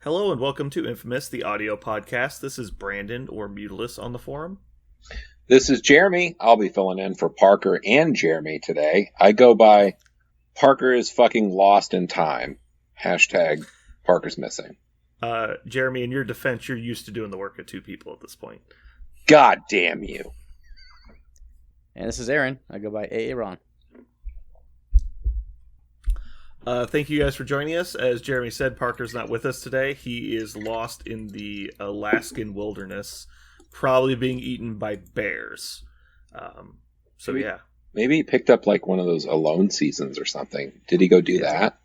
Hello and welcome to Infamous, the audio podcast. This is Brandon or Mutilus on the forum. This is Jeremy. I'll be filling in for Parker and Jeremy today. I go by Parker is fucking lost in time. Hashtag Parker's missing. Jeremy, in your defense, you're used to doing the work of two people at this point. God damn you. And this is Aaron. I go by Aaron. Thank you guys for joining us. As Jeremy said, Parker's not with us today. He is lost in the Alaskan wilderness, probably being eaten by bears. Maybe he picked up like one of those Alone seasons or something. Did he go do that?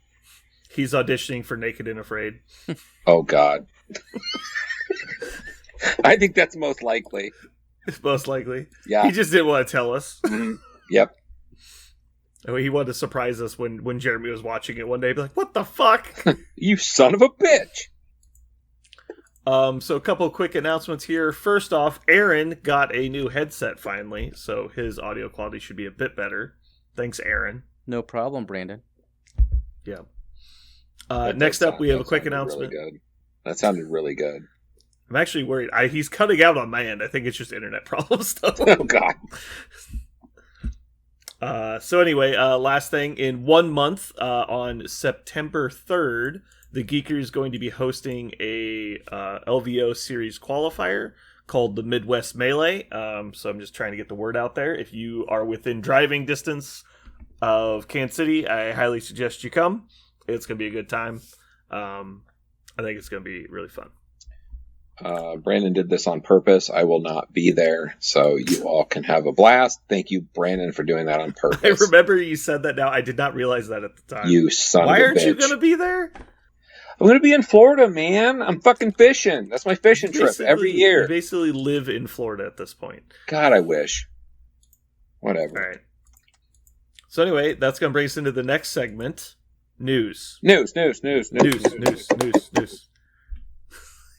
He's auditioning for Naked and Afraid. Oh, God. I think that's most likely. Most likely. Yeah. He just didn't want to tell us. Yep. He wanted to surprise us when Jeremy was watching it one day. Be like, what the fuck? You son of a bitch. So a couple of quick announcements here. First off, Aaron got a new headset finally, so his audio quality should be a bit better. Thanks, Aaron. No problem, Brandon. Yeah. Next up, we have a quick announcement. Really good. That sounded really good. I'm actually worried. He's cutting out on my end. I think it's just internet problems, though. Oh, God. So anyway, last thing, in 1 month, on September 3rd, the Geeker is going to be hosting a LVO series qualifier called the Midwest Melee. So I'm just trying to get the word out there. If you are within driving distance of Kansas City, I highly suggest you come. It's going to be a good time. I think it's going to be really fun. Brandon did this on purpose. I will not be there, so you all can have a blast. Thank you, Brandon, for doing that on purpose. I remember you said that now. I did not realize that at the time. You son of a bitch. Why aren't you going to be there? I'm going to be in Florida, man. I'm fucking fishing. That's my fishing trip every year. You basically live in Florida at this point. God, I wish. Whatever. All right. So anyway, that's going to bring us into the next segment. News. News.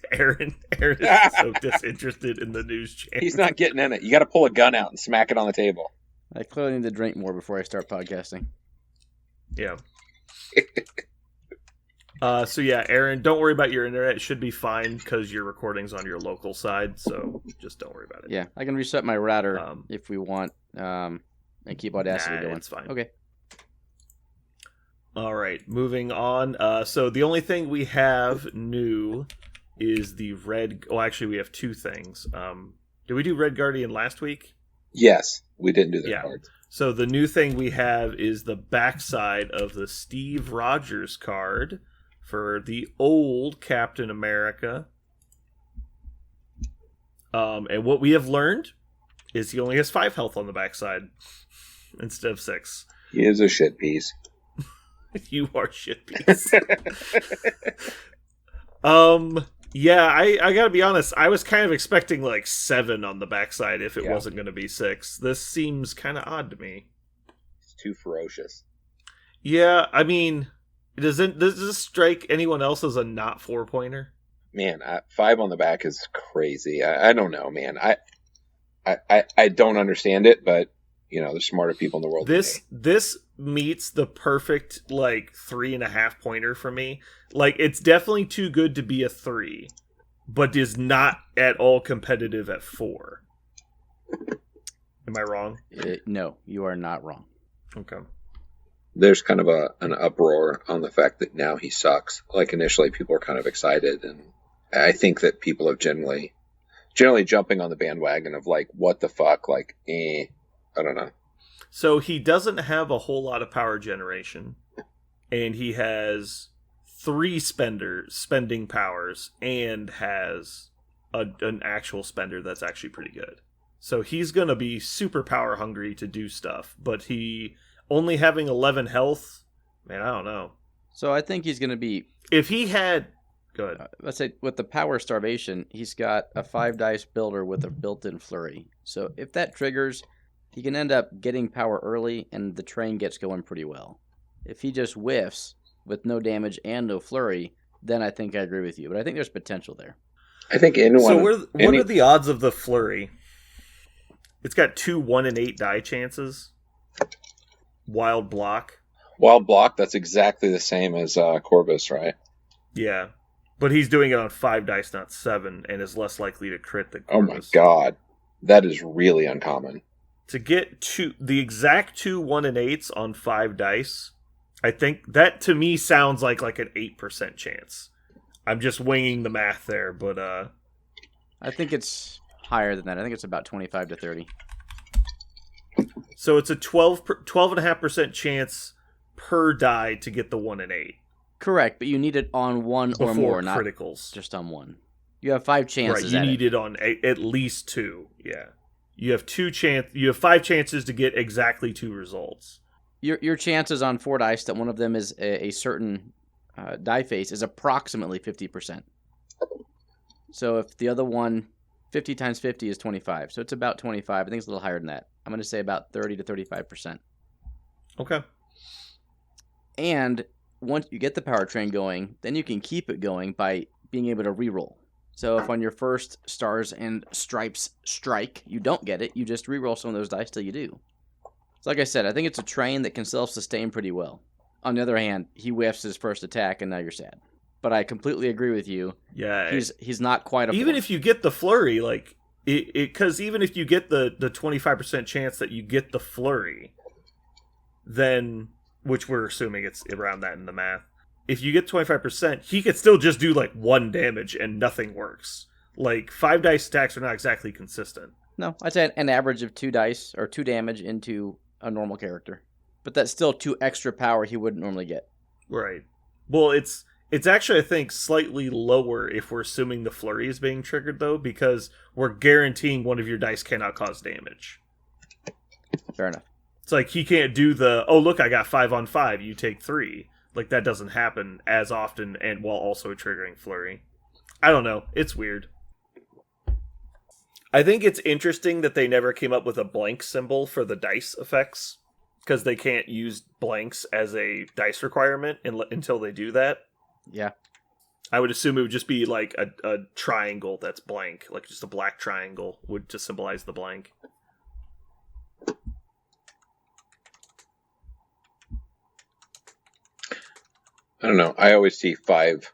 Aaron is so disinterested in the news channel. He's not getting in it. You got to pull a gun out and smack it on the table. I clearly need to drink more before I start podcasting. Yeah. So yeah, Aaron, don't worry about your internet. It should be fine because your recording's on your local side, so just don't worry about it. Yeah, I can reset my router if we want, and keep Audacity going. It's fine. Okay. All right, moving on. So the only thing we have new is the red. Oh, actually, we have two things. Did we do Red Guardian last week? Yes, we didn't do that card. So the new thing we have is the backside of the Steve Rogers card for the old Captain America. And what we have learned is he only has 5 health on the backside instead of 6. He is a shit piece. You are shit piece. Yeah, I gotta be honest. I was kind of expecting like 7 on the backside if it wasn't going to be 6. This seems kind of odd to me. It's too ferocious. Yeah, I mean, does this strike anyone else as a not 4-pointer? Man, 5 on the back is crazy. I don't know, man. I don't understand it, but you know, there's smarter people in the world. This meets the perfect like 3.5 pointer for me. Like, it's definitely too good to be a 3, but is not at all competitive at 4. Am I wrong? No, you are not wrong. Okay. There's kind of an uproar on the fact that now he sucks. Like, initially people are kind of excited, and I think that people have generally jumping on the bandwagon of like, what the fuck? Like, I don't know. So he doesn't have a whole lot of power generation, and he has 3 spending powers, and has an actual spender that's actually pretty good. So he's going to be super power hungry to do stuff, but he only having 11 health, man, I don't know. So I think he's going to be... If he had... Go ahead. Let's say with the power starvation, he's got a 5 dice builder with a built-in flurry. So if that triggers, he can end up getting power early, and the train gets going pretty well. If he just whiffs with no damage and no flurry, then I think I agree with you. But I think there's potential there. I think anyone... So what are the odds of the flurry? It's got 2 1 and 8 die chances. Wild block. Wild block, that's exactly the same as Corvus, right? Yeah. But he's doing it on 5 dice, not 7, and is less likely to crit than Oh Corvus. my god. That is really uncommon. To get the exact 2 1 and 8s on 5 dice, I think that to me sounds like an 8% chance. I'm just winging the math there, but I think it's higher than that. I think it's about 25 to 30. so it's a 12.5% chance per die to get the 1 and 8 Correct, but you need it on 1 or before more, not criticals. just on 1. You have 5 chances. Right, you need it on at least 2. Yeah, you have 5 chances to get exactly 2 results. Your chances on 4 dice that one of them is a certain die face is approximately 50%. So if the other one, 50 times 50 is 25. So it's about 25. I think it's a little higher than that. I'm going to say about 30 to 35%. Okay. And once you get the power train going, then you can keep it going by being able to reroll. So if on your first Stars and Stripes strike, you don't get it, you just reroll some of those dice till you do. So like I said, I think it's a train that can self-sustain pretty well. On the other hand, he whiffs his first attack, and now you're sad. But I completely agree with you. Yeah, he's not quite a even four. if you get the flurry, like because even if you get the 25% chance that you get the flurry, then which we're assuming it's around that in the math. If you get 25%, he could still just do like 1 damage and nothing works. Like 5 dice attacks are not exactly consistent. No, I'd say an average of 2 dice or 2 damage into a normal character. But that's still 2 extra power he wouldn't normally get. Right. Well, it's actually, I think, slightly lower if we're assuming the flurry is being triggered, though, because we're guaranteeing one of your dice cannot cause damage. Fair enough. It's like he can't do the, oh, look, I got 5 on 5, you take 3. Like, that doesn't happen as often and while also triggering flurry. I don't know. It's weird. I think it's interesting that they never came up with a blank symbol for the dice effects, because they can't use blanks as a dice requirement until they do that. Yeah. I would assume it would just be like a triangle that's blank, like just a black triangle would to symbolize the blank. I don't know. I always see five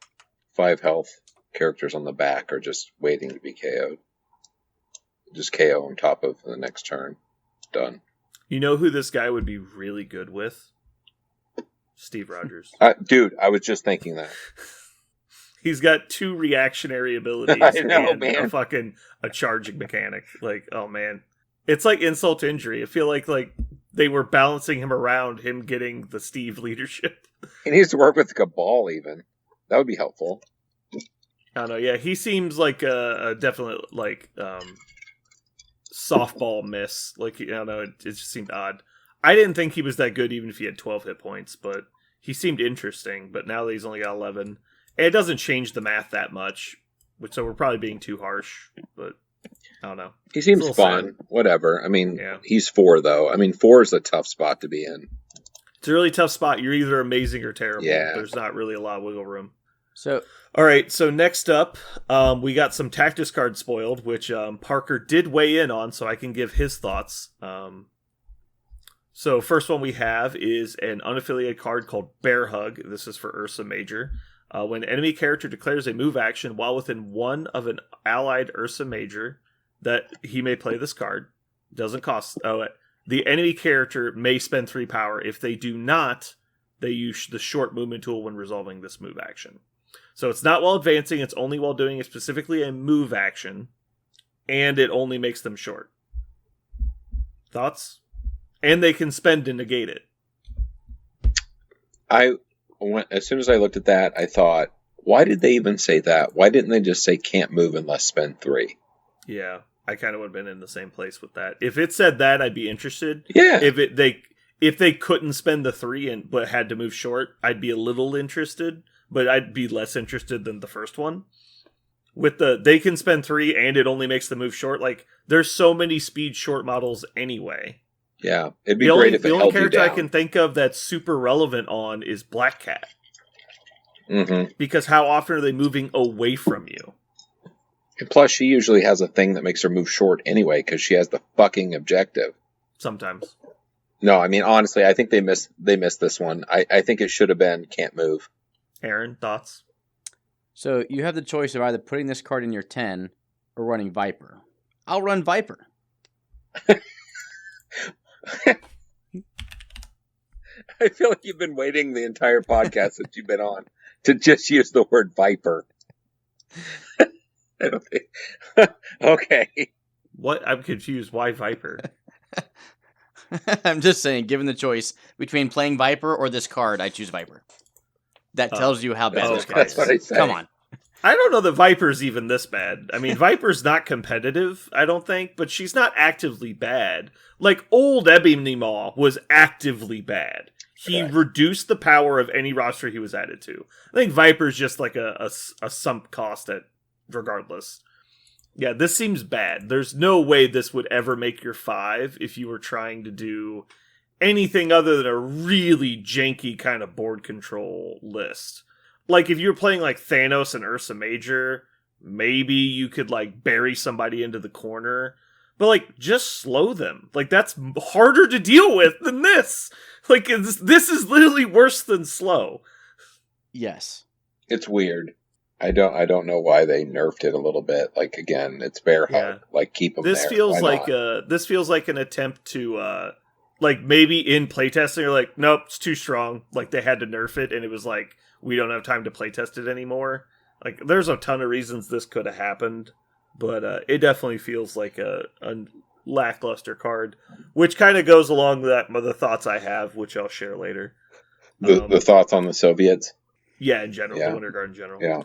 health characters on the back are just waiting to be KO'd. Just KO on top of the next turn. Done. You know who this guy would be really good with? Steve Rogers. Dude, I was just thinking that. He's got 2 reactionary abilities I know, and man. a charging mechanic. Like, oh man. It's like insult to injury. I feel like they were balancing him around him getting the Steve leadership. He needs to work with Cabal even. That would be helpful. I don't know. Yeah, he seems like a definite softball miss. Like, I don't know. It just seemed odd. I didn't think he was that good even if he had 12 hit points, but he seemed interesting. But now that he's only got 11, and it doesn't change the math that much, so we're probably being too harsh. But I don't know. He seems It's a fun. little sad. Whatever. I mean, Yeah. He's 4 though. I mean, 4 is a tough spot to be in. It's a really tough spot. You're either amazing or terrible. Yeah. There's not really a lot of wiggle room. So All right, so next up, we got some Tactics cards spoiled, which Parker did weigh in on, so I can give his thoughts. So first one we have is an unaffiliated card called Bear Hug. This is for Ursa Major. When an enemy character declares a move action while within 1 of an allied Ursa Major, that he may play this card. Doesn't cost... the enemy character may spend 3 power. If they do not, they use the short movement tool when resolving this move action. So it's not while advancing, it's only while doing specifically a move action, and it only makes them short. Thoughts? And they can spend to negate it. As soon as I looked at that, I thought, why did they even say that? Why didn't they just say can't move unless spend 3? Yeah, I kind of would have been in the same place with that. If it said that, I'd be interested. Yeah. If they couldn't spend the 3 but had to move short, I'd be a little interested, but I'd be less interested than the first one. With they can spend 3 and it only makes them move short. Like, there's so many speed short models anyway. Yeah, it'd be great if it the only held you character down. I can think of that's super relevant on is Black Cat. Mm-hmm. Because how often are they moving away from you? And plus, she usually has a thing that makes her move short anyway, because she has the fucking objective. Sometimes. No, I mean, honestly, I think they missed this one. I think it should have been can't move. Aaron, thoughts? So you have the choice of either putting this card in your 10 or running Viper. I'll run Viper. I feel like you've been waiting the entire podcast that you've been on to just use the word Viper. I don't think. Okay. What? I'm confused. Why Viper? I'm just saying, given the choice between playing Viper or this card, I choose Viper. That tells you how bad this card that's is. what I say. Come on. I don't know that Viper's even this bad. I mean, Viper's not competitive, I don't think, but she's not actively bad. Like, old Ebony Maw was actively bad. He Correct. reduced the power of any roster he was added to. I think Viper's just like a sunk cost at regardless. Yeah, this seems bad. There's no way this would ever make your 5 if you were trying to do anything other than a really janky kind of board control list. Like, if you were playing, like, Thanos and Ursa Major, maybe you could, like, bury somebody into the corner. But, like, just slow them. Like, that's harder to deal with than this. Like, this is literally worse than slow. Yes. It's weird. I don't know why they nerfed it a little bit. Like, again, it's Bear Hug. Yeah. Like, keep them This there. feels Why like not? this feels like an attempt to like, maybe in playtesting they're like, nope, it's too strong. Like, they had to nerf it, and it was like, we don't have time to playtest it anymore. Like, there's a ton of reasons this could have happened, but it definitely feels like a lackluster card, which kind of goes along with the thoughts I have, which I'll share later. The thoughts on the Soviets? Yeah, in general, Yeah. the Winter Guard in general. Yeah.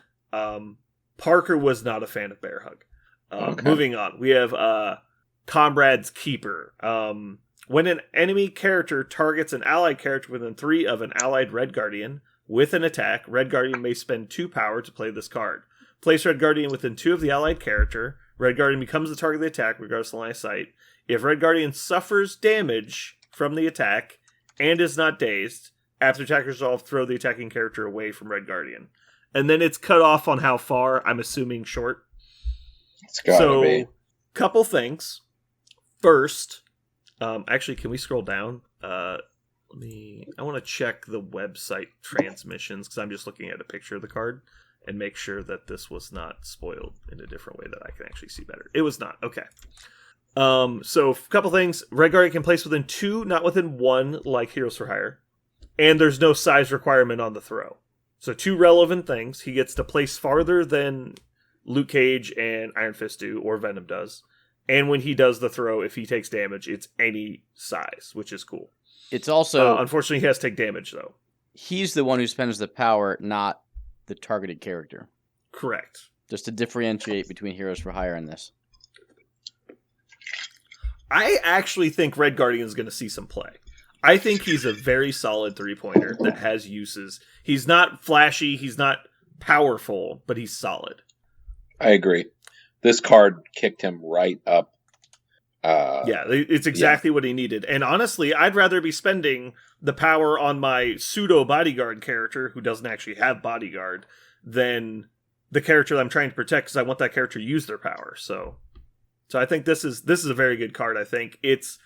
Parker was not a fan of Bear Hug. Okay. Moving on, we have Comrade's Keeper. When an enemy character targets an allied character within 3 of an allied Red Guardian with an attack, Red Guardian may spend 2 power to play this card. Place Red Guardian within 2 of the allied character. Red Guardian becomes the target of the attack, regardless of line of sight. If Red Guardian suffers damage from the attack and is not dazed, after attack resolve, throw the attacking character away from Red Guardian. And then it's cut off on how far, I'm assuming short. It's gotta be. Couple things. First, actually, can we scroll down? I want to check the website transmissions, because I'm just looking at a picture of the card, and make sure that this was not spoiled in a different way that I can actually see better. It was not. Okay. So, a couple things. Red Guardian can place within 2, not within 1, like Heroes for Hire. And there's no size requirement on the throw. So 2 relevant things. He gets to place farther than Luke Cage and Iron Fist do, or Venom does. And when he does the throw, if he takes damage, it's any size, which is cool. It's also... unfortunately, he has to take damage, though. He's the one who spends the power, not the targeted character. Correct. Just to differentiate between Heroes for Hire and this. I actually think Red Guardian is going to see some play. I think he's a very solid 3-pointer that has uses. He's not flashy, he's not powerful, but he's solid. I agree. This card kicked him right up. Yeah, it's exactly what he needed. And honestly, I'd rather be spending the power on my pseudo bodyguard character, who doesn't actually have bodyguard, than the character I'm trying to protect, because I want that character to use their power. So I think this is a very good card. I think it's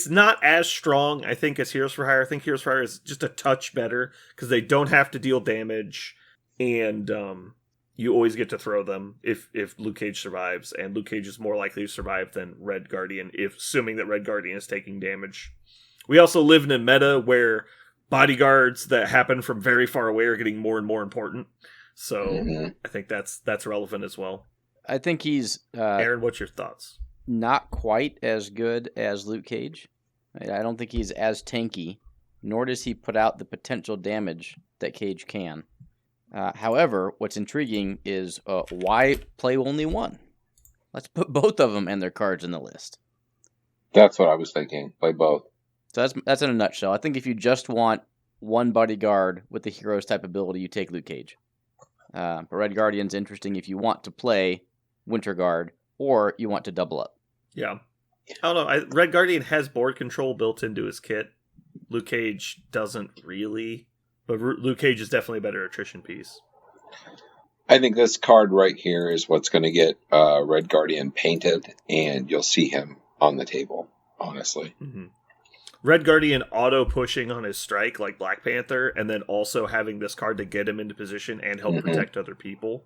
not as strong, I think, as Heroes for Hire. I think Heroes for Hire is just a touch better, because they don't have to deal damage, and you always get to throw them if Luke Cage survives, and Luke Cage is more likely to survive than Red Guardian, assuming that Red Guardian is taking damage. We also live in a meta where bodyguards that happen from very far away are getting more and more important, so I think that's relevant as well. I think he's... Aaron, what's your thoughts? Not quite as good as Luke Cage. I don't think he's as tanky, nor does he put out the potential damage that Cage can. However, what's intriguing is why play only one? Let's put both of them and their cards in the list. That's what I was thinking. Play both. So that's in a nutshell. I think if you just want one bodyguard with the Heroes type ability, you take Luke Cage. But Red Guardian's interesting if you want to play Winter Guard or you want to double up. Yeah. I don't know. Red Guardian has board control built into his kit. Luke Cage doesn't really. But Luke Cage is definitely a better attrition piece. I think this card right here is what's going to get Red Guardian painted, and you'll see him on the table, honestly. Mm-hmm. Red Guardian auto pushing on his strike like Black Panther, and then also having this card to get him into position and help protect other people.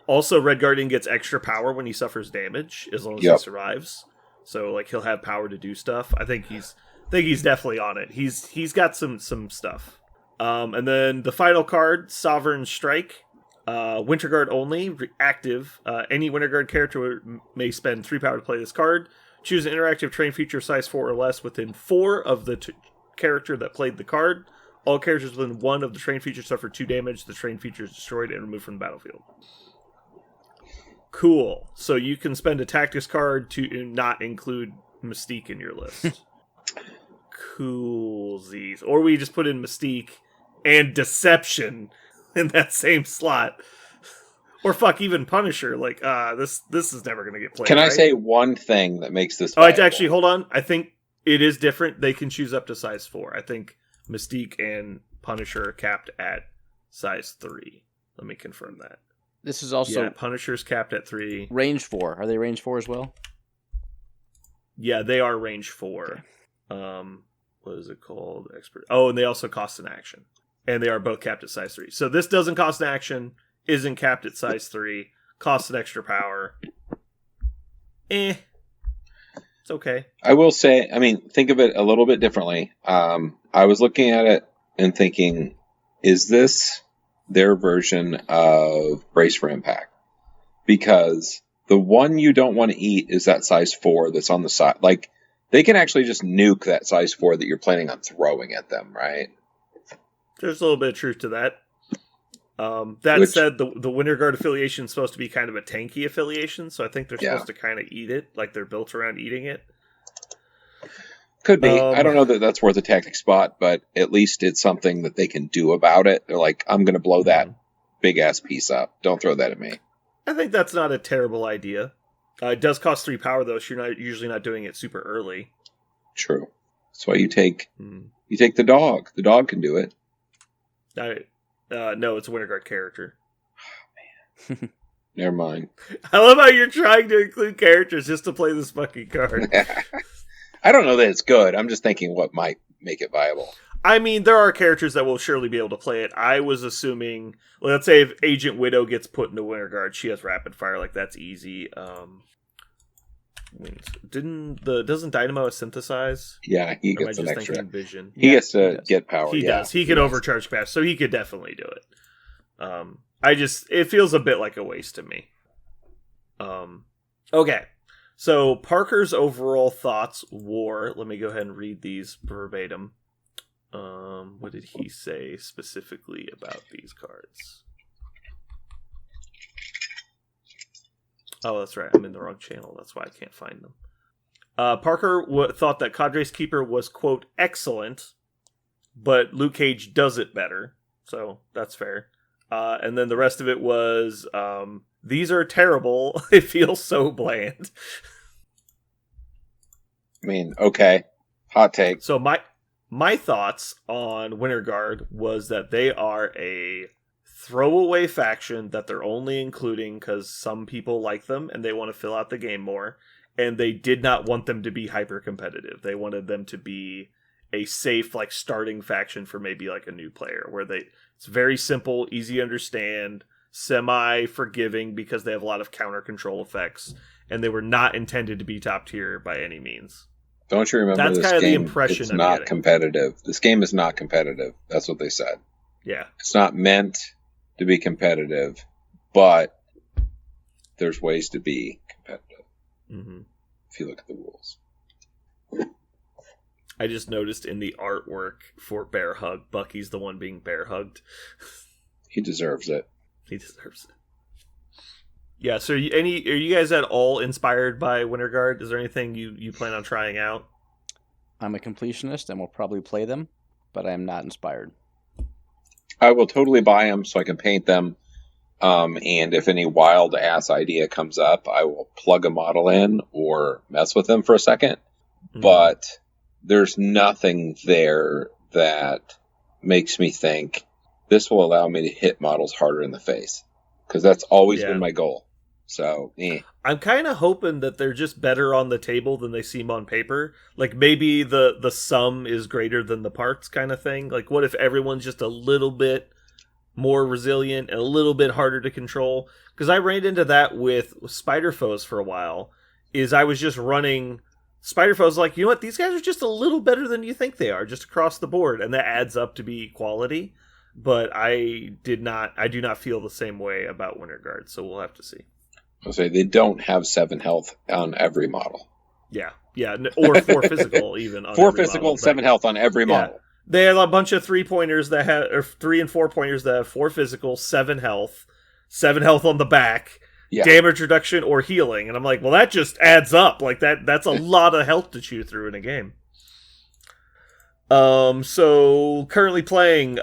Also, Red Guardian gets extra power when he suffers damage as long as he survives. So like he'll have power to do stuff. I think he's definitely on it. He's got some stuff. And then the final card, Sovereign Strike. Winter Guard only, active. Any Winter Guard character may spend 3 power to play this card. Choose an interactive terrain feature size 4 or less within 4 of the character that played the card. All characters within 1 of the terrain features suffer 2 damage. The terrain feature is destroyed and removed from the battlefield. Cool. So you can spend a tactics card to not include Mystique in your list. Coolsies. Or we just put in Mystique and Deception in that same slot. Or fuck, even Punisher. Like, this is never going to get played. Can I say one thing that makes this viable? Actually, hold on. I think it is different. They can choose up to size 4. I think Mystique and Punisher are capped at size 3. Let me confirm that. This is also... Punisher's capped at 3. Range 4. Are they range 4 as well? Yeah, they are range 4. Okay. What is it called? Expert. Oh, and they also cost an action. And they are both capped at size 3. So this doesn't cost an action, isn't capped at size 3, costs an extra power. It's okay. I will say, I mean, think of it a little bit differently. I was looking at it and thinking, is this their version of Brace for Impact? Because the one you don't want to eat is that size 4 that's on the side. Like, they can actually just nuke that size 4 that you're planning on throwing at them, right? There's a little bit of truth to that. Said, the Winter Guard affiliation is supposed to be kind of a tanky affiliation, so I think they're supposed to kind of eat it, like they're built around eating it. Could be. I don't know that that's worth a tactic spot, but at least it's something that they can do about it. They're like, I'm going to blow that big-ass piece up. Don't throw that at me. I think that's not a terrible idea. It does cost 3 power, though, so you're usually not doing it super early. True. That's why you take the dog. The dog can do it. No, it's a Winter Guard character. Oh, man. Never mind. I love how you're trying to include characters just to play this fucking card. I don't know that it's good. I'm just thinking what might make it viable. I mean, there are characters that will surely be able to play it. I was assuming, let's say if Agent Widow gets put into Winter Guard, she has rapid fire. Like, that's easy. Doesn't Dynamo synthesize? Yeah, he gets an extra Vision. He gets to get power. He does. He can overcharge capacity, so he could definitely do it. It feels a bit like a waste to me. Okay. So Parker's overall thoughts were, let me go ahead and read these verbatim. What did he say specifically about these cards? Oh, that's right. I'm in the wrong channel. That's why I can't find them. Parker thought that Cadre's Keeper was, quote, excellent, but Luke Cage does it better. So that's fair. And then the rest of it was, these are terrible. It feels so bland. I mean, okay. Hot take. So my thoughts on Winter Guard was that they are a throwaway faction that they're only including because some people like them and they want to fill out the game more. And they did not want them to be hyper competitive. They wanted them to be a safe, like, starting faction for maybe like a new player where it's very simple, easy to understand, semi-forgiving because they have a lot of counter control effects, and they were not intended to be top tier by any means. Don't you remember that's this kind of game? The impression it's I'm not getting. Competitive. This game is not competitive. That's what they said. Yeah. It's not meant to be competitive, but there's ways to be competitive. Mm-hmm. If you look at the rules. I just noticed in the artwork for Bear Hug, Bucky's the one being bear hugged. He deserves it. He deserves it. Yeah, so are you guys at all inspired by Winter Guard? Is there anything you plan on trying out? I'm a completionist and will probably play them, but I am not inspired. I will totally buy them so I can paint them. And if any wild ass idea comes up, I will plug a model in or mess with them for a second. Mm-hmm. But there's nothing there that makes me think this will allow me to hit models harder in the face. Because that's always been my goal. So, I'm kind of hoping that they're just better on the table than they seem on paper. Like maybe the sum is greater than the parts kind of thing. Like what if everyone's just a little bit more resilient and a little bit harder to control? Because I ran into that with Spider Foes for a while. Is I was just running Spider Foes like, you know what, these guys are just a little better than you think they are, just across the board, and that adds up to be quality. But I do not feel the same way about Winter Guard, so we'll have to see. I'll say they don't have 7 health on every model. Yeah, or 4 physical even. On 4 every physical, model, 7 health on every model. They have a bunch of 3-pointers that have, or 3 and 4-pointers that have 4 physical, 7 health on the back, damage reduction or healing, and I'm like, well, that just adds up. Like that's a lot of health to chew through in a game. So currently playing,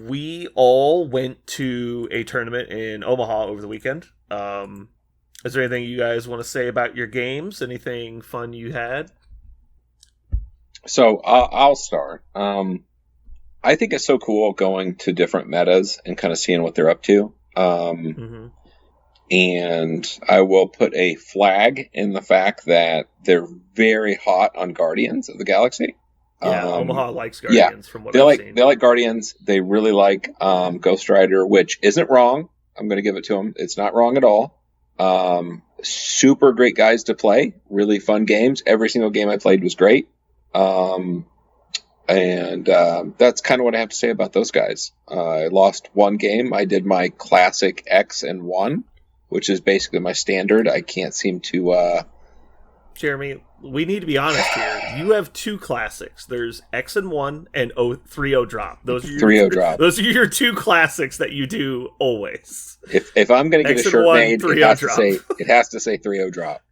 we all went to a tournament in Omaha over the weekend. Is there anything you guys want to say about your games? Anything fun you had? So I'll start. I think it's so cool going to different metas and kind of seeing what they're up to. And I will put a flag in the fact that they're very hot on Guardians of the Galaxy. Yeah, Omaha likes Guardians from what I've seen. They like Guardians. They really like Ghost Rider, which isn't wrong. I'm going to give it to them. It's not wrong at all. Super great guys to play. Really fun games. Every single game I played was great. And that's kind of what I have to say about those guys. I lost one game. I did my classic X and 1, which is basically my standard. I can't seem to... Jeremy, we need to be honest here. You have 2 classics. There's X and 1 and 3-0 drop. Those are your 3-0 drop. Those are your 2 classics that you do always. If I'm going to get a shirt made, it has to say 3-0 drop.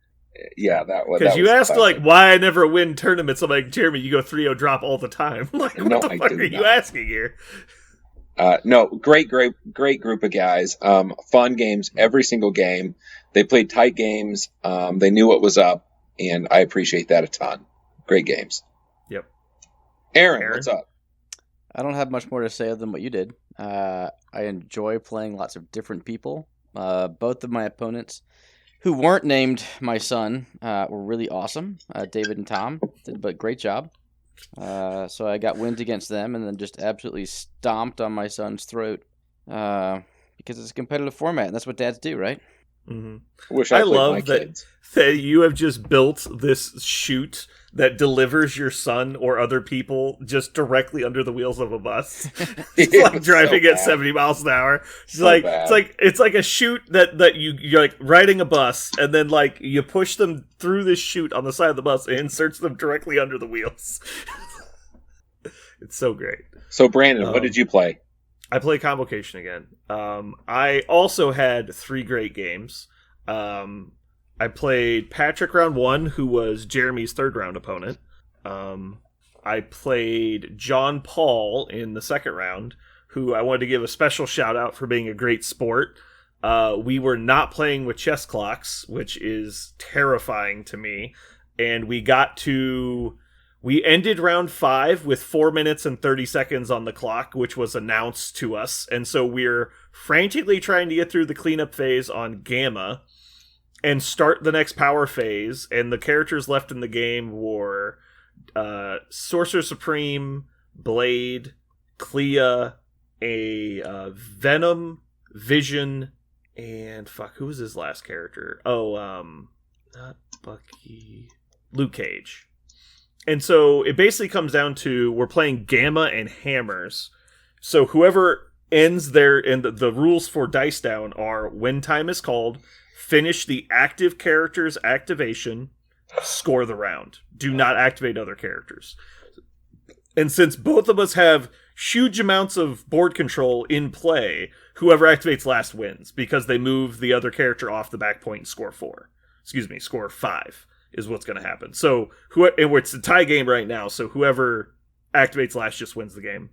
Yeah, that was. Because you asked like why I never win tournaments. I'm like, Jeremy, you go 3-0 drop all the time. Like, what the fuck are you asking here? No, great group of guys. Fun games every single game. They played tight games. They knew what was up. And I appreciate that a ton. Great games. Yep. Aaron, what's up? I don't have much more to say than what you did. I enjoy playing lots of different people. Both of my opponents, who weren't named my son, were really awesome. David and Tom did a great job. So I got wins against them and then just absolutely stomped on my son's throat because it's a competitive format, and that's what dads do, right? Mm-hmm. I love that you have just built this chute that delivers your son or other people just directly under the wheels of a bus. It's like driving at 70 miles an hour. It's like a chute that you're like riding a bus, and then like you push them through this chute on the side of the bus and inserts them directly under the wheels. It's so great. So Brandon, what did you play? I played Convocation again. I also had 3 great games. I played Patrick round 1, who was Jeremy's 3rd round opponent. I played John Paul in the 2nd round, who I wanted to give a special shout out for being a great sport. We were not playing with chess clocks, which is terrifying to me. And we ended round 5 with 4 minutes and 30 seconds on the clock, which was announced to us. And so we're frantically trying to get through the cleanup phase on Gamma and start the next power phase. And the characters left in the game were Sorcerer Supreme, Blade, Clea, a Venom, Vision, and who was his last character? Not Bucky. Luke Cage. And so it basically comes down to we're playing Gamma and Hammers. So whoever ends there, and the rules for Dice Down are when time is called, finish the active character's activation, score the round. Do not activate other characters. And since both of us have huge amounts of board control in play, whoever activates last wins because they move the other character off the back point and score 5. Is what's going to happen. So, it's a tie game right now, so whoever activates last just wins the game.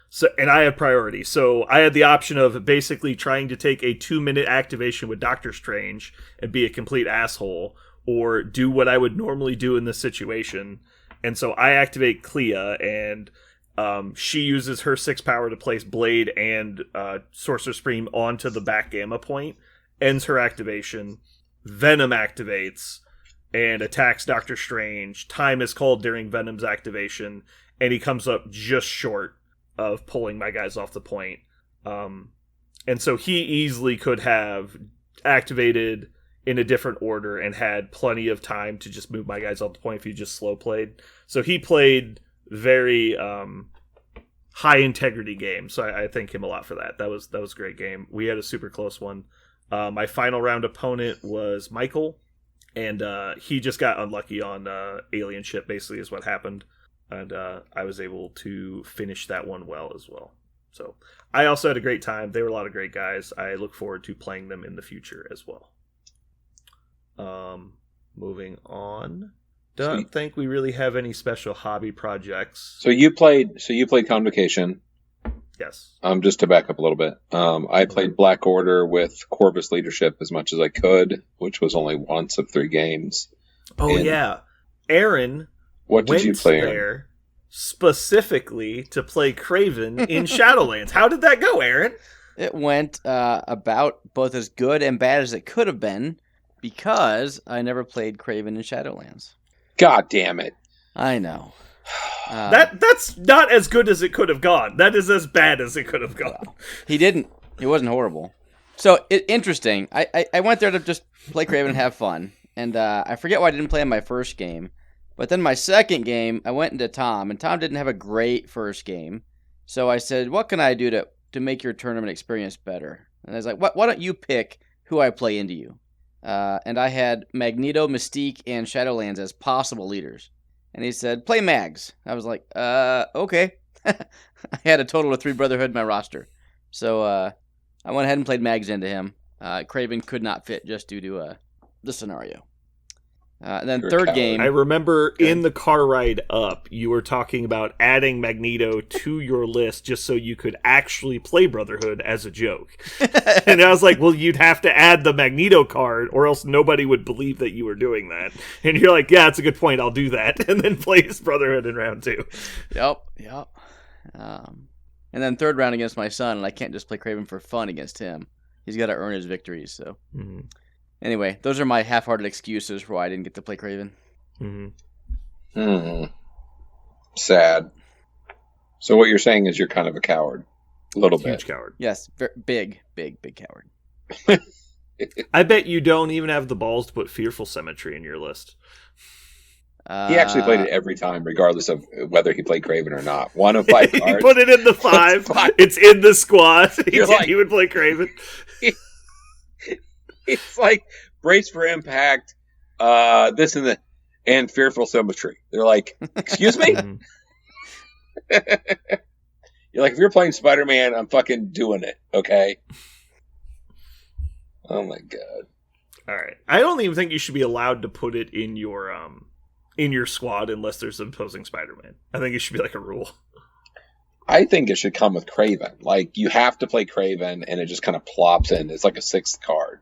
So, and I have priority. So, I had the option of basically trying to take a 2-minute activation with Doctor Strange and be a complete asshole, or do what I would normally do in this situation. And so, I activate Clea, and she uses her 6 power to place Blade and Sorcerer Supreme onto the back Gamma point, ends her activation. Venom activates and attacks Doctor Strange. Time is called during Venom's activation, and he comes up just short of pulling my guys off the point. And so he easily could have activated in a different order and had plenty of time to just move my guys off the point if he just slow played. So he played very high integrity game. So I thank him a lot for that. That was a great game. We had a super close one. My final round opponent was Michael, and he just got unlucky on alien ship, basically, is what happened. And I was able to finish that one well as well. So I also had a great time. They were a lot of great guys. I look forward to playing them in the future as well. Moving on. Don't think we really have any special hobby projects. So you played Convocation. Yes. Just to back up a little bit. I played Black Order with Corvus Leadership as much as I could, which was only once of 3 games. Oh, and yeah. Aaron what did you play there specifically to play Craven in Shadowlands. How did that go, Aaron? It went about both as good and bad as it could have been because I never played Craven in Shadowlands. God damn it. I know. That's not as good as it could have gone. That is as bad as it could have gone. Well, he wasn't horrible. So, interesting. I went there to just play Craven and have fun. And I forget why I didn't play in my first game. But then my second game, I went into Tom. And Tom didn't have a great first game. So I said, what can I do to make your tournament experience better? And I was like, why don't you pick who I play into you? And I had Magneto, Mystique, and Shadowlands as possible leaders. And he said, play Mags. I was like, okay. I had a total of 3 Brotherhood in my roster. So I went ahead and played Mags into him. Craven could not fit just due to the scenario. And then third game. I remember in the car ride up, you were talking about adding Magneto to your list just so you could actually play Brotherhood as a joke. And I was like, well, you'd have to add the Magneto card or else nobody would believe that you were doing that. And you're like, yeah, it's a good point. I'll do that. And then play his Brotherhood in round 2. Yep. And then third round against my son, and I can't just play Craven for fun against him. He's got to earn his victories, so... Mm-hmm. Anyway, those are my half-hearted excuses for why I didn't get to play Craven. Sad. So what you're saying is you're kind of a coward. A little bit. Huge coward. Yes, big coward. I bet you don't even have the balls to put Fearful Symmetry in your list. He actually played it every time, regardless of whether he played Craven or not. 1 of 5 cards. He put it in the 5. It's in the squad. He would play Craven. It's like Brace for Impact, this and Fearful Symmetry. They're like, excuse me? You're like, if you're playing Spider-Man, I'm fucking doing it, okay? Oh my god. Alright. I don't even think you should be allowed to put it in your squad unless there's an opposing Spider-Man. I think it should be like a rule. I think it should come with Craven. Like, you have to play Craven, and it just kind of plops in. It's like a 6th card.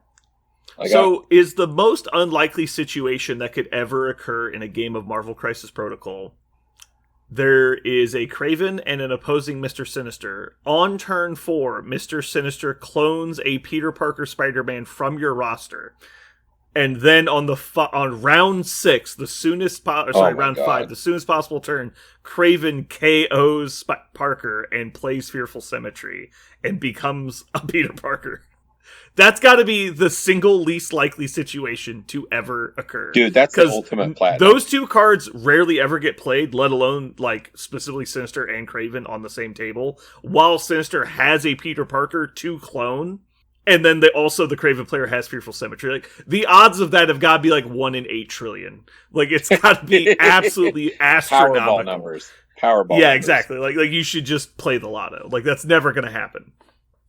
Is the most unlikely situation that could ever occur in a game of Marvel Crisis Protocol, there is a Craven and an opposing Mr. Sinister. On turn 4, Mr. Sinister clones a Peter Parker Spider-Man from your roster. And then on round 6, round 5, the soonest possible turn, Craven KOs Parker and plays Fearful Symmetry and becomes a Peter Parker. That's got to be the single least likely situation to ever occur. Dude, that's the ultimate platinum. Those 2 cards rarely ever get played, let alone like specifically Sinister and Craven on the same table, while Sinister has a Peter Parker to clone, and then the Craven player has Fearful Symmetry. Like, the odds of that have got to be like 1 in 8 trillion. Like, it's got to be absolutely astronomical. Powerball numbers. Powerball yeah, numbers. Exactly. Like you should just play the lotto. Like, that's never going to happen.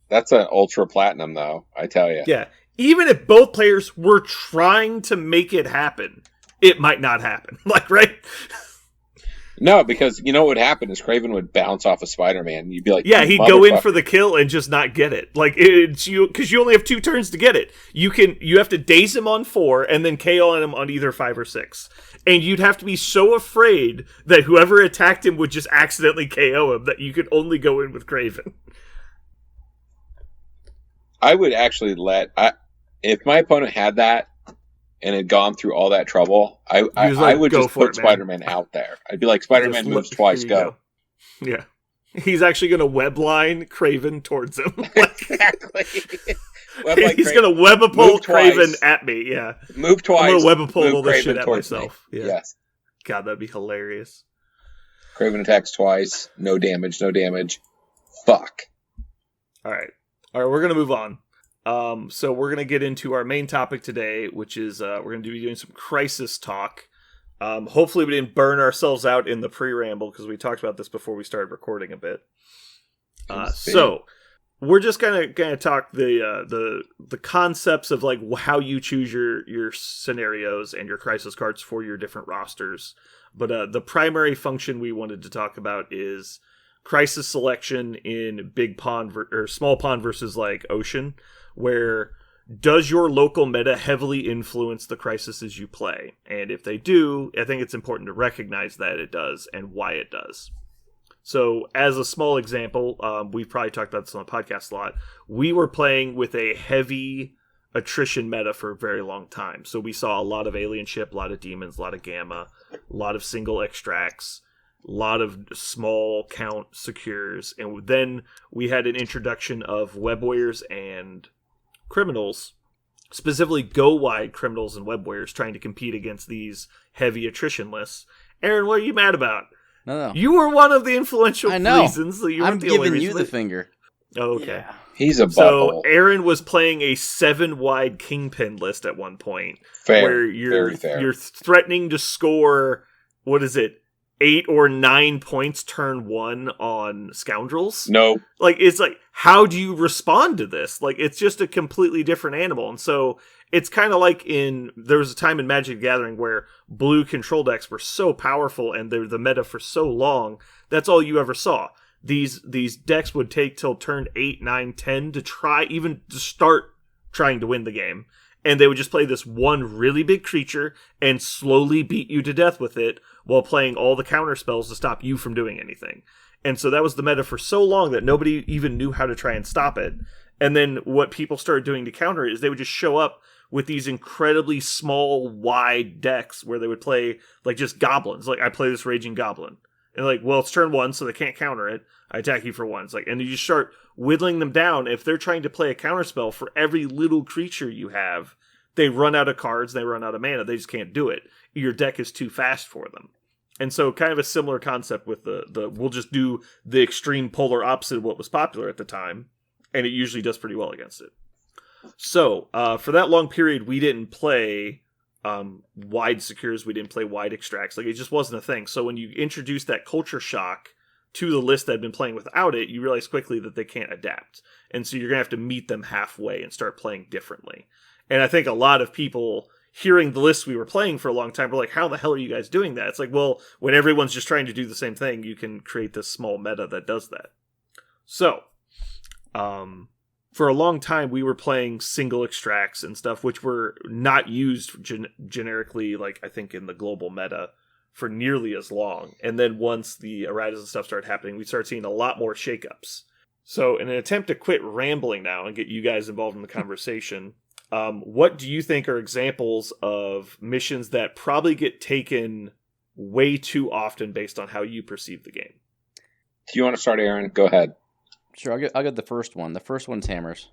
That's an ultra platinum, though, I tell you. Yeah. Even if both players were trying to make it happen, it might not happen. Like, right? No, because you know what would happen is Craven would bounce off of Spider-Man. You'd be like, yeah, he'd go in for the kill and just not get it. Like, it's you, because you only have 2 turns to get it. You have to daze him on 4 and then KO him on either 5 or 6. And you'd have to be so afraid that whoever attacked him would just accidentally KO him that you could only go in with Craven. I would actually if my opponent had that, and had gone through all that trouble, I was like, would "Go just for put it, man." Spider-Man out there. I'd be like, Spider-Man moves twice, go. Yeah. He's actually going to webline Craven towards him. Exactly. He's going to webapole Craven at me. Yeah. Move twice. I'm going to webapole all this Craven shit at myself. Yeah. Yes. God, that'd be hilarious. Craven attacks twice. No damage. Fuck. All right, we're going to move on. So we're going to get into our main topic today, which is we're going to be doing some Crisis talk. Hopefully we didn't burn ourselves out in the pre-ramble because we talked about this before we started recording a bit. So we're just gonna talk the concepts of like how you choose your scenarios and your Crisis cards for your different rosters. But the primary function we wanted to talk about is Crisis selection in big pond or small pond versus like ocean, where does your local meta heavily influence the crises you play? And if they do, I think it's important to recognize that it does and why it does. So as a small example, we've probably talked about this on the podcast a lot. We were playing with a heavy attrition meta for a very long time. So we saw a lot of alien ship, a lot of demons, a lot of gamma, a lot of single extracts, a lot of small count secures. And then we had an introduction of web warriors and criminals, specifically go wide criminals and web warriors trying to compete against these heavy attrition lists. Aaron, what are you mad about? No. You were one of the influential reasons. So I'm giving you the finger. Oh, okay. Yeah. He's a butthole. So Aaron was playing a 7-wide Kingpin list at one point. Fair. Where you're threatening to score, 8 or 9 points turn 1 on Scoundrels? No. Like, it's like, how do you respond to this? Like, it's just a completely different animal. And so it's kind of like there was a time in Magic the Gathering where blue control decks were so powerful and they're the meta for so long, that's all you ever saw. These decks would take till turn 8, 9, 10 to start trying to win the game. And they would just play this one really big creature and slowly beat you to death with it while playing all the counter spells to stop you from doing anything. And so that was the meta for so long that nobody even knew how to try and stop it. And then what people started doing to counter it is they would just show up with these incredibly small, wide decks where they would play like just goblins. Like, I play this Raging Goblin. And like, well, it's turn 1, so they can't counter it. I attack you for 1. It's like, and you just start whittling them down. If they're trying to play a counterspell for every little creature you have, they run out of cards, they run out of mana. They just can't do it. Your deck is too fast for them. And so kind of a similar concept with the we'll just do the extreme polar opposite of what was popular at the time. And it usually does pretty well against it. So for that long period, we didn't play wide secures. We didn't play wide extracts. Like, it just wasn't a thing. So when you introduce that culture shock to the list that had been playing without it, you realize quickly that they can't adapt. And so you're going to have to meet them halfway and start playing differently. And I think a lot of people hearing the lists we were playing for a long time were like, how the hell are you guys doing that? It's like, well, when everyone's just trying to do the same thing, you can create this small meta that does that. So, for a long time, we were playing single extracts and stuff, which were not used generically, like, I think, in the global meta for nearly as long. And then once the erratas and stuff started happening, we started seeing a lot more shakeups. So in an attempt to quit rambling now and get you guys involved in the conversation, what do you think are examples of missions that probably get taken way too often based on how you perceive the game? Do you want to start, Aaron? Go ahead. Sure, I'll get the first one. The first one's hammers.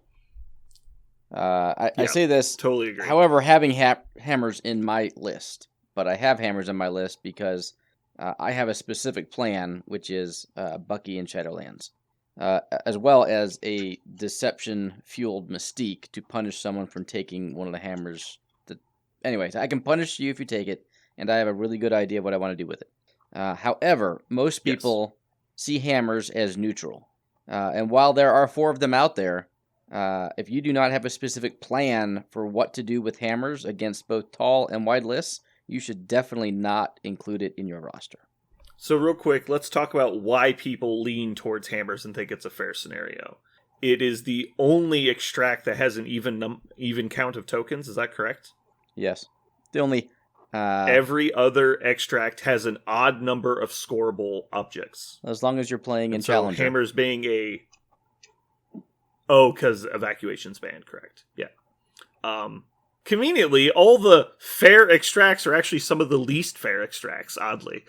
I say this. Totally agree. However, having hammers in my list, but I have hammers in my list because I have a specific plan, which is Bucky and Shadowlands, as well as a deception-fueled mystique to punish someone from taking one of the hammers. Anyways, I can punish you if you take it, and I have a really good idea of what I want to do with it. However, most people see hammers as neutral. And while there are 4 of them out there, if you do not have a specific plan for what to do with hammers against both tall and wide lists, you should definitely not include it in your roster. So real quick, let's talk about why people lean towards hammers and think it's a fair scenario. It is the only extract that has an even count of tokens, is that correct? Yes. The only... Every other extract has an odd number of scoreable objects. As long as you're playing in so Challenger. Hammers being a... Oh, because Evacuation's banned, correct. Yeah. conveniently, all the fair extracts are actually some of the least fair extracts, oddly.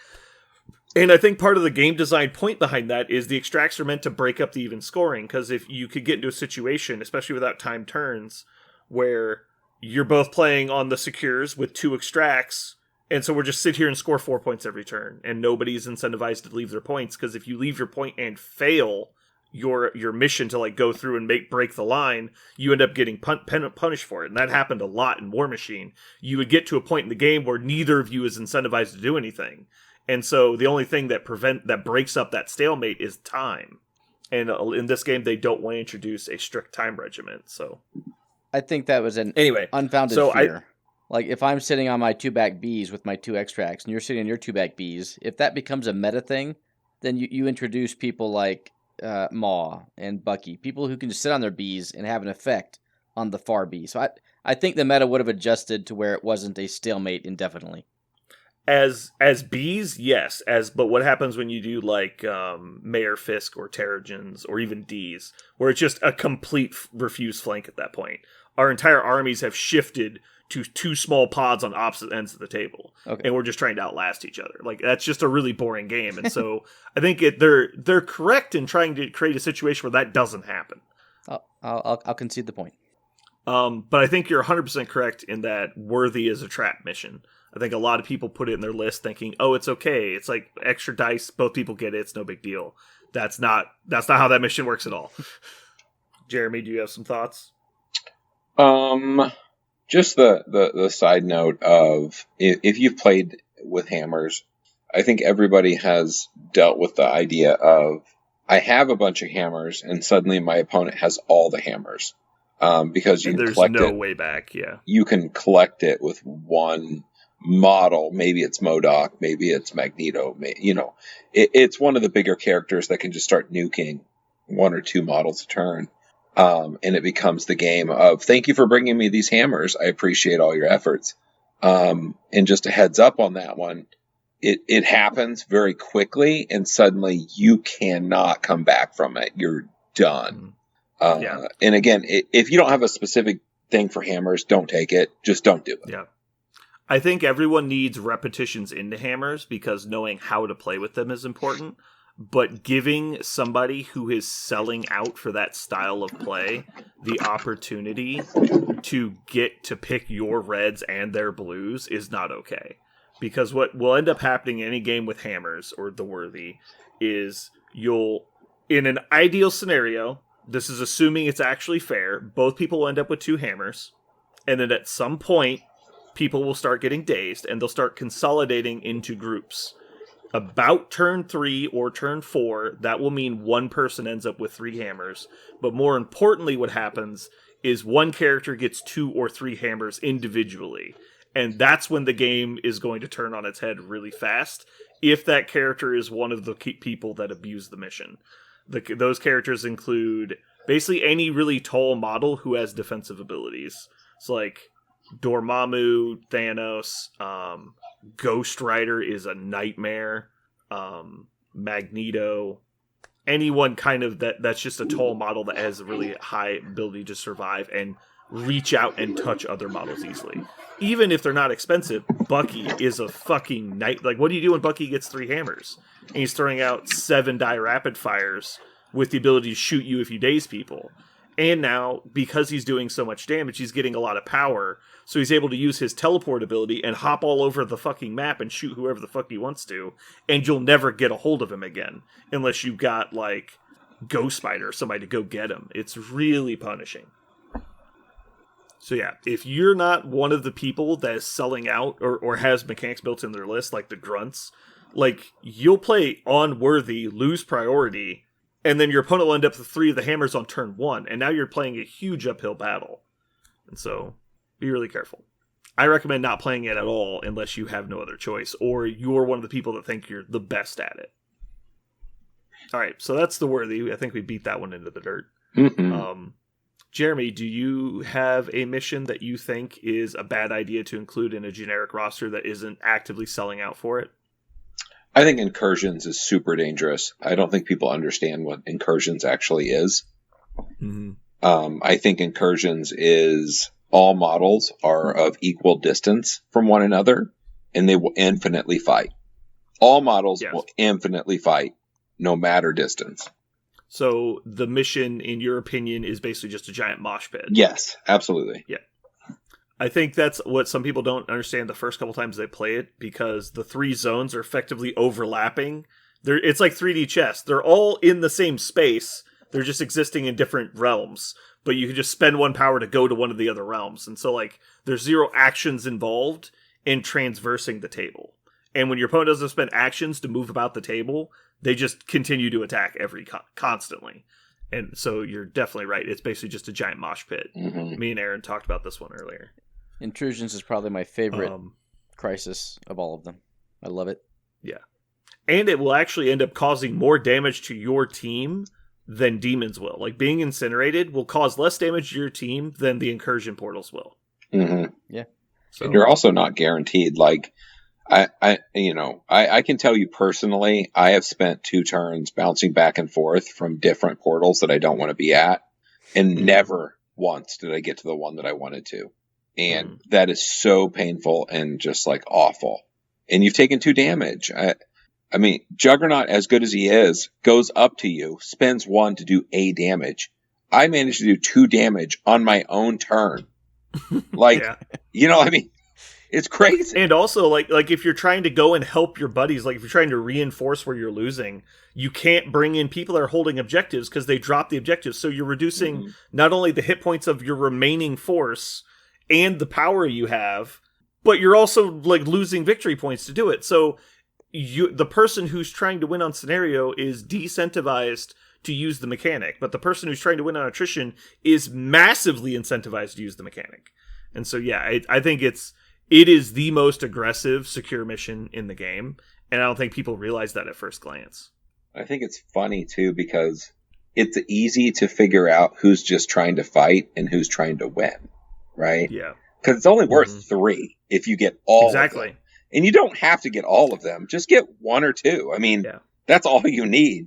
And I think part of the game design point behind that is the extracts are meant to break up the even scoring, because if you could get into a situation, especially without timed turns, where you're both playing on the secures with 2 extracts, and so we're just sit here and score 4 points every turn, and nobody's incentivized to leave their points, because if you leave your point and fail your mission to like go through and break the line, you end up getting punished for it. And that happened a lot in War Machine. You would get to a point in the game where neither of you is incentivized to do anything. And so the only thing that breaks up that stalemate is time. And in this game, they don't want to introduce a strict time regiment. So I think that was an unfounded fear. Like, if I'm sitting on my 2-back Bs with my 2 extracts, and you're sitting on your 2-back Bs, if that becomes a meta thing, then you introduce people like Maw and Bucky, people who can just sit on their Bs and have an effect on the far B. So I think the meta would have adjusted to where it wasn't a stalemate indefinitely. As Bs, yes. But what happens when you do like Mayor Fisk or Terrigens or even Ds, where it's just a complete refuse flank at that point? Our entire armies have shifted to 2 small pods on opposite ends of the table, and we're just trying to outlast each other. Like, that's just a really boring game, and so I think they're correct in trying to create a situation where that doesn't happen. I'll concede the point. But I think you're 100% correct in that Worthy is a trap mission. I think a lot of people put it in their list thinking, oh, it's okay. It's like extra dice. Both people get it. It's no big deal. That's not how that mission works at all. Jeremy, do you have some thoughts? Just the side note of, if you've played with hammers, I think everybody has dealt with the idea of, I have a bunch of hammers and suddenly my opponent has all the hammers. Because you there's collect no it, way back, yeah. You can collect it with one model. Maybe it's MODOK, maybe it's Magneto. It's one of the bigger characters that can just start nuking 1 or 2 models a turn. And it becomes the game of, thank you for bringing me these hammers. I appreciate all your efforts. And just a heads up on that one, it happens very quickly, and suddenly you cannot come back from it. You're done. And again, if you don't have a specific thing for hammers, don't take it. Just don't do it. Yeah. I think everyone needs repetitions into hammers, because knowing how to play with them is important. But giving somebody who is selling out for that style of play the opportunity to get to pick your reds and their blues is not okay. Because what will end up happening in any game with hammers or the Worthy is in an ideal scenario, this is assuming it's actually fair, both people will end up with 2 hammers, and then at some point, people will start getting dazed, and they'll start consolidating into groups. About turn 3 or turn 4, that will mean one person ends up with 3 hammers. But more importantly, what happens is one character gets 2 or 3 hammers individually. And that's when the game is going to turn on its head really fast, if that character is one of the people that abuse the mission. Those characters include basically any really tall model who has defensive abilities. It's like Dormammu, Thanos, Ghost Rider is a nightmare, Magneto, anyone kind of that's just a tall model that has a really high ability to survive and reach out and touch other models easily. Even if they're not expensive, Bucky is a fucking like, what do you do when Bucky gets 3 hammers? And he's throwing out 7 die rapid fires with the ability to shoot you if you daze people. And now, because he's doing so much damage, he's getting a lot of power, so he's able to use his teleport ability and hop all over the fucking map and shoot whoever the fuck he wants to, and you'll never get a hold of him again, unless you've got, like, Ghost Spider or somebody to go get him. It's really punishing. So yeah, if you're not one of the people that is selling out or has mechanics built in their list, like the grunts, like, you'll play on Worthy, lose priority, and then your opponent will end up with 3 of the hammers on turn 1, and now you're playing a huge uphill battle. And so, be really careful. I recommend not playing it at all unless you have no other choice, or you're one of the people that think you're the best at it. Alright, so that's the Worthy. I think we beat that one into the dirt. Mm-hmm. Jeremy, do you have a mission that you think is a bad idea to include in a generic roster that isn't actively selling out for it? I think Incursions is super dangerous. I don't think people understand what Incursions actually is. Mm-hmm. I think Incursions is all models are of equal distance from one another, and they will infinitely fight. All models Yes. will infinitely fight, no matter distance. So the mission, in your opinion, is basically just a giant mosh pit. Yes, absolutely. Yeah. I think that's what some people don't understand the first couple times they play it, because the 3 zones are effectively overlapping. It's like 3D chess. They're all in the same space. They're just existing in different realms. But you can just spend 1 power to go to one of the other realms. And so, like, there's 0 actions involved in transversing the table. And when your opponent doesn't spend actions to move about the table, they just continue to attack constantly. And so you're definitely right. It's basically just a giant mosh pit. Mm-hmm. Me and Aaron talked about this one earlier. Intrusions is probably my favorite crisis of all of them. I love it. Yeah. And it will actually end up causing more damage to your team than demons will. Like, being incinerated will cause less damage to your team than the incursion portals will. Mm-hmm. Yeah. So And you're also not guaranteed. Like, I can tell you personally, I have spent 2 turns bouncing back and forth from different portals that I don't want to be at, and never once did I get to the one that I wanted to. And that is so painful and just like awful. And you've taken 2 damage. I mean, Juggernaut, as good as he is, goes up to you, spends 1 to do a damage. I managed to do 2 damage on my own turn. Like, you know, I mean, it's crazy. And also, like if you're trying to go and help your buddies, like if you're trying to reinforce where you're losing, you can't bring in people that are holding objectives because they drop the objectives. So you're reducing not only the hit points of your remaining force and the power you have, but you're also like losing victory points to do it. So the person who's trying to win on scenario is decentivized to use the mechanic, but the person who's trying to win on attrition is massively incentivized to use the mechanic. And so, yeah, I think it is the most aggressive secure mission in the game, and I don't think people realize that at first glance. I think it's funny, too, because it's easy to figure out who's just trying to fight and who's trying to win, right? Yeah. Because it's only worth 3 if you get all of them. And you don't have to get all of them. Just get 1 or 2. I mean, that's all you need.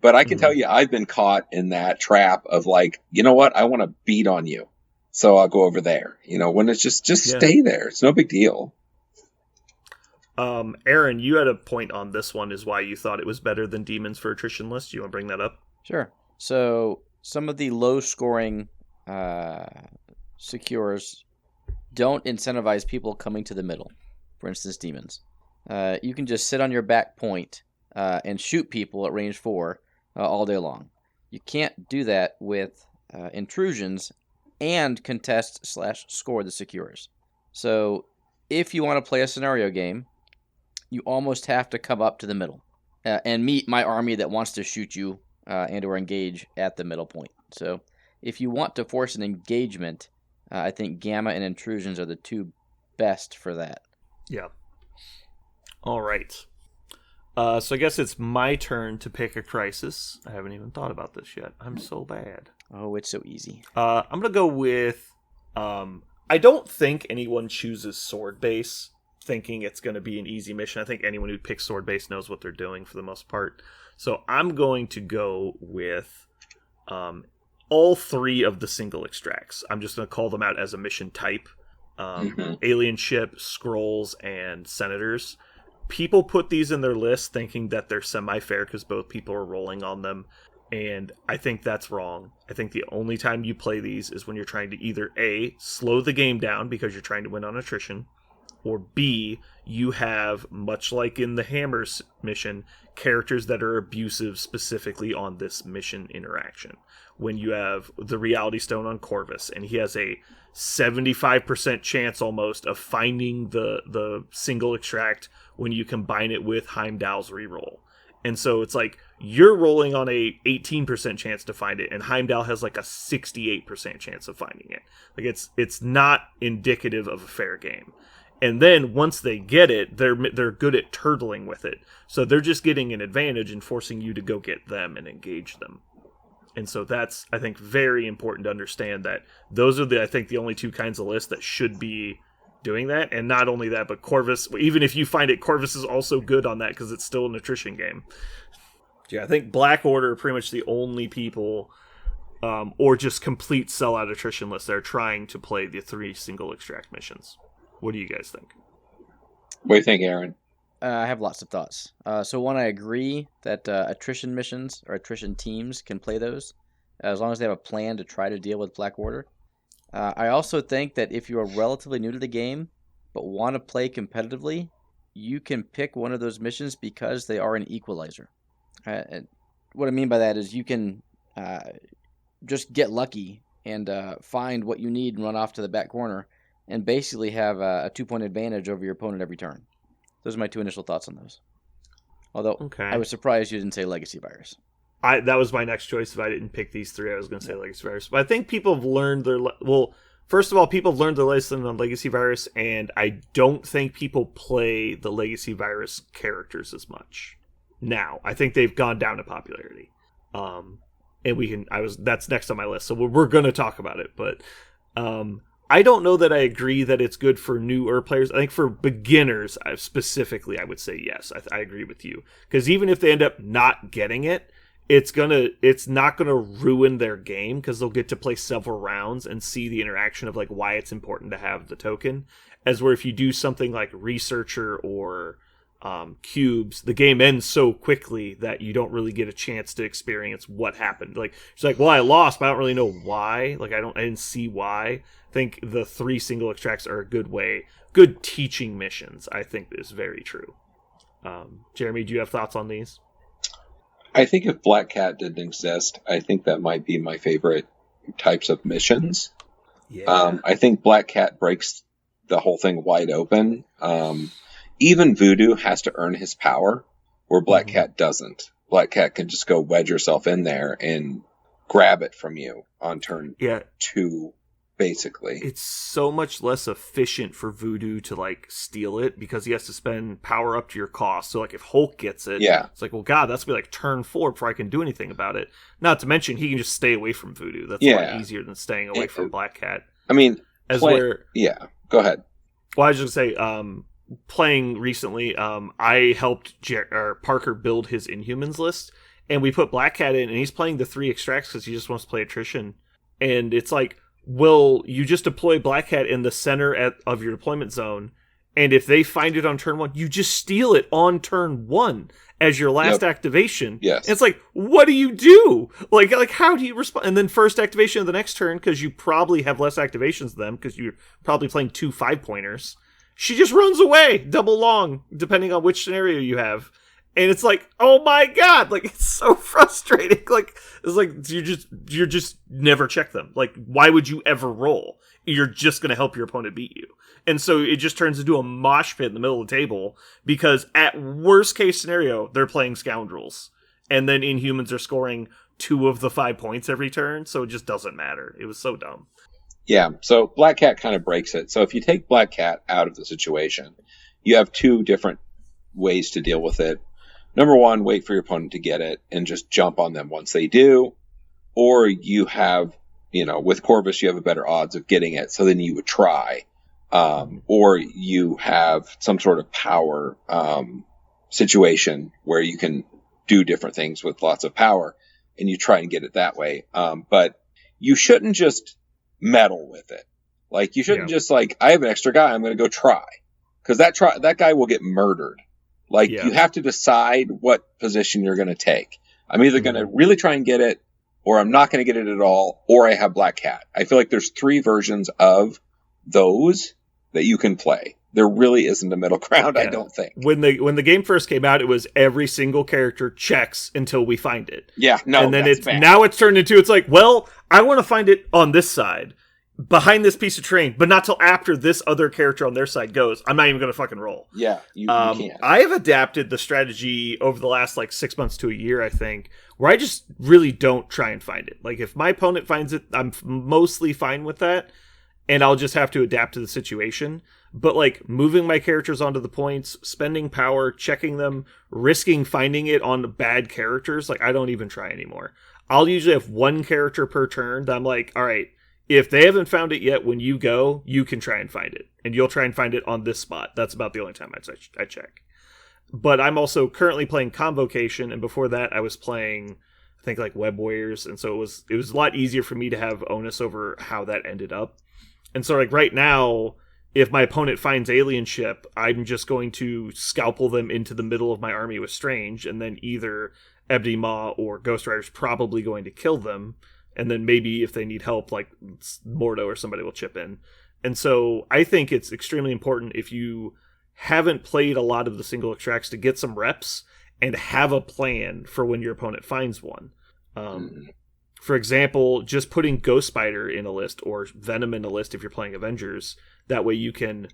But I can tell you, I've been caught in that trap of like, you know what? I want to beat on you. So I'll go over there. You know, when it's just stay there. It's no big deal. Aaron, you had a point on this one, is why you thought it was better than Demons for attrition list. Do you want to bring that up? Sure. So some of the low scoring secures don't incentivize people coming to the middle. For instance, Demons. You can just sit on your back point and shoot people at range 4 all day long. You can't do that with intrusions and contest/score the secures. So if you want to play a scenario game, you almost have to come up to the middle and meet my army that wants to shoot you and or engage at the middle point. So if you want to force an engagement, I think Gamma and Intrusions are the 2 best for that. Yeah. All right. So I guess it's my turn to pick a crisis. I haven't even thought about this yet. I'm so bad. Oh, it's so easy. I'm going to go with... I don't think anyone chooses Sword Base thinking it's going to be an easy mission. I think anyone who picks Sword Base knows what they're doing for the most part. So I'm going to go with all 3 of the single extracts. I'm just going to call them out as a mission type. Alien Ship, Scrolls, and Senators. People put these in their list thinking that they're semi-fair because both people are rolling on them, and I think that's wrong. I think the only time you play these is when you're trying to either A, slow the game down because you're trying to win on attrition, or B, you have, much like in the Hammers mission, characters that are abusive specifically on this mission interaction. When you have the Reality Stone on Corvus, and he has a 75% chance almost of finding the single extract when you combine it with Heimdall's reroll. And so it's like you're rolling on a 18% chance to find it, and Heimdall has like a 68% chance of finding it. Like it's not indicative of a fair game. And then once they get it, they're good at turtling with it. So they're just getting an advantage and forcing you to go get them and engage them. And so that's, I think, very important to understand that those are the only 2 kinds of lists that should be doing that. And not only that, but Corvus, even if you find it, Corvus is also good on that because it's still an attrition game. Yeah, I think Black Order are pretty much the only people or just complete sellout attrition lists that are trying to play the 3 single extract missions. What do you guys think? What do you think, Aaron? I have lots of thoughts. So one, I agree that attrition missions or attrition teams can play those as long as they have a plan to try to deal with Black Order. I also think that if you are relatively new to the game but want to play competitively, you can pick one of those missions because they are an equalizer. And what I mean by that is you can just get lucky and find what you need and run off to the back corner and basically have a 2-point advantage over your opponent every turn. Those are my 2 initial thoughts on those. Although, okay. I was surprised you didn't say Legacy Virus. That was my next choice. If I didn't pick these 3, I was going to say Legacy Virus. But I think people have learned their... Well, first of all, people have learned their lesson on Legacy Virus, and I don't think people play the Legacy Virus characters as much now. I think they've gone down in popularity. And we can... That's next on my list, so we're going to talk about it. But I don't know that I agree that it's good for newer players. I think for beginners, specifically, I would say yes. I agree with you. Because even if they end up not getting it, it's not gonna ruin their game because they'll get to play several rounds and see the interaction of like why it's important to have the token. As where if you do something like Researcher or cubes, the game ends so quickly that you don't really get a chance to experience what happened. Like it's like, well, I lost, but I don't really know why. Like I didn't see why. I think the 3 single extracts are a good teaching missions. I think is very true. Jeremy, do you have thoughts on these? I think if Black Cat didn't exist, I think that might be my favorite types of missions. Yeah. I think Black Cat breaks the whole thing wide open. Even Voodoo has to earn his power, where Black Cat doesn't. Black Cat can just go wedge herself in there and grab it from you on turn 2, basically. It's so much less efficient for Voodoo to like steal it because he has to spend power up to your cost. So like if Hulk gets it, it's like, well, God, that's gonna be like turn 4 before I can do anything about it. Not to mention he can just stay away from Voodoo. That's a lot easier than staying away from Black Cat. I mean, go ahead. Well, I was just gonna say, playing recently, I helped Parker build his Inhumans list, and we put Black Cat in, and he's playing the 3 extracts because he just wants to play attrition, and it's like, well, you just deploy Black Cat in the center of your deployment zone, and if they find it on turn 1, you just steal it on turn 1 as your last activation. Yes. And it's like, what do you do? Like how do you respond? And then first activation of the next turn, because you probably have less activations than them, because you're probably playing 2 5-pointers. She just runs away, double long, depending on which scenario you have. And it's like, oh my God, like it's so frustrating. Like it's like you just never check them. Like why would you ever roll? You're just gonna help your opponent beat you. And so it just turns into a mosh pit in the middle of the table because at worst case scenario, they're playing scoundrels. And then Inhumans are scoring 2 of the 5 points every turn, so it just doesn't matter. It was so dumb. Yeah, so Black Cat kind of breaks it. So if you take Black Cat out of the situation, you have 2 different ways to deal with it. Number 1, wait for your opponent to get it and just jump on them once they do. Or you have, with Corvus, you have a better odds of getting it, so then you would try. Or you have some sort of power situation where you can do different things with lots of power, and you try and get it that way. But you shouldn't just meddle with it. Like, you shouldn't just I have an extra guy, I'm going to go try. Because that guy will get murdered. You have to decide what position you're going to take. I'm either going to really try and get it, or I'm not going to get it at all, or I have Black Cat. I feel like there's 3 versions of those that you can play. There really isn't a middle ground, I don't think. When the game first came out, it was every single character checks until we find it. Yeah, no, and then now it's turned into, it's like, well, I want to find it on this side, behind this piece of terrain, but not till after this other character on their side goes. I'm not even going to fucking roll. Yeah, you can't. I have adapted the strategy over the last 6 months to a year, I think, where I just really don't try and find it. Like, if my opponent finds it, I'm mostly fine with that, and I'll just have to adapt to the situation. But moving my characters onto the points, spending power, checking them, risking finding it on bad characters, I don't even try anymore. I'll usually have 1 character per turn that I'm like, all right, if they haven't found it yet when you go, you can try and find it. And you'll try and find it on this spot. That's about the only time I check. But I'm also currently playing Convocation, and before that I was playing I think like Web Warriors, and so it was a lot easier for me to have onus over how that ended up. And so like right now, if my opponent finds alien ship, I'm just going to scalpel them into the middle of my army with Strange, and then either Ebony Maw or Ghost Rider's probably going to kill them, and then maybe if they need help, like Mordo or somebody will chip in. And so I think it's extremely important if you haven't played a lot of the single extracts to get some reps and have a plan for when your opponent finds one. For example, just putting Ghost Spider in a list or Venom in a list if you're playing Avengers, that way you can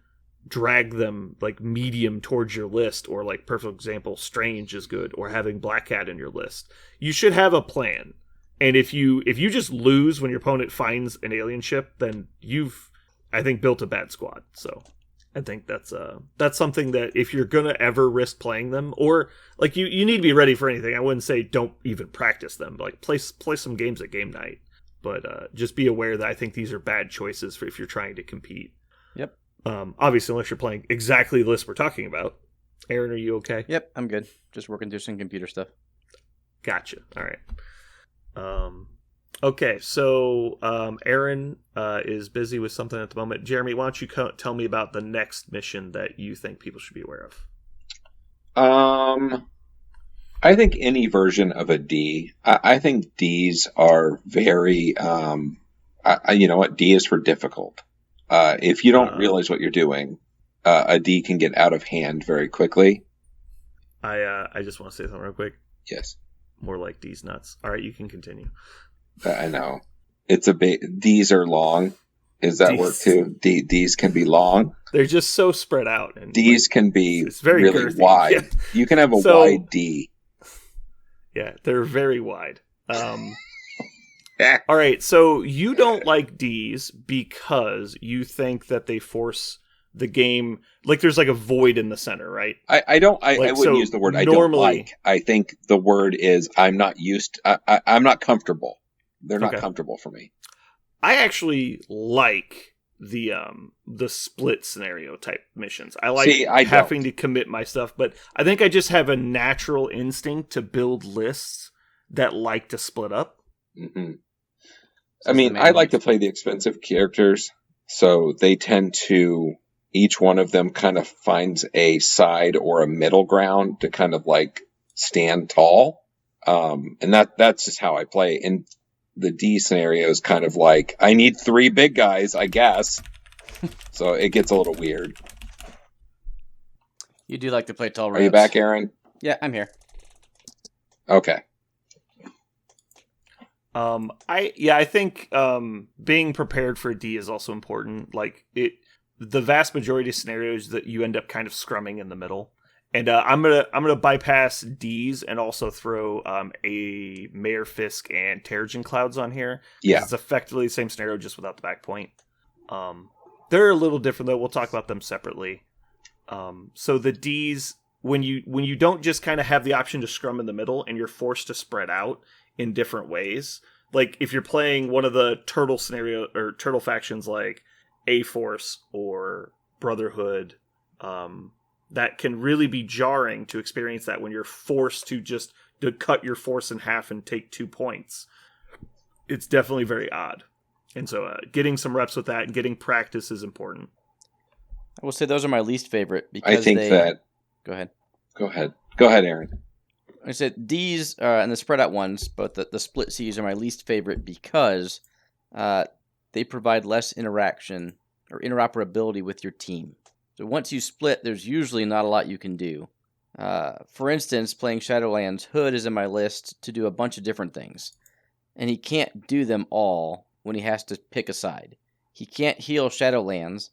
drag them like medium towards your list, or like perfect example, Strange is good, or having Black Cat in your list. You should have a plan. And if you just lose when your opponent finds an alien ship, then you've, I think, built a bad squad. So I think that's something that if you're gonna ever risk playing them, or like you need to be ready for anything. I wouldn't say don't even practice them, but like play some games at game night. But just be aware that I think these are bad choices for if you're trying to compete. Yep. Obviously, unless you're playing exactly the list we're talking about. Aaron, are you okay? Yep, I'm good. Just working through some computer stuff. Gotcha. All right. Okay, so Aaron is busy with something at the moment. Jeremy, why don't you tell me about the next mission that you think people should be aware of? I think any version of a D. I think Ds are very, you know what? D is for difficult. If you don't realize what you're doing, a D can get out of hand very quickly. I just want to say something real quick. Yes. More like D's nuts. All right, you can continue. I know. It's a bit. D's are long. Is that work too? D's can be long. They're just so spread out. And D's can be it's very really girthy. wide. Yeah. You can have a wide D. Yeah, they're very wide. All right, so you don't like D's because you think that they force the game, like there's like a void in the center, right? I wouldn't use the word I don't like. I think the word is I'm not used. I'm not comfortable. They're not comfortable for me. I actually like the split scenario type missions. I like having to commit my stuff, but I think I just have a natural instinct to build lists that like to split up. Mm-hmm. I mean, I like to play the expensive characters, so they tend to, each one of them kind of finds a side or a middle ground to kind of like stand tall. And that's just how I play. And the D scenario is kind of like, I need 3 big guys, I guess. So it gets a little weird. You do like to play tall reps. Are you back, Aaron? Yeah, I'm here. Okay. I think being prepared for a D is also important. Like the vast majority of scenarios that you end up kind of scrumming in the middle. And I'm gonna bypass D's and also throw a Mayor Fisk and Terrigen Clouds on here. Yeah, it's effectively the same scenario just without the back point. They're a little different though. We'll talk about them separately. So the D's, when you don't just kind of have the option to scrum in the middle and you're forced to spread out in different ways. Like if you're playing one of the turtle scenario or turtle factions like A-Force or Brotherhood, that can really be jarring to experience that when you're forced to cut your force in half and take 2 points. It's definitely very odd. And so getting some reps with that and getting practice is important. I will say those are my least favorite because I think that... Go ahead. Go ahead, Aaron. I said D's and the spread out ones, but the split C's are my least favorite because they provide less interaction or interoperability with your team. So once you split, there's usually not a lot you can do. For instance, playing Shadowlands, Hood is in my list to do a bunch of different things. And he can't do them all when he has to pick a side. He can't heal Shadowlands.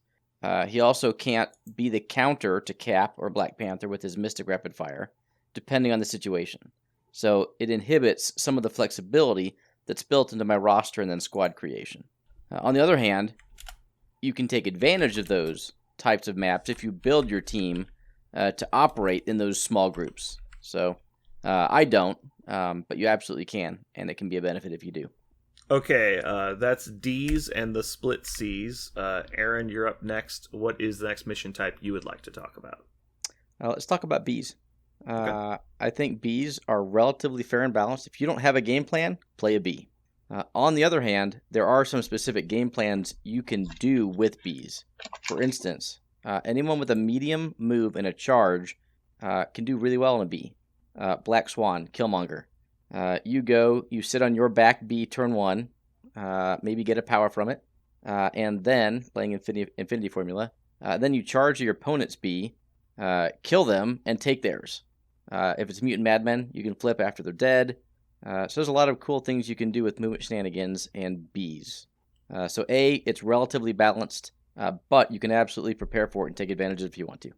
He also can't be the counter to Cap or Black Panther with his Mystic Rapid Fire, depending on the situation. So it inhibits some of the flexibility that's built into my roster and then squad creation. On the other hand, you can take advantage of those types of maps if you build your team to operate in those small groups. So I don't, but you absolutely can, and it can be a benefit if you do. Okay, that's D's and the split C's. Aaron, you're up next. What is the next mission type you would like to talk about? Let's talk about B's. I think bees are relatively fair and balanced. If you don't have a game plan, play a bee. On the other hand, there are some specific game plans you can do with bees. For instance, anyone with a medium move and a charge can do really well on a bee. Black Swan, Killmonger. You sit on your back bee turn 1, maybe get a power from it, and then, playing Infinity Formula, then you charge your opponent's bee, kill them, and take theirs. If it's Mutant Madmen, you can flip after they're dead. So there's a lot of cool things you can do with movement shenanigans and bees. So it's relatively balanced, but you can absolutely prepare for it and take advantage of it if you want to.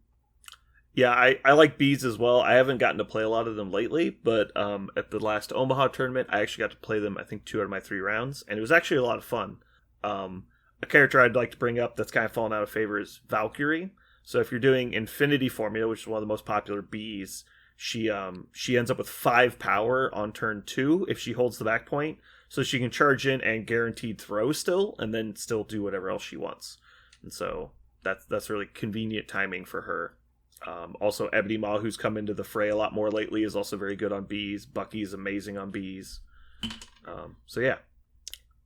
Yeah, I like bees as well. I haven't gotten to play a lot of them lately, but at the last Omaha tournament, I actually got to play them, I think, 2 out of my 3 rounds, and it was actually a lot of fun. A character I'd like to bring up that's kind of fallen out of favor is Valkyrie. So if you're doing Infinity Formula, which is one of the most popular bees, she ends up with 5 power on turn 2 if she holds the back point, so she can charge in and guaranteed throw still, and then still do whatever else she wants. And so that's really convenient timing for her. Also, Ebony Maw, who's come into the fray a lot more lately, is also very good on bees. Bucky's amazing on bees. So yeah.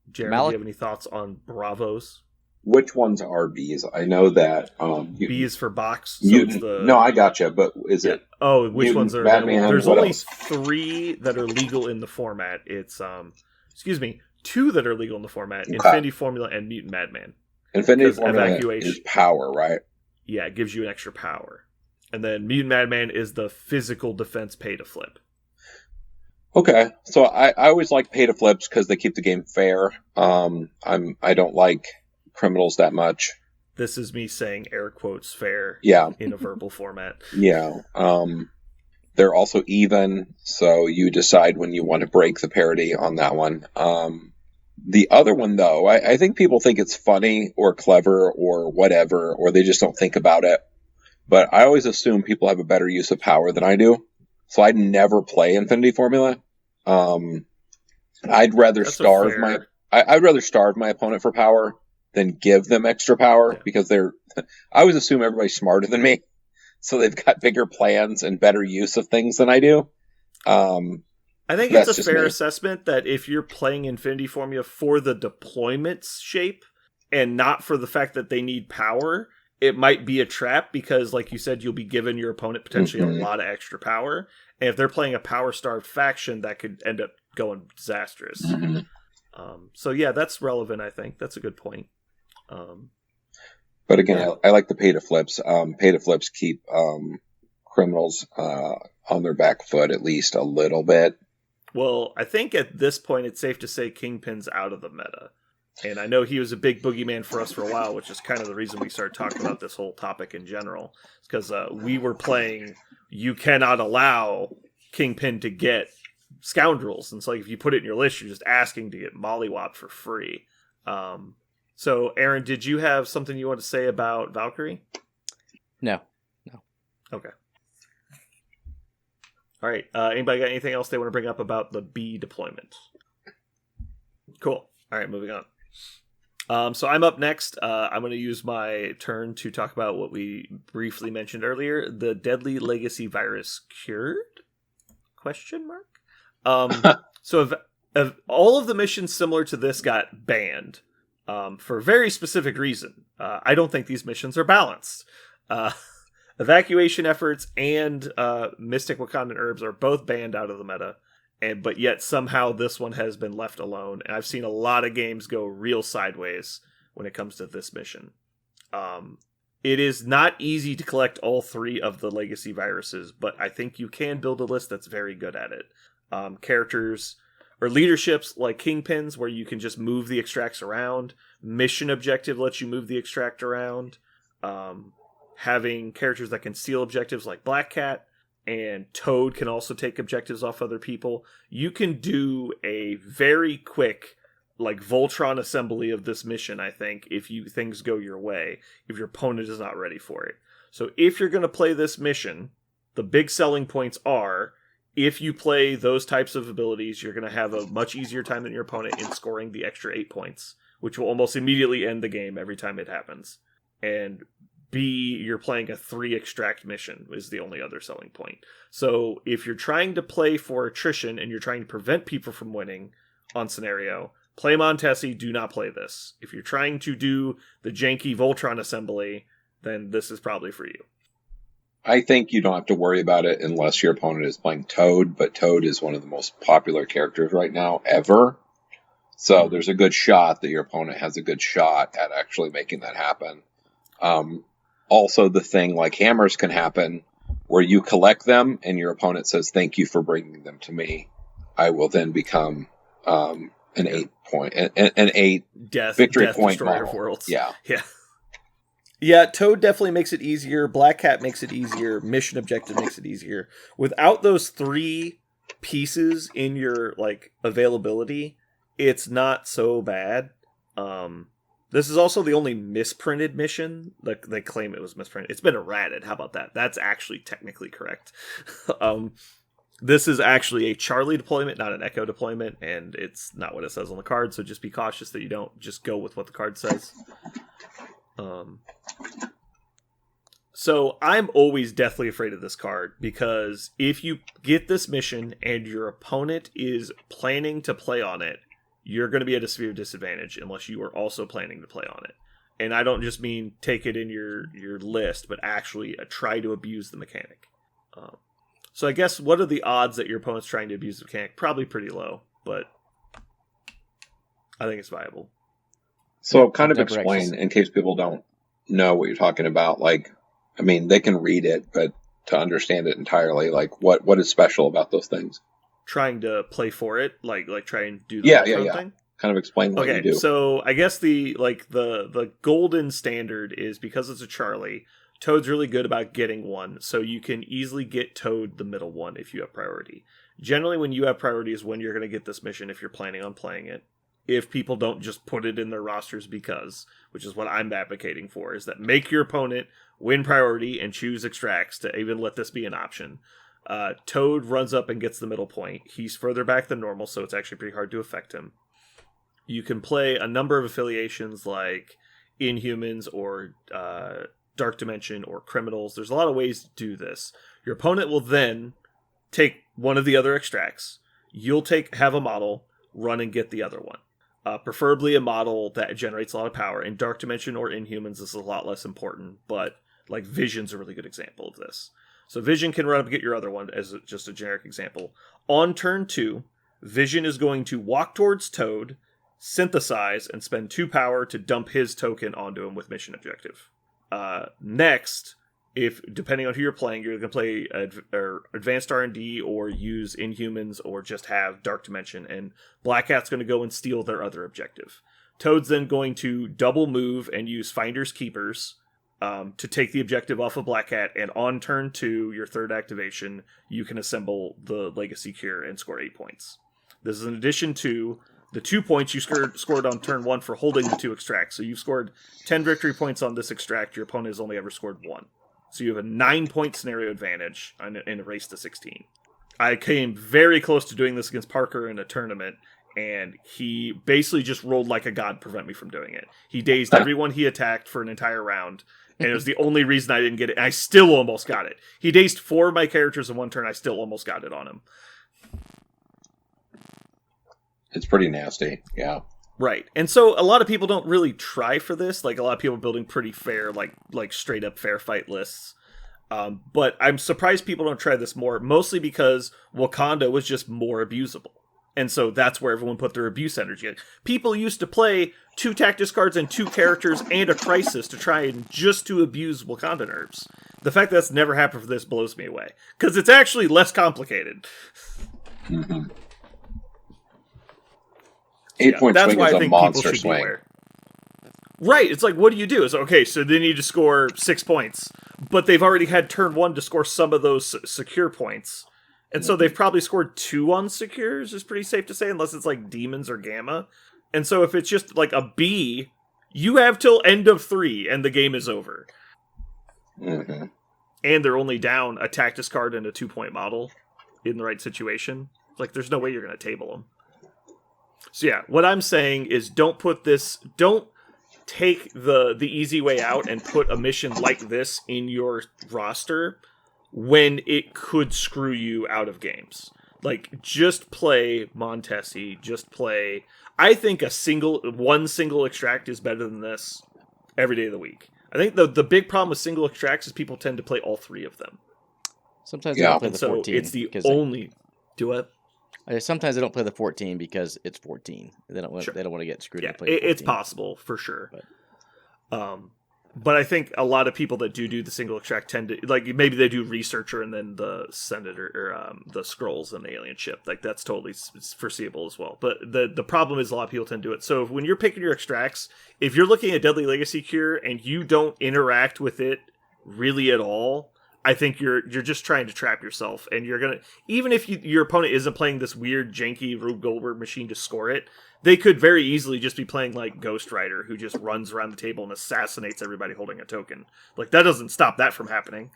Jeremy, do you have any thoughts on Bravos? Which ones are bees? I know that bees for box. So mutant, no, I gotcha. But is it? Oh, which mutant, ones are? Madman, there's only else? 3 that are legal in the format. It's 2 that are legal in the format: Okay. Infinity Formula and Mutant Madman. Infinity Formula is power, right? Yeah, it gives you an extra power. And then Mutant Madman is the physical defense pay to flip. Okay, so I always like pay to flips because they keep the game fair. I don't like criminals that much. This is me saying air quotes fair. Yeah. In a verbal format. Yeah. They're also even, so you decide when you want to break the parity on that one. The other one, though, I think people think it's funny or clever or whatever, or they just don't think about it. But I always assume people have a better use of power than I do. So I'd never play Infinity Formula. I'd rather starve my opponent for power than give them extra power because I always assume everybody's smarter than me. So they've got bigger plans and better use of things than I do. I think it's a fair assessment that if you're playing Infinity Formula for the deployment's shape and not for the fact that they need power, it might be a trap because, like you said, you'll be giving your opponent potentially a lot of extra power. And if they're playing a power-starved faction, that could end up going disastrous. So yeah, that's relevant, I think. That's a good point. But again, I like the pay-to-flips. Pay-to-flips keep criminals on their back foot at least a little bit. Well, I think at this point it's safe to say Kingpin's out of the meta. And I know he was a big boogeyman for us for a while, which is kind of the reason we started talking about this whole topic in general. Because we were playing, you cannot allow Kingpin to get scoundrels. And it's like, if you put it in your list, you're just asking to get mollywopped for free. So, Aaron, did you have something you want to say about Valkyrie? No. Okay. All right. Anybody got anything else they want to bring up about the bee deployment? Cool. All right, moving on. So I'm up next. I'm going to use my turn to talk about what we briefly mentioned earlier: the deadly legacy virus cured? Question mark. So if all of the missions similar to this got banned for a very specific reason. I don't think these missions are balanced. Evacuation efforts and Mystic Wakandan Herbs are both banned out of the meta. But yet somehow this one has been left alone. And I've seen a lot of games go real sideways when it comes to this mission. It is not easy to collect all 3 of the legacy viruses, but I think you can build a list that's very good at it. Characters or leaderships like Kingpins, where you can just move the extracts around. Mission objective lets you move the extract around. Having characters that can steal objectives like Black Cat. And Toad can also take objectives off other people. You can do a very quick, like, Voltron assembly of this mission, I think, if things go your way, if your opponent is not ready for it. So if you're going to play this mission, the big selling points are, if you play those types of abilities, you're going to have a much easier time than your opponent in scoring the extra 8 points, which will almost immediately end the game every time it happens. And B, you're playing a 3 extract mission is the only other selling point. So if you're trying to play for attrition and you're trying to prevent people from winning on scenario, play Montesi, do not play this. If you're trying to do the janky Voltron assembly, then this is probably for you. I think you don't have to worry about it unless your opponent is playing Toad, but Toad is one of the most popular characters right now ever. So there's a good shot that your opponent has a good shot at actually making that happen. Also, the thing like hammers can happen where you collect them and your opponent says, "Thank you for bringing them to me. I will then become an 8 victory point destroyer model." of worlds. Yeah. Yeah, Toad definitely makes it easier. Black Cat makes it easier. Mission Objective makes it easier. Without those 3 pieces in your like availability, it's not so bad. This is also the only misprinted mission. Like they claim it was misprinted. It's been errated. How about that? That's actually technically correct. This is actually a Charlie deployment, not an Echo deployment, and it's not what it says on the card. So just be cautious that you don't just go with what the card says. So I'm always deathly afraid of this card because if you get this mission and your opponent is planning to play on it, you're going to be at a severe disadvantage unless you are also planning to play on it. And I don't just mean take it in your list, but actually try to abuse the mechanic. So I guess what are the odds that your opponent's trying to abuse the mechanic? Probably pretty low, but I think it's viable. So kind of explain, in case people don't know what you're talking about, like, I mean, they can read it, but to understand it entirely, like, what is special about those things? Trying to play for it, like try and do the thing? Kind of explain what you do. So I guess the golden standard is because it's a Charlie, Toad's really good about getting one, so you can easily get Toad the middle one if you have priority. Generally, when you have priority is when you're going to get this mission if you're planning on playing it. If people don't just put it in their rosters because, which is what I'm advocating for, is that make your opponent win priority and choose extracts to even let this be an option. Toad runs up and gets the middle point. He's further back than normal, so it's actually pretty hard to affect him. You can play a number of affiliations like Inhumans or Dark Dimension or Criminals. There's a lot of ways to do this. Your opponent will then take one of the other extracts. You'll have a model, run and get the other one. Preferably a model that generates a lot of power. In Dark Dimension or Inhumans, this is a lot less important, but like Vision's a really good example of this. So Vision can run up and get your other one as just a generic example. On turn 2, Vision is going to walk towards Toad, synthesize, and spend 2 power to dump his token onto him with Mission Objective. Next, if depending on who you're playing, you're going to play Advanced R&D or use Inhumans or just have Dark Dimension, and Black Cat's going to go and steal their other objective. Toad's then going to double move and use Finders Keepers to take the objective off of Black Cat, and on turn 2, your third activation, you can assemble the Legacy Cure and score 8 points. This is in addition to the 2 points you scored on turn 1 for holding the 2 extracts. So you've scored 10 victory points on this extract. Your opponent has only ever scored 1. So you have a 9-point scenario advantage in a race to 16. I came very close to doing this against Parker in a tournament, and he basically just rolled like a god to prevent me from doing it. He dazed everyone he attacked for an entire round, and it was the only reason I didn't get it. And I still almost got it. He dazed 4 of my characters in one turn. I still almost got it on him. It's pretty nasty, yeah. Right. And so a lot of people don't really try for this. Like, a lot of people are building pretty fair, like straight up fair fight lists. But I'm surprised people don't try this more, mostly because Wakanda was just more abusable. And so that's where everyone put their abuse energy. People used to play 2 Tactics cards and 2 characters and a Crisis to try and just to abuse Wakanda nerves. The fact that that's never happened for this blows me away. Because it's actually less complicated. Mm-hmm. 8-point swing is a monster swing. Right, it's like, what do you do? It's okay, so they need to score 6 points, but they've already had turn 1 to score some of those secure points. And so they've probably scored 2 on secures, is pretty safe to say, unless it's like Demons or Gamma. And so if it's just like a B, you have till end of 3, and the game is over. Mm-hmm. And they're only down a Tactics card and a 2-point model in the right situation. Like, there's no way you're going to table them. So yeah, what I'm saying is don't take the easy way out and put a mission like this in your roster when it could screw you out of games. Like, just play Montesi, just play... I think one single extract is better than this every day of the week. I think the big problem with single extracts is people tend to play all three of them. Sometimes they don't play the 14. So it's the only... Do it. Sometimes they don't play the 14 because it's 14. They don't want to get screwed. Yeah, play the 14. It's possible for sure. But I think a lot of people that do the single extract tend to, like, maybe they do Researcher and then the Senator or the Scrolls and the Alien Ship. Like, that's totally foreseeable as well. But the problem is a lot of people tend to do it. So when you're picking your extracts, if you're looking at Deadly Legacy Cure and you don't interact with it really at all, I think you're just trying to trap yourself, and you're gonna, even if your opponent isn't playing this weird janky Rube Goldberg machine to score it, they could very easily just be playing like Ghost Rider, who just runs around the table and assassinates everybody holding a token. Like, that doesn't stop that from happening.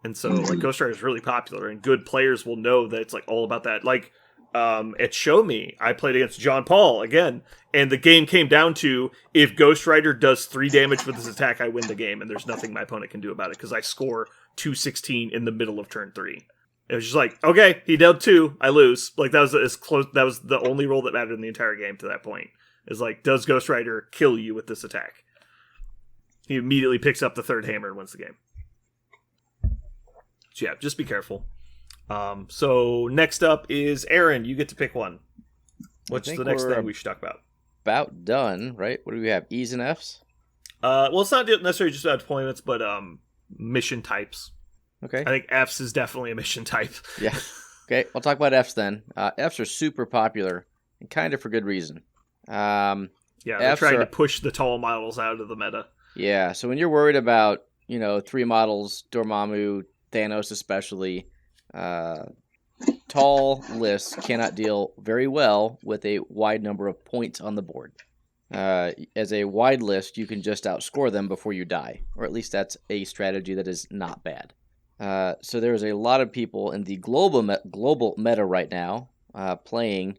And so, like, Ghost Rider is really popular, and good players will know that it's like all about that. Like, at Show Me, I played against John Paul again, and the game came down to, if Ghost Rider does 3 damage with his attack, I win the game, and there's nothing my opponent can do about it because I score 216 in the middle of turn 3. It was just like, okay, he dealt 2, I lose. Like, that was as close. That was the only roll that mattered in the entire game to that point. Is like, does Ghost Rider kill you with this attack? He immediately picks up the 3rd hammer and wins the game. So yeah, just be careful. So next up is Aaron. You get to pick one. What's the next thing we should talk about? About done, right? What do we have? E's and F's? Well, it's not necessarily just about deployments, but mission types. Okay. I think F's is definitely a mission type. Yeah. Okay, I'll talk about F's then. F's are super popular, and kind of for good reason. Yeah, they're trying to push the tall models out of the meta. Yeah, so when you're worried about, 3 models, Dormammu, Thanos especially, tall lists cannot deal very well with a wide number of points on the board. As a wide list, you can just outscore them before you die, or at least that's a strategy that is not bad. So there's a lot of people in the global meta right now playing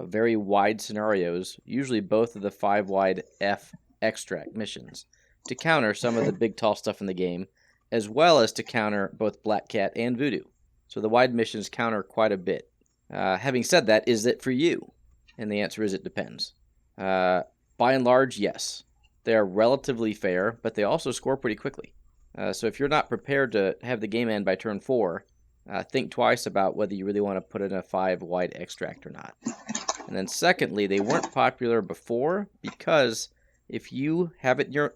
very wide scenarios, usually both of the 5-wide F extract missions, to counter some of the big tall stuff in the game, as well as to counter both Black Cat and Voodoo. So the wide missions counter quite a bit. Having said that, is it for you? And the answer is it depends. By and large, yes. They are relatively fair, but they also score pretty quickly. So if you're not prepared to have the game end by turn 4, think twice about whether you really want to put in a 5-wide extract or not. And then secondly, they weren't popular before because if you have it in your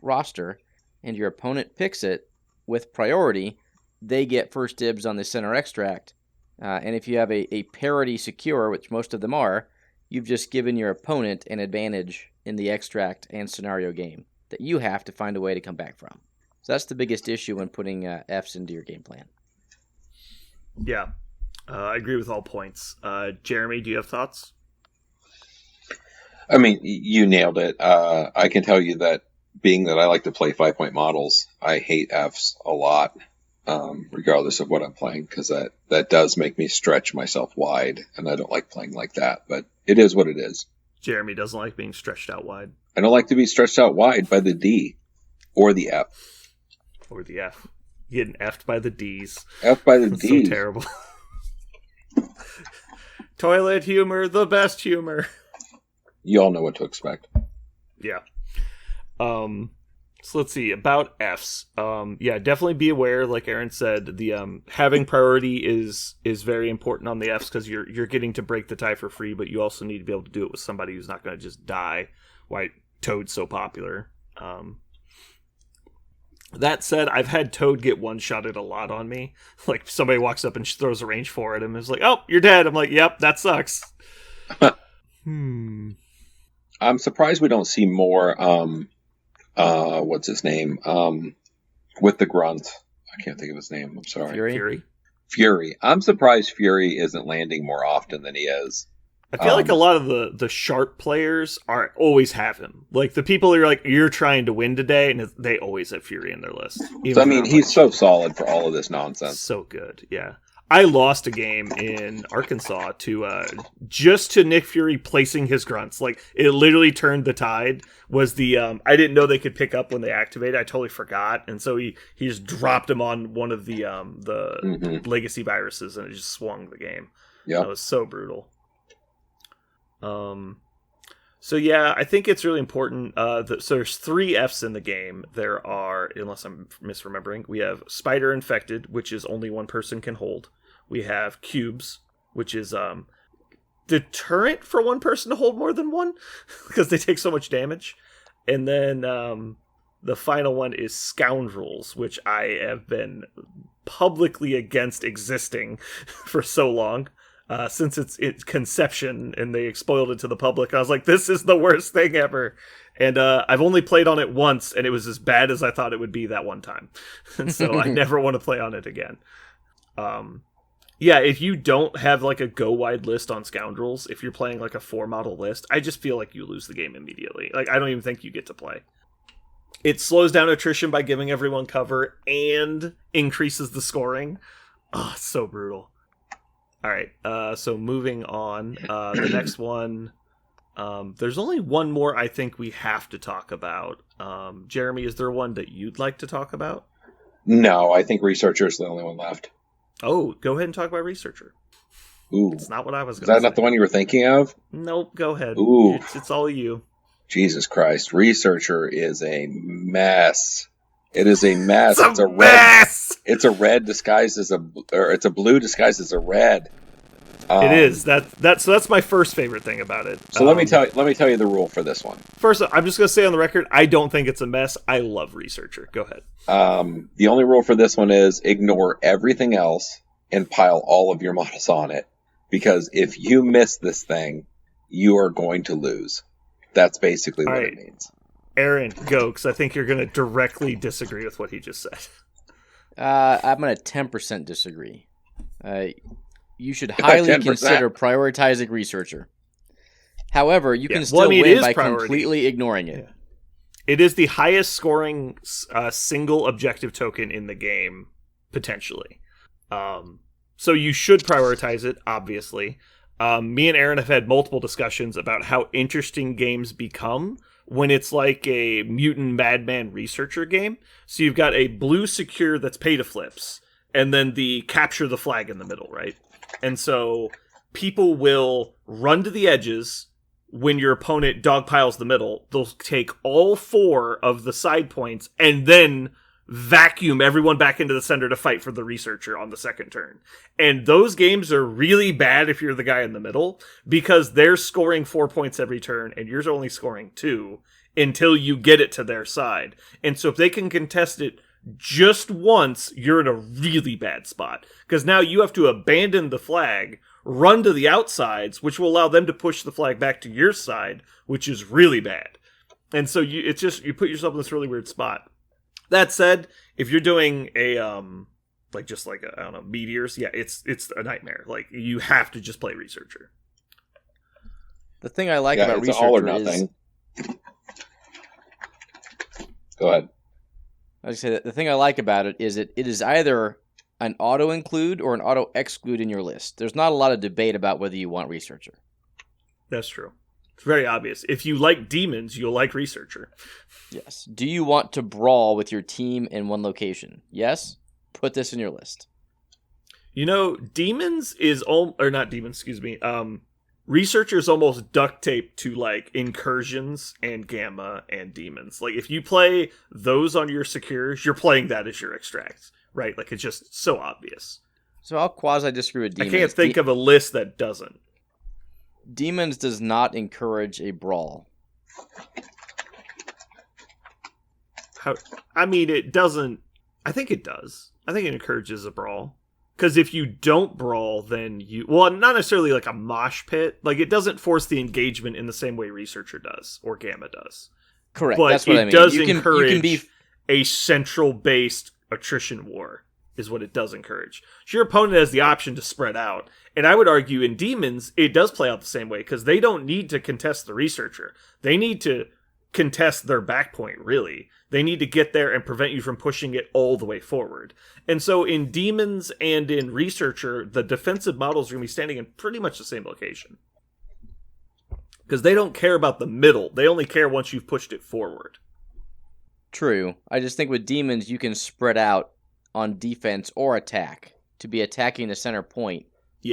roster and your opponent picks it with priority, they get first dibs on the center extract. And if you have a parity secure, which most of them are, you've just given your opponent an advantage in the extract and scenario game that you have to find a way to come back from. So that's the biggest issue when putting Fs into your game plan. Yeah, I agree with all points. Jeremy, do you have thoughts? I mean, you nailed it. I can tell you that, being that I like to play 5-point models, I hate Fs a lot, regardless of what I'm playing, because that does make me stretch myself wide, and I don't like playing like that, but it is what it is. Jeremy doesn't like being stretched out wide. I don't like to be stretched out wide by the D or the F. Or the F. Getting F'd by the Ds. F by the That's Ds. so terrible. Toilet humor, the best humor. You all know what to expect. Yeah. So let's see about Fs. Yeah, definitely be aware. Like Aaron said, the having priority is very important on the Fs because you're getting to break the tie for free, but you also need to be able to do it with somebody who's not going to just die. Why Toad's so popular. That said, I've had Toad get one-shotted a lot on me. Like, somebody walks up and throws a range 4 at him and is like, oh, you're dead. I'm like, yep, that sucks. I'm surprised we don't see more, what's his name? With the grunt. I can't think of his name. I'm sorry. Fury. I'm surprised Fury isn't landing more often than he is. I feel like a lot of the sharp players always have him. Like, the people who are like, you're trying to win today, and they always have Fury in their list. So, I mean, he's so solid for all of this nonsense. So good, yeah. I lost a game in Arkansas to just to Nick Fury placing his grunts. Like, it literally turned the tide. Was the I didn't know they could pick up when they activated. I totally forgot, and so he just dropped him on one of the legacy viruses, and it just swung the game. Yeah, that was so brutal. So yeah, I think it's really important. So there's 3 Fs in the game. There are, unless I'm misremembering, we have Spider Infected, which is only one person can hold. We have Cubes, which is deterrent for one person to hold more than one, because they take so much damage. And then the final one is Scoundrels, which I have been publicly against existing for so long. Since its conception, and they spoiled it to the public. I was like, this is the worst thing ever. And I've only played on it once, and it was as bad as I thought it would be that one time. And so I never want to play on it again. Yeah, if you don't have like a go-wide list on Scoundrels, if you're playing like a 4-model list, I just feel like you lose the game immediately. Like, I don't even think you get to play. It slows down attrition by giving everyone cover and increases the scoring. Oh, it's so brutal. All right, so moving on. The next one, there's only one more I think we have to talk about. Jeremy, is there one that you'd like to talk about? No, I think Researcher's the only one left. Oh, go ahead and talk about Researcher. Ooh. It's not what I was going to say. Is that not the one you were thinking of? Nope, go ahead. Ooh. It's all you. Jesus Christ. Researcher is a mess. It is a mess. It's a mess! It's a red disguised as it's a blue disguised as a red. It is. That's my first favorite thing about it. So let me tell you the rule for this one. First, I'm just going to say on the record, I don't think it's a mess. I love Researcher. Go ahead. The only rule for this one is ignore everything else and pile all of your models on it. Because if you miss this thing, you are going to lose. That's basically what it means. Aaron, go, because I think you're going to directly disagree with what he just said. I'm going to 10% disagree. You should highly 10%. consider prioritizing Researcher. However, you can still win by completely ignoring it. Yeah. It is the highest scoring single objective token in the game, potentially. So you should prioritize it, obviously. Me and Aaron have had multiple discussions about how interesting games become when it's like a mutant madman Researcher game. So you've got a blue secure that's pay to flips, and then the capture the flag in the middle, right? And so people will run to the edges when your opponent dogpiles the middle. They'll take all 4 of the side points and then vacuum everyone back into the center to fight for the Researcher on the second turn. And those games are really bad if you're the guy in the middle, because they're scoring 4 points every turn and you're only scoring 2 until you get it to their side. And so if they can contest it just once, you're in a really bad spot, because now you have to abandon the flag, run to the outsides, which will allow them to push the flag back to your side, which is really bad. And so you put yourself in this really weird spot. That said, if you're doing a meteors, yeah, it's a nightmare. Like, you have to just play Researcher. The thing I like about Researcher all or nothing. Go ahead. I was going to say, the thing I like about it is it is either an auto-include or an auto-exclude in your list. There's not a lot of debate about whether you want Researcher. That's true. It's very obvious. If you like demons, you'll like Researcher. Yes. Do you want to brawl with your team in one location? Yes? Put this in your list. You know, demons is... or not demons, excuse me. Researcher is almost duct taped to, like, incursions and gamma and demons. Like, if you play those on your secures, you're playing that as your extracts, right? Like, it's just so obvious. So I'll quasi-disagree with demons. I can't think of a list that doesn't. Demons does not encourage a brawl. It doesn't... I think it does. I think it encourages a brawl. Because if you don't brawl, then you... Well, not necessarily like a mosh pit. Like, it doesn't force the engagement in the same way Researcher does, or Gamma does. Correct, but that's what I mean. It does encourage a central-based attrition war, is what it does encourage. So your opponent has the option to spread out. And I would argue in Demons, it does play out the same way, because they don't need to contest the Researcher. They need to contest their back point, really. They need to get there and prevent you from pushing it all the way forward. And so in Demons and in Researcher, the defensive models are going to be standing in pretty much the same location. Because they don't care about the middle. They only care once you've pushed it forward. True. I just think with Demons, you can spread out on defense or attack to be attacking the center point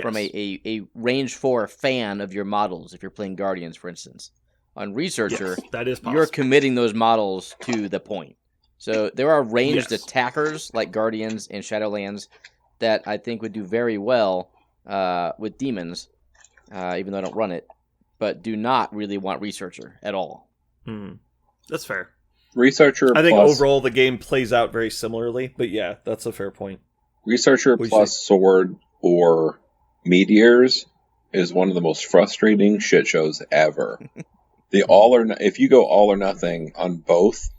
from a range 4 fan of your models, if you're playing Guardians, for instance. On Researcher, that is possible. You're committing those models to the point. So there are ranged attackers like Guardians and Shadowlands that I think would do very well with Demons, even though I don't run it, but do not really want Researcher at all. That's fair. Researcher I think plus, overall the game plays out very similarly, but yeah, that's a fair point. Researcher plus Sword or Meteors is one of the most frustrating shit shows ever. If you go all or nothing on both,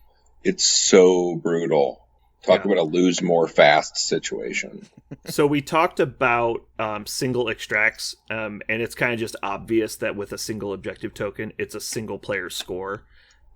it's so brutal. Talk about a lose more fast situation. So we talked about single extracts, and it's kind of just obvious that with a single objective token, it's a single player score.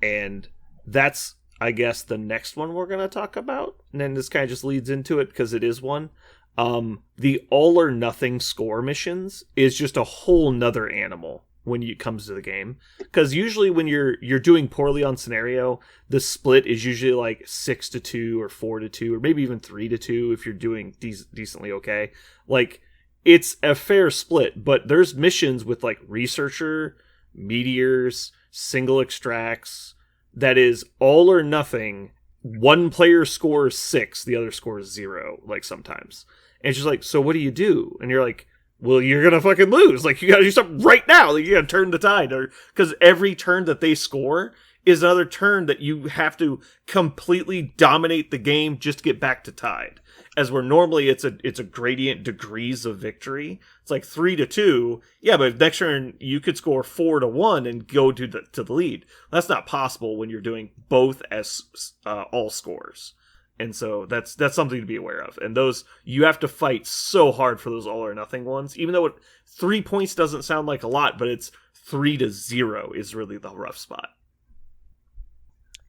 And that's, I guess, the next one we're going to talk about. And then this kind of just leads into it because it is one. The all or nothing score missions is just a whole nother animal when it comes to the game, because usually when you're doing poorly on scenario, the split is usually like 6-2 or 4-2 or maybe even 3-2 if you're doing decently okay. Like, it's a fair split, but there's missions with like Researcher, Meteors, single extracts that is all or nothing. One player scores 6, the other scores 0, like sometimes. And it's just like, so what do you do? And you're like, well, you're going to fucking lose. Like, you got to do something right now. Like, you got to turn the tide. Because every turn that they score is another turn that you have to completely dominate the game just to get back to tied. As where normally it's a gradient degrees of victory. It's like 3-2. Yeah, but next turn you could score 4-1 and go to the lead. That's not possible when you're doing both as all scores. And so that's something to be aware of. And those, you have to fight so hard for those all or nothing ones. Even though 3 points doesn't sound like a lot, but it's 3-0 is really the rough spot.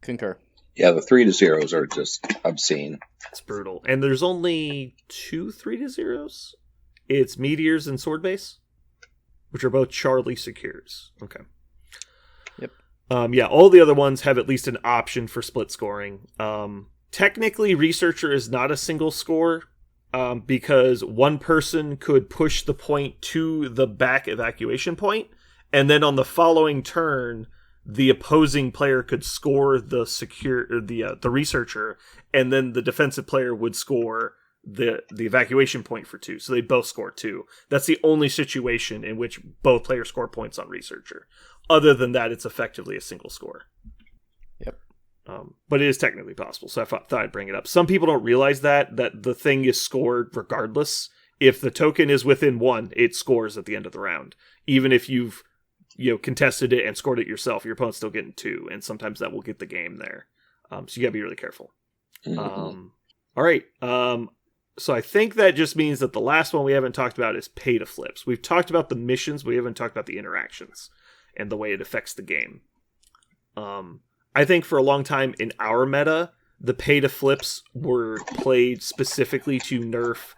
Concur. Yeah, the 3-0s are just obscene. It's brutal. And there's only 2 3-0s. It's Meteors and Sword Base, which are both Charlie secures. Okay. Yep. Yeah, all the other ones have at least an option for split scoring. Technically, Researcher is not a single score because one person could push the point to the back evacuation point, and then on the following turn, the opposing player could score the Researcher, and then the defensive player would score the evacuation point for 2. So they both score 2. That's the only situation in which both players score points on Researcher. Other than that, it's effectively a single score. Yep. But it is technically possible, so I thought I'd bring it up. Some people don't realize that the thing is scored regardless. If the token is within 1, it scores at the end of the round. Even if you've contested it and scored it yourself, your opponent's still getting 2, and sometimes that will get the game there. So you gotta be really careful. Mm-hmm. All right. So I think that just means that the last one we haven't talked about is pay to flips. We've talked about the missions, but we haven't talked about the interactions and the way it affects the game. I think for a long time in our meta, the pay to flips were played specifically to nerf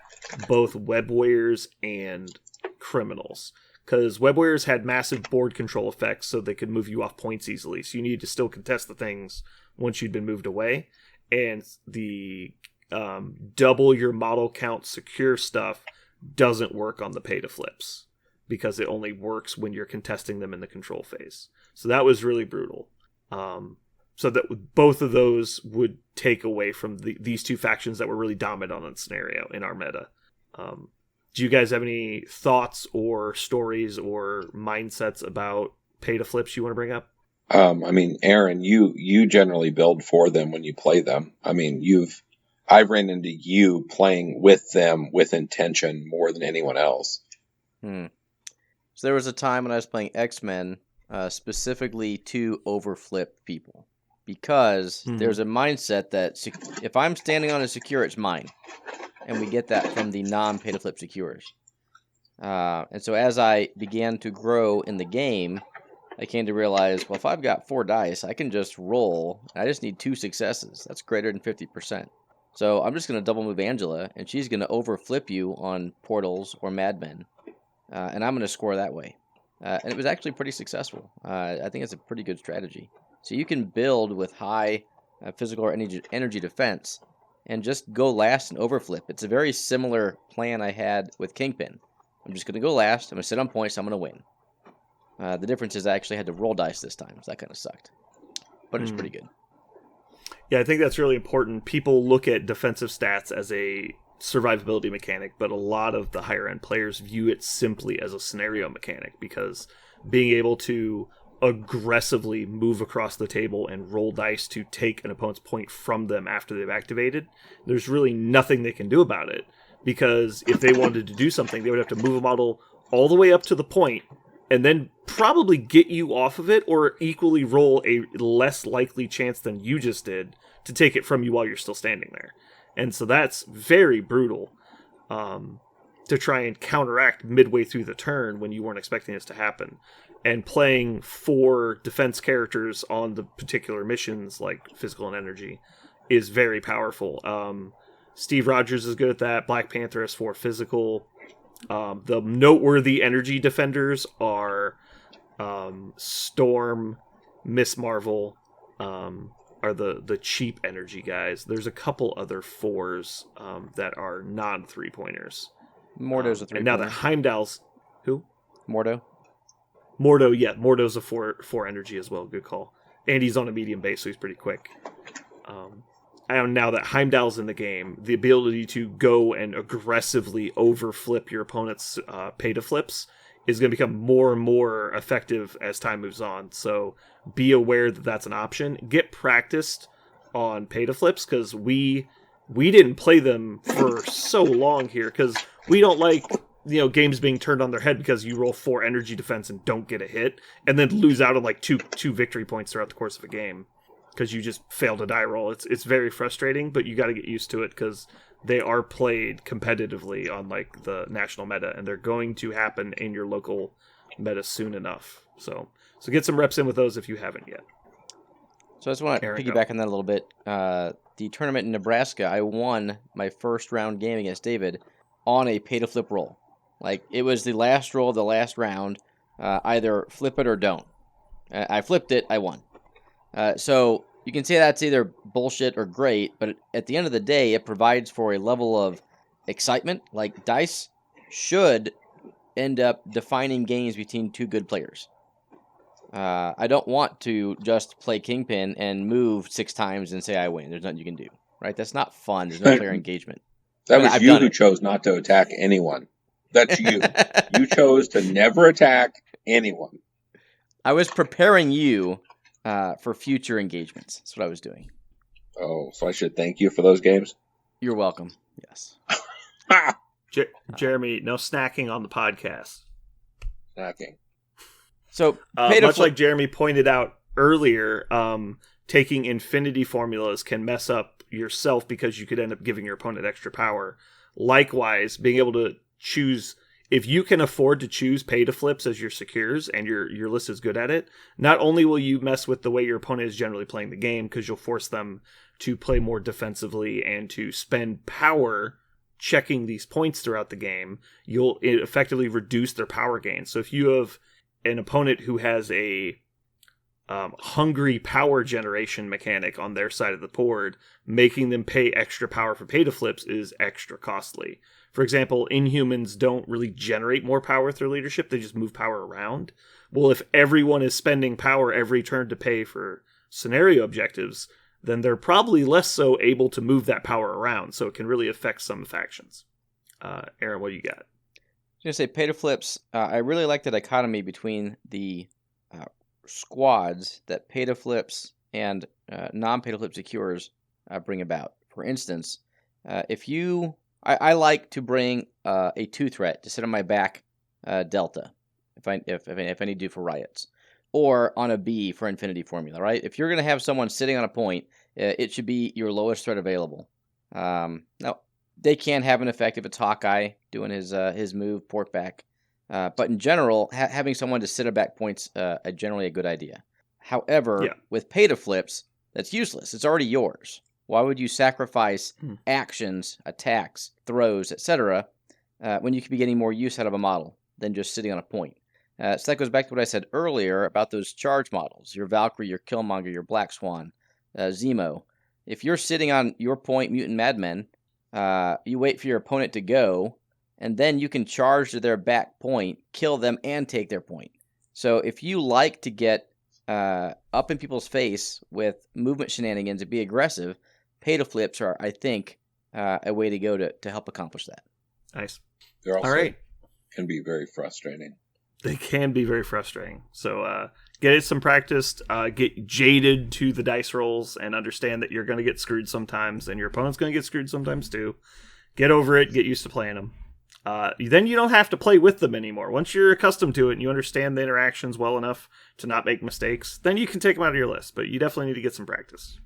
both web warriors and criminals. Because web warriors had massive board control effects, so they could move you off points easily. So you needed to still contest the things once you'd been moved away. And the double your model count secure stuff doesn't work on the pay to flips, because it only works when you're contesting them in the control phase. So that was really brutal. So that both of those would take away from these two factions that were really dominant on the scenario in our meta. Do you guys have any thoughts or stories or mindsets about pay to flips you want to bring up? I mean, Aaron, you generally build for them when you play them. I mean, I've ran into you playing with them with intention more than anyone else. So there was a time when I was playing X-Men specifically to overflip people, because there's a mindset that if I'm standing on a secure, it's mine. And we get that from the non-pay-to-flip secures. And so as I began to grow in the game, I came to realize, well, if I've got 4 dice, I can just roll. I just need 2 successes. That's greater than 50%. So I'm just going to double move Angela, and she's going to overflip you on portals or madmen, and I'm going to score that way. And it was actually pretty successful. I think it's a pretty good strategy. So you can build with high physical or energy defense, and just go last and overflip. It's a very similar plan I had with Kingpin. I'm just going to go last. I'm going to sit on points. I'm going to win. The difference is I actually had to roll dice this time, so that kind of sucked. But it's pretty good. Yeah, I think that's really important. People look at defensive stats as a survivability mechanic, but a lot of the higher end players view it simply as a scenario mechanic, because being able to aggressively move across the table and roll dice to take an opponent's point from them after they've activated, there's really nothing they can do about it. Because if they wanted to do something, they would have to move a model all the way up to the point and then probably get you off of it, or equally roll a less likely chance than you just did to take it from you while you're still standing there. And so that's very brutal to try and counteract midway through the turn when you weren't expecting this to happen. And playing 4 defense characters on the particular missions, like physical and energy, is very powerful. Steve Rogers is good at that. Black Panther has 4 physical. The noteworthy energy defenders are Storm, Miss Marvel, are the cheap energy guys. There's a couple other 4s that are non 3-pointers. Mordo's a 3-pointer. And now that Heimdall's... Who? Mordo, yeah. Mordo's a 4 energy as well. Good call. And he's on a medium base, so he's pretty quick. And now that Heimdall's in the game, the ability to go and aggressively overflip your opponent's pay-to-flips is going to become more and more effective as time moves on. So be aware that that's an option. Get practiced on pay-to-flips, because we didn't play them for so long here, because we don't like games being turned on their head because you roll 4 energy defense and don't get a hit, and then lose out on like two victory points throughout the course of a game because you just failed a die roll. It's very frustrating, but you got to get used to it, because they are played competitively on like the national meta, and they're going to happen in your local meta soon enough. So get some reps in with those if you haven't yet. So I just want to piggyback on that a little bit. The tournament in Nebraska, I won my first round game against David on a pay-to-flip roll. Like, it was the last roll of the last round. Either flip it or don't. I flipped it, I won. So you can say that's either bullshit or great, but at the end of the day, it provides for a level of excitement. Like, dice should end up defining games between 2 good players. I don't want to just play Kingpin and move 6 times and say I win. There's nothing you can do, right? That's not fun. There's no player engagement. That was you who chose not to attack anyone. That's you. You chose to never attack anyone. I was preparing you for future engagements. That's what I was doing. Oh, so I should thank you for those games? You're welcome. Yes. Jeremy, no snacking on the podcast. Snacking. So, much like Jeremy pointed out earlier, taking infinity formulas can mess up yourself because you could end up giving your opponent extra power. Likewise, being able to choose, if you can afford to choose pay-to-flips as your secures and your list is good at it, not only will you mess with the way your opponent is generally playing the game, because you'll force them to play more defensively and to spend power checking these points throughout the game, you'll effectively reduce their power gain. So if you have an opponent who has a hungry power generation mechanic on their side of the board, making them pay extra power for pay-to-flips is extra costly. For example, Inhumans don't really generate more power through leadership, they just move power around. Well, if everyone is spending power every turn to pay for scenario objectives, then they're probably less so able to move that power around, so it can really affect some factions. Aaron, what do you got? I was going to say, pay-to-flips, I really like the dichotomy between the squads that pay-to-flips and non-pay-to-flip secures bring about. For instance, I like to bring a 2-threat to sit on my back delta if I need to for riots, or on a B for infinity formula, right? If you're going to have someone sitting on a point, it should be your lowest threat available. Now, they can have an effect if it's Hawkeye doing his move, port back. But in general, having someone to sit a back point's generally a good idea. However, Yeah. with pay to flips, that's useless. It's already yours. Why would you sacrifice actions, attacks, throws, etc., when you could be getting more use out of a model than just sitting on a point? So that goes back to what I said earlier about those charge models, your Valkyrie, your Killmonger, your Black Swan, Zemo. If you're sitting on your point, Mutant Madmen, you wait for your opponent to go, and then you can charge to their back point, kill them, and take their point. So if you like to get up in people's face with movement shenanigans and be aggressive, pay to flips are, I think, a way to go to help accomplish that. Nice. They're also All right. can be very frustrating. They can be very frustrating. So get it some practice, get jaded to the dice rolls, and understand that you're going to get screwed sometimes, and your opponent's going to get screwed sometimes too. Get over it. Get used to playing them. Then you don't have to play with them anymore. Once you're accustomed to it and you understand the interactions well enough to not make mistakes, then you can take them out of your list. But you definitely need to get some practice.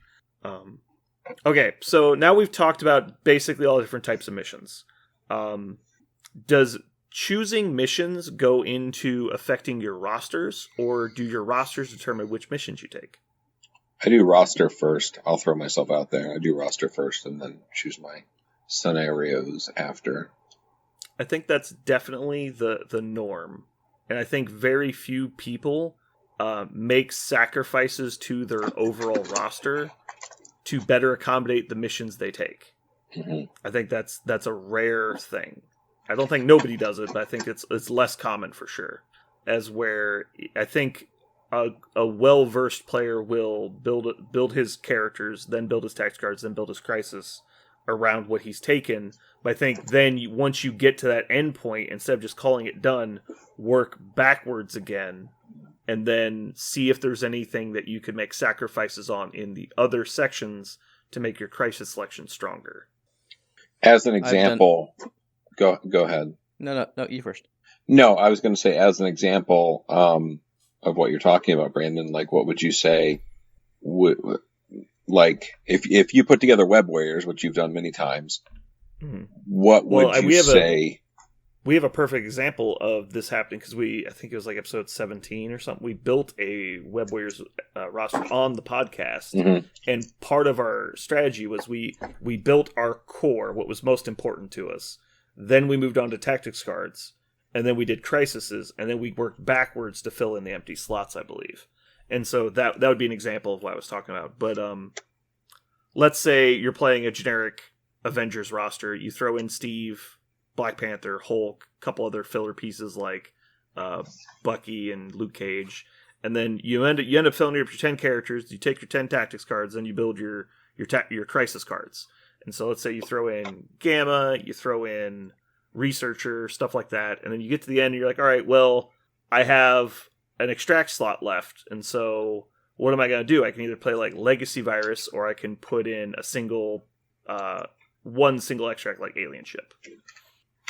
Okay, so now we've talked about basically all the different types of missions. Does choosing missions go into affecting your rosters, or do your rosters determine which missions you take? I do roster first. I'll throw myself out there. I do roster first and then choose my scenarios after. I think that's definitely the norm. And I think very few people make sacrifices to their overall roster to better accommodate the missions they take. Mm-hmm. I think that's a rare thing. I don't think nobody does it, but I think it's less common for sure. As where I think a well-versed player will build his characters, then build his tax cards, then build his crisis around what he's taken. But I think then once you get to that end point, instead of just calling it done, work backwards again, and then see if there's anything that you could make sacrifices on in the other sections to make your crisis selection stronger. As an example, go ahead. No, you first. No, I was going to say, as an example of what you're talking about, Brandon, like, what would you say? Like, if you put together Web Warriors, which you've done many times, what would you say? We have a perfect example of this happening because I think it was like episode 17 or something. We built a Web Warriors roster on the podcast, and part of our strategy was we built our core, what was most important to us. Then we moved on to tactics cards, and then we did crises, and then we worked backwards to fill in the empty slots, I believe. And so that would be an example of what I was talking about. But let's say you're playing a generic Avengers roster. You throw in Steve, Black Panther, Hulk, a couple other filler pieces like Bucky and Luke Cage, and then you end up filling up your 10 characters. You take your 10 tactics cards, and you build your crisis cards. And so let's say you throw in Gamma, you throw in Researcher, stuff like that, and then you get to the end and you're like, all right, well, I have an extract slot left, and so what am I going to do? I can either play like Legacy Virus, or I can put in one single extract like Alien Ship.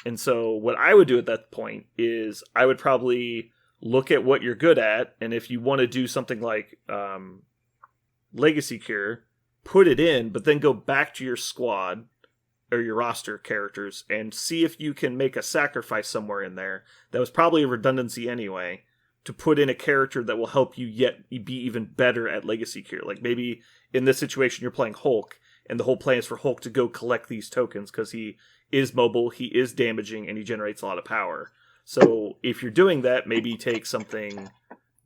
And so what I would do at that point is I would probably look at what you're good at, and if you want to do something like Legacy Cure, put it in, but then go back to your squad or your roster characters and see if you can make a sacrifice somewhere in there that was probably a redundancy anyway to put in a character that will help you yet be even better at Legacy Cure. Like maybe in this situation you're playing Hulk, and the whole plan is for Hulk to go collect these tokens because he is mobile, he is damaging, and he generates a lot of power. So if you're doing that, maybe take something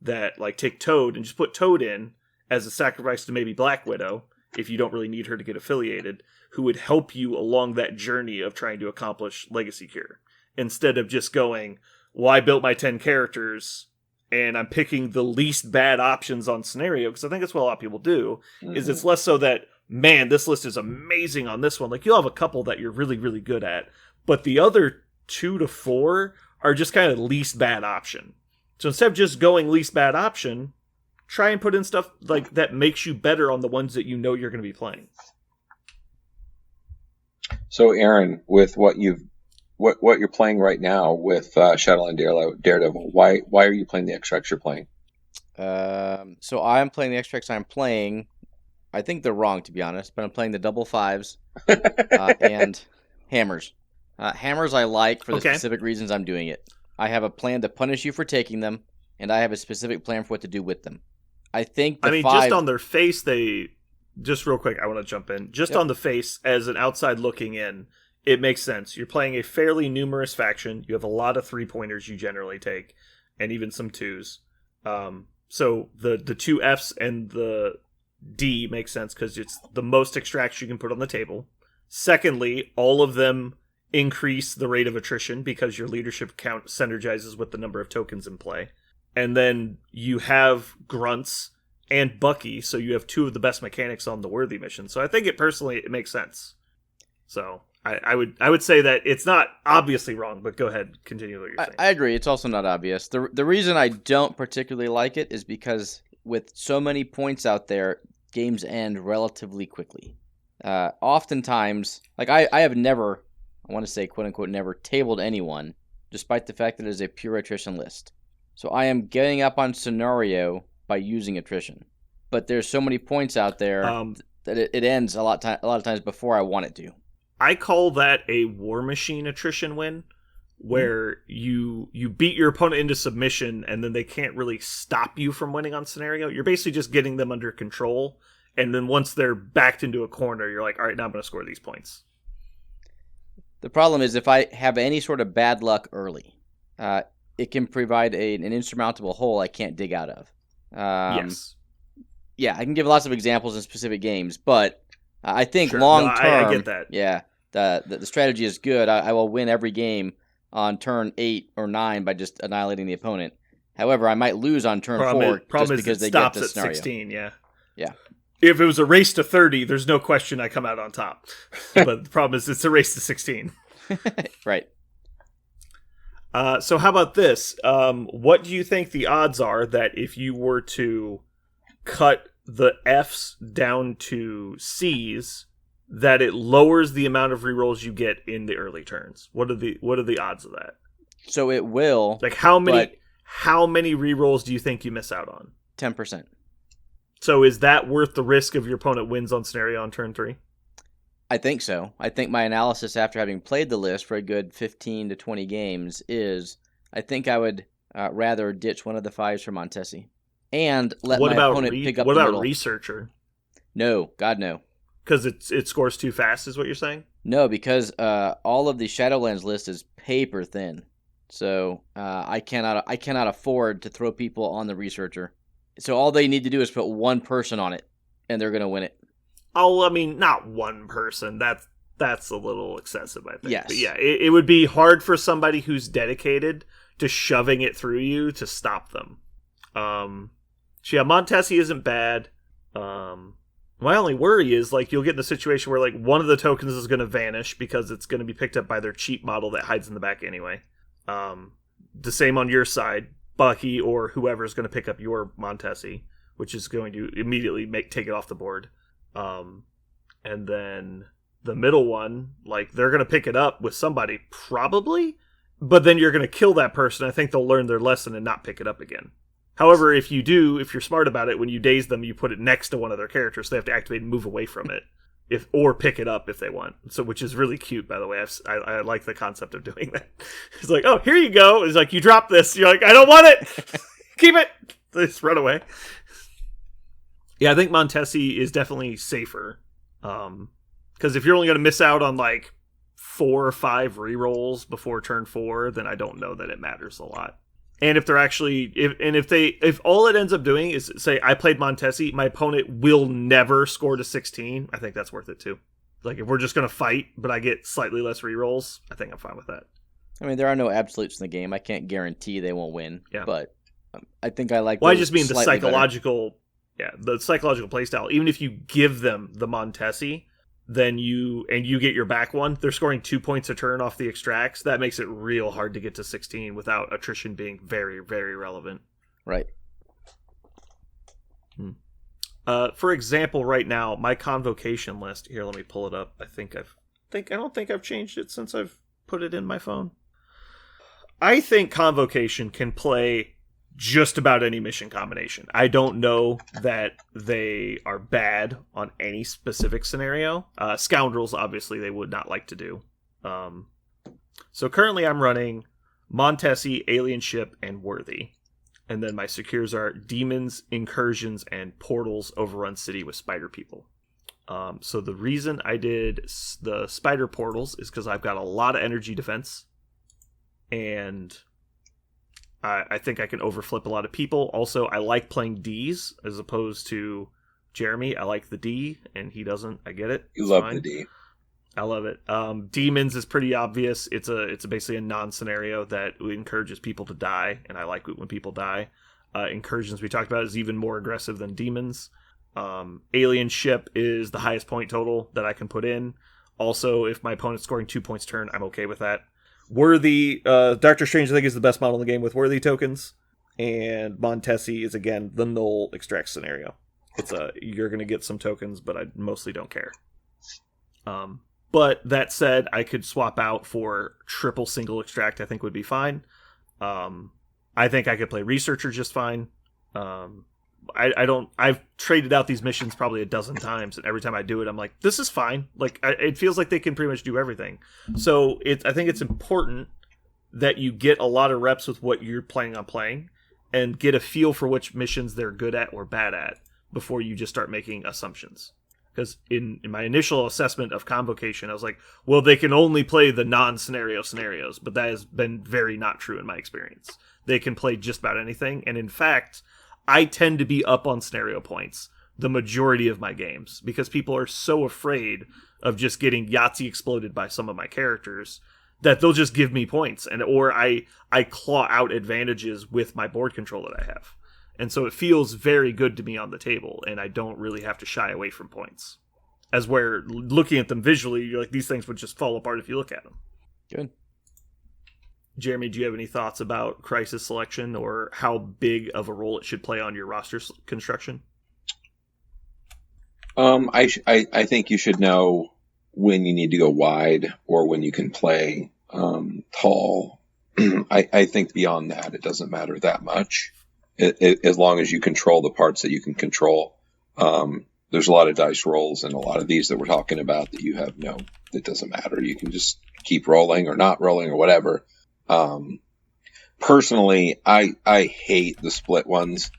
that, like, take Toad and just put Toad in as a sacrifice to maybe Black Widow, if you don't really need her to get affiliated, who would help you along that journey of trying to accomplish Legacy Cure. Instead of just going, well, I built my 10 characters, and I'm picking the least bad options on scenario, because I think that's what a lot of people do, is it's less so that, man, this list is amazing on this one. Like, you'll have a couple that you're really, really good at, but the other 2 to 4 are just kind of least bad option. So instead of just going least bad option, try and put in stuff like that makes you better on the ones that you know you're going to be playing. So, Aaron, with what you're playing right now with Shadowland Daredevil, why are you playing the extracts you're playing? So I'm playing the extracts I'm playing. I think they're wrong, to be honest, but I'm playing the double 5s and hammers. Hammers I like for the specific reasons I'm doing it. I have a plan to punish you for taking them, and I have a specific plan for what to do with them. I think the just on their face, just real quick, I want to jump in. Just Yep. on the face, as an outside looking in, it makes sense. You're playing a fairly numerous faction. You have a lot of 3-pointers you generally take, and even some 2s. So the 2 Fs and the D make sense because it's the most extracts you can put on the table. Secondly, all of them increase the rate of attrition because your leadership count synergizes with the number of tokens in play. And then you have grunts and Bucky, so you have 2 of the best mechanics on the worthy mission. So I think it makes sense. So I would say that it's not obviously wrong, but go ahead, continue what you're saying. I agree. It's also not obvious. The reason I don't particularly like it is because with so many points out there, games end relatively quickly. Oftentimes, like I have never, I want to say quote unquote never tabled anyone, despite the fact that it is a pure attrition list. So I am getting up on scenario by using attrition. But there's so many points out there that it ends a lot of times before I want it to. I call that a War Machine attrition win, where you beat your opponent into submission and then they can't really stop you from winning on scenario. You're basically just getting them under control, and then once they're backed into a corner, you're like, all right, now I'm going to score these points. The problem is if I have any sort of bad luck early, it can provide an insurmountable hole I can't dig out of. Yes. Yeah, I can give lots of examples in specific games, but I think Sure. long No, term, I get that. Yeah, the strategy is good. I will win every game on turn 8 or 9 by just annihilating the opponent. However, I might lose on turn 4 just because they get this scenario. 16, yeah. Yeah. If it was a race to 30, there's no question I come out on top. But the problem is it's a race to 16. Right. So how about this? What do you think the odds are that if you were to cut the Fs down to Cs, that it lowers the amount of rerolls you get in the early turns? What are the odds of that? So it will. Like how many rerolls do you think you miss out on? 10%. So is that worth the risk of your opponent wins on scenario on turn 3? I think so. I think my analysis after having played the list for a good 15 to 20 games is I think I would rather ditch one of the 5s for Montesi and let my opponent pick up the middle. What about Researcher? No, God no. Because it scores too fast is what you're saying? No, because all of the Shadowlands list is paper thin. So I cannot afford to throw people on the Researcher. So all they need to do is put one person on it, and they're going to win it. Oh, I mean, not one person. That's a little excessive, I think. Yes. But yeah, it would be hard for somebody who's dedicated to shoving it through you to stop them. So yeah, Montesi isn't bad. My only worry is like you'll get in a situation where like one of the tokens is going to vanish because it's going to be picked up by their cheap model that hides in the back anyway. The same on your side. Bucky or whoever is going to pick up your Montesi, which is going to immediately take it off the board. And then the middle one, like they're going to pick it up with somebody probably, but then you're going to kill that person. I think they'll learn their lesson and not pick it up again. However, if you're smart about it, when you daze them, you put it next to one of their characters, so they have to activate and move away from it, or pick it up if they want. So, which is really cute, by the way. I like the concept of doing that. It's like, oh, here you go. It's like you drop this. You're like, I don't want it. Keep it. They just run away. Yeah, I think Montesi is definitely safer. Because if you're only going to miss out on like 4 or 5 rerolls before turn 4, then I don't know that it matters a lot. And if they're actually, if all it ends up doing is say I played Montesi, my opponent will never score to 16. I think that's worth it too. Like if we're just gonna fight, but I get slightly less rerolls, I think I'm fine with that. I mean, there are no absolutes in the game. I can't guarantee they won't win. Yeah. But I think I like. Well, I just mean the psychological. the psychological playstyle. Even if you give them the Montesi, then you get your back one, they're scoring 2 points a turn off the extracts. That makes it real hard to get to 16 without attrition being very, very relevant. Right. For example, right now, my convocation list here. Let me pull it up. I don't think I've changed it since I've put it in my phone. I think convocation can play just about any mission combination. I don't know that they are bad on any specific scenario. Scoundrels, obviously, they would not like to do. So currently I'm running Montesi, Alien Ship, and Worthy. And then my secures are Demons, Incursions, and Portals overrun city with spider people. So the reason I did the spider portals is because I've got a lot of energy defense. And I think I can overflip a lot of people. Also, I like playing Ds as opposed to Jeremy. I like the D, and he doesn't. I get it. You love the D. I love it. Demons is pretty obvious. It's basically a non-scenario that encourages people to die, and I like it when people die. Incursions we talked about is even more aggressive than demons. Alien Ship is the highest point total that I can put in. Also, if my opponent's scoring 2 points turn, I'm okay with that. Worthy, Doctor Strange I think is the best model in the game with Worthy tokens, and Montesi is again the null extract scenario. It's you're gonna get some tokens, but I mostly don't care. But that said, I could swap out for triple single extract. I think would be fine. I think I could play Researcher just fine. I've traded out these missions probably a dozen times, and every time I do it, I'm like, this is fine. Like, it feels like they can pretty much do everything. So I think it's important that you get a lot of reps with what you're planning on playing, and get a feel for which missions they're good at or bad at before you just start making assumptions. Because in my initial assessment of Convocation, I was like, well, they can only play the non-scenario scenarios, but that has been very not true in my experience. They can play just about anything, and in fact, I tend to be up on scenario points the majority of my games, because people are so afraid of just getting Yahtzee exploded by some of my characters that they'll just give me points, or I claw out advantages with my board control that I have. And so it feels very good to me on the table, and I don't really have to shy away from points. As where, looking at them visually, you're like, these things would just fall apart if you look at them. Good. Jeremy, do you have any thoughts about Crisis selection, or how big of a role it should play on your roster construction? I think you should know when you need to go wide or when you can play tall. I think beyond that, it doesn't matter that much. As long as you control the parts that you can control. There's a lot of dice rolls and a lot of these that we're talking about that you have it doesn't matter. You can just keep rolling or not rolling or whatever. Personally, I hate the split ones.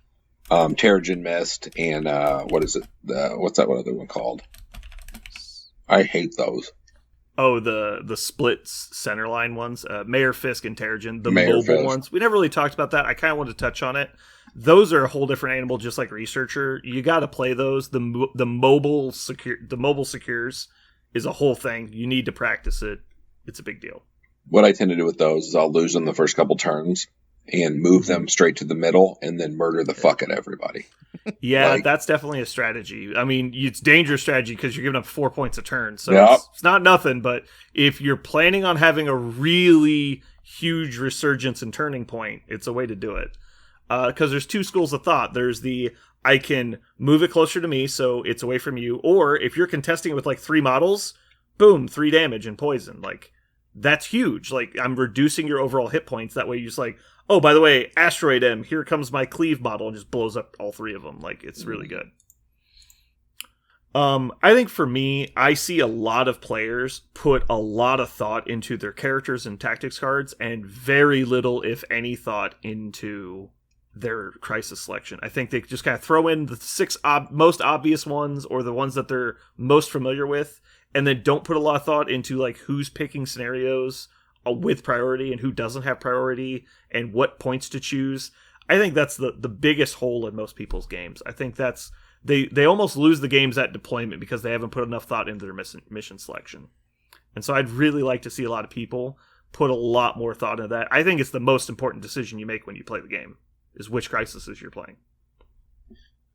Terrigen Mist and what's that one other one called? I hate those. Oh, the split centerline ones, Mayor Fisk and Terrigen, the Mayor mobile Fisk. ones. We never really talked about that. I kind of wanted to touch on it. Those are a whole different animal, just like Researcher. You got to play those. The mobile secures is a whole thing. You need to practice it. It's a big deal. What I tend to do with those is I'll lose them the first couple turns and move them straight to the middle and then murder the fuck out of everybody. Yeah, that's definitely a strategy. I mean, it's dangerous strategy because you're giving up 4 points a turn. So Yep. it's not nothing, but if you're planning on having a really huge resurgence and turning point, it's a way to do it. Because there's two schools of thought. There's I can move it closer to me so it's away from you. Or if you're contesting it with like 3 models, boom, 3 damage and poison. Like, that's huge. Like, I'm reducing your overall hit points. That way you're just like, oh, by the way, Asteroid M, here comes my Cleave model, and just blows up all 3 of them. Like, it's really good. I think for me, I see a lot of players put a lot of thought into their characters and tactics cards, and very little, if any, thought into their Crisis selection. I think they just kind of throw in the 6 most obvious ones, or the ones that they're most familiar with, and then don't put a lot of thought into like who's picking scenarios with priority and who doesn't have priority and what points to choose. I think that's the biggest hole in most people's games. I think that's they almost lose the games at deployment because they haven't put enough thought into their mission selection. And so I'd really like to see a lot of people put a lot more thought into that. I think it's the most important decision you make when you play the game, is which Crises you're playing.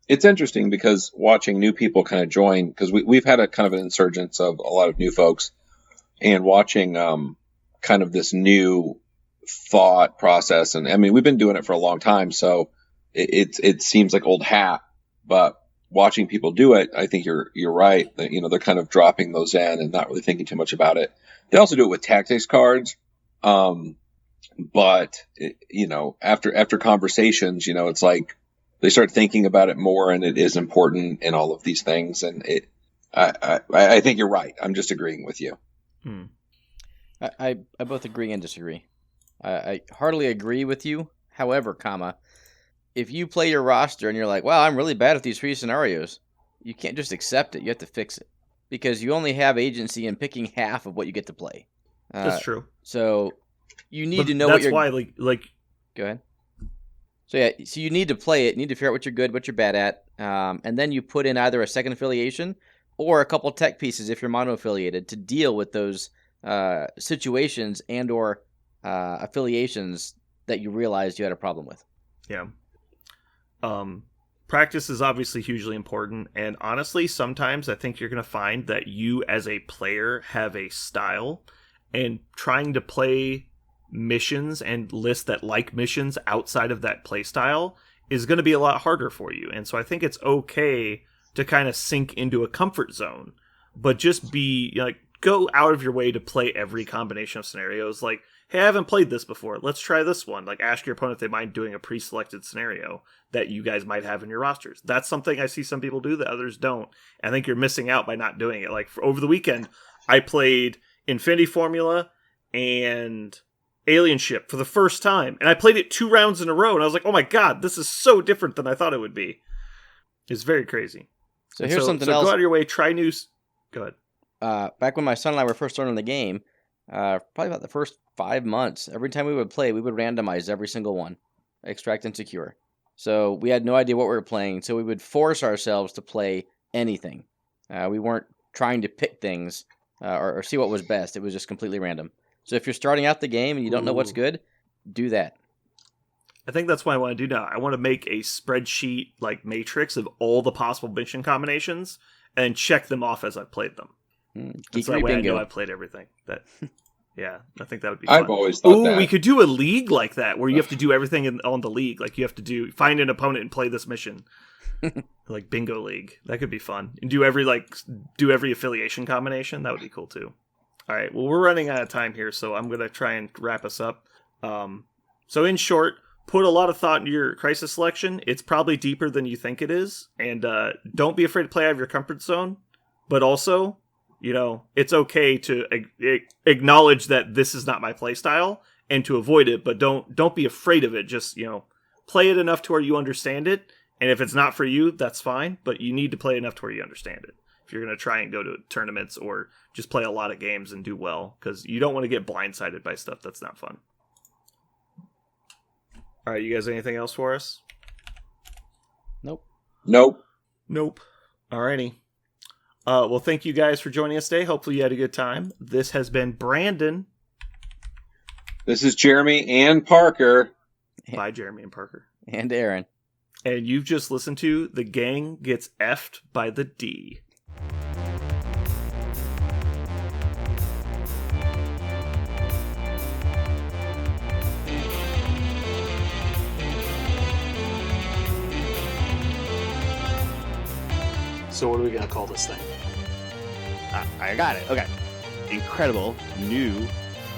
It's interesting because watching new people kind of join, because we've had a kind of an insurgence of a lot of new folks, and watching kind of this new thought process. And I mean, we've been doing it for a long time, so it seems like old hat, but watching people do it, I think you're right. That, they're kind of dropping those in and not really thinking too much about it. They also do it with tactics cards. But after conversations, it's like they start thinking about it more, and it is important in all of these things. And I think you're right. I'm just agreeing with you. I both agree and disagree. I heartily agree with you. However, if you play your roster and you're like, wow, I'm really bad at these 3 scenarios, you can't just accept it. You have to fix it because you only have agency in picking half of what you get to play. That's true. So you need But to know that's what you're. why, like. Go ahead. So you need to play it. You need to figure out what you're good, what you're bad at, and then you put in either a second affiliation or a couple tech pieces if you're mono-affiliated to deal with those situations and/or affiliations that you realized you had a problem with. Yeah. Practice is obviously hugely important, and honestly, sometimes I think you're going to find that you as a player have a style, and trying to play missions and lists that like missions outside of that play style is going to be a lot harder for you. And so I think it's okay to kind of sink into a comfort zone, but just be like, go out of your way to play every combination of scenarios. Like, hey, I haven't played this before. Let's try this one. Like, ask your opponent if they mind doing a pre-selected scenario that you guys might have in your rosters. That's something I see some people do that others don't. I think you're missing out by not doing it. Like, over the weekend, I played Infinity Formula and Alien Ship for the first time, and I played it 2 rounds in a row, and I was like, oh my god, this is so different than I thought it would be. It's very crazy. So here's something else. Go out of your way, try new... Go ahead. Back when my son and I were first learning the game, probably about the first 5 months, every time we would play, we would randomize every single one, extract and secure. So we had no idea what we were playing, so we would force ourselves to play anything. We weren't trying to pick things or see what was best. It was just completely random. So if you're starting out the game and you don't know what's good, do that. I think that's what I want to do now. I want to make a spreadsheet like matrix of all the possible mission combinations and check them off as I played them. So that way I know I played everything. Yeah, I think that would be fun. I've always thought that. We could do a league like that where you have to do everything on the league. Like you have to find an opponent and play this mission. Like bingo league. That could be fun. And do every affiliation combination. That would be cool too. All right, well, we're running out of time here, so I'm going to try and wrap us up. So in short, put a lot of thought into your crisis selection. It's probably deeper than you think it is. And don't be afraid to play out of your comfort zone. But also, it's okay to acknowledge that this is not my play style and to avoid it. But don't be afraid of it. Just, play it enough to where you understand it. And if it's not for you, that's fine. But you need to play enough to where you understand it. If you're going to try and go to tournaments or just play a lot of games and do well, because you don't want to get blindsided by stuff that's not fun. All right, you guys, anything else for us? Nope. Alrighty. Well, thank you guys for joining us today. Hopefully you had a good time. This has been Brandon. This is Jeremy and Parker. Bye, Jeremy and Parker. And Aaron. And you've just listened to The Gang Gets Effed by the D. So what are we going to call this thing? I got it. Okay. Incredible, new,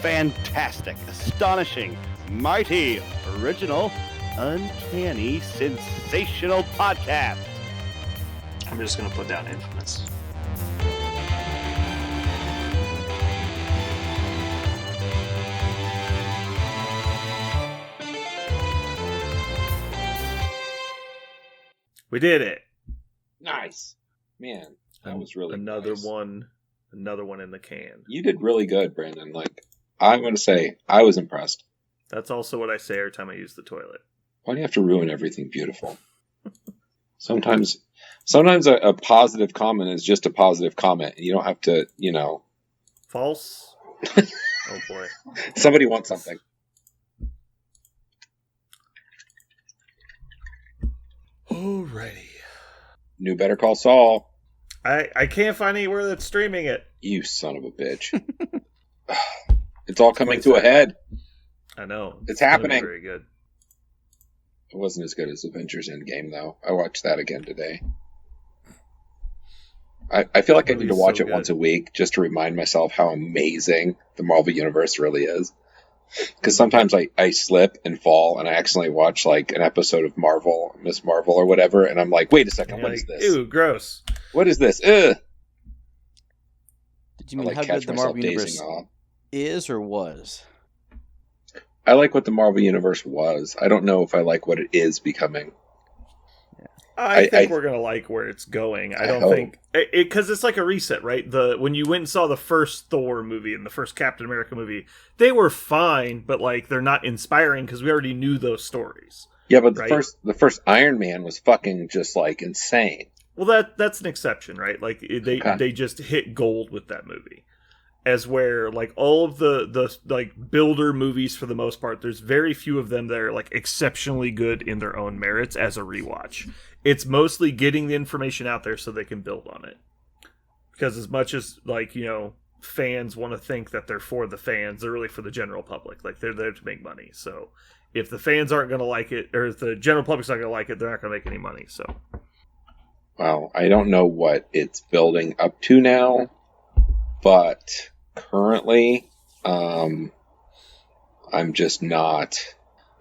fantastic, astonishing, mighty, original, uncanny, sensational podcast. I'm just going to put down infamous. We did it. Nice. Man, that was really another nice. one in the can. You did really good, Brandon. Like, I'm going to say, I was impressed. That's also what I say every time I use the toilet. Why do you have to ruin everything beautiful? Sometimes a positive comment is just a positive comment. You don't have to, False? Oh, boy. Somebody wants something. Alrighty. New Better Call Saul. I can't find anywhere that's streaming it. You son of a bitch. It's all coming to a head. I know. It's happening. Very good. It wasn't as good as Avengers Endgame, though. I watched that again today. I feel like I need to watch it once a week just to remind myself how amazing the Marvel Universe really is. Because sometimes I slip and fall and I accidentally watch like an episode of Marvel, Miss Marvel or whatever, and I'm like, wait a second, what is this? Ew, gross. What is this? Ugh. Did you mean how good the Marvel Universe is or was? I like what the Marvel Universe was. I don't know if I like what it is becoming. I think we're gonna like where it's going. I don't think because it's like a reset, right? When you went and saw the first Thor movie and the first Captain America movie, they were fine, but like they're not inspiring because we already knew those stories. Yeah, but right? the first Iron Man was fucking just like insane. Well, that's an exception, right? Like they just hit gold with that movie. As where like all of the like builder movies for the most part, there's very few of them that are like exceptionally good in their own merits as a rewatch. It's mostly getting the information out there so they can build on it. Because as much as like, fans want to think that they're for the fans, they're really for the general public. Like they're there to make money. So if the fans aren't going to like it, or if the general public's not going to like it, they're not going to make any money. So, well, I don't know what it's building up to now, but currently, I'm just not.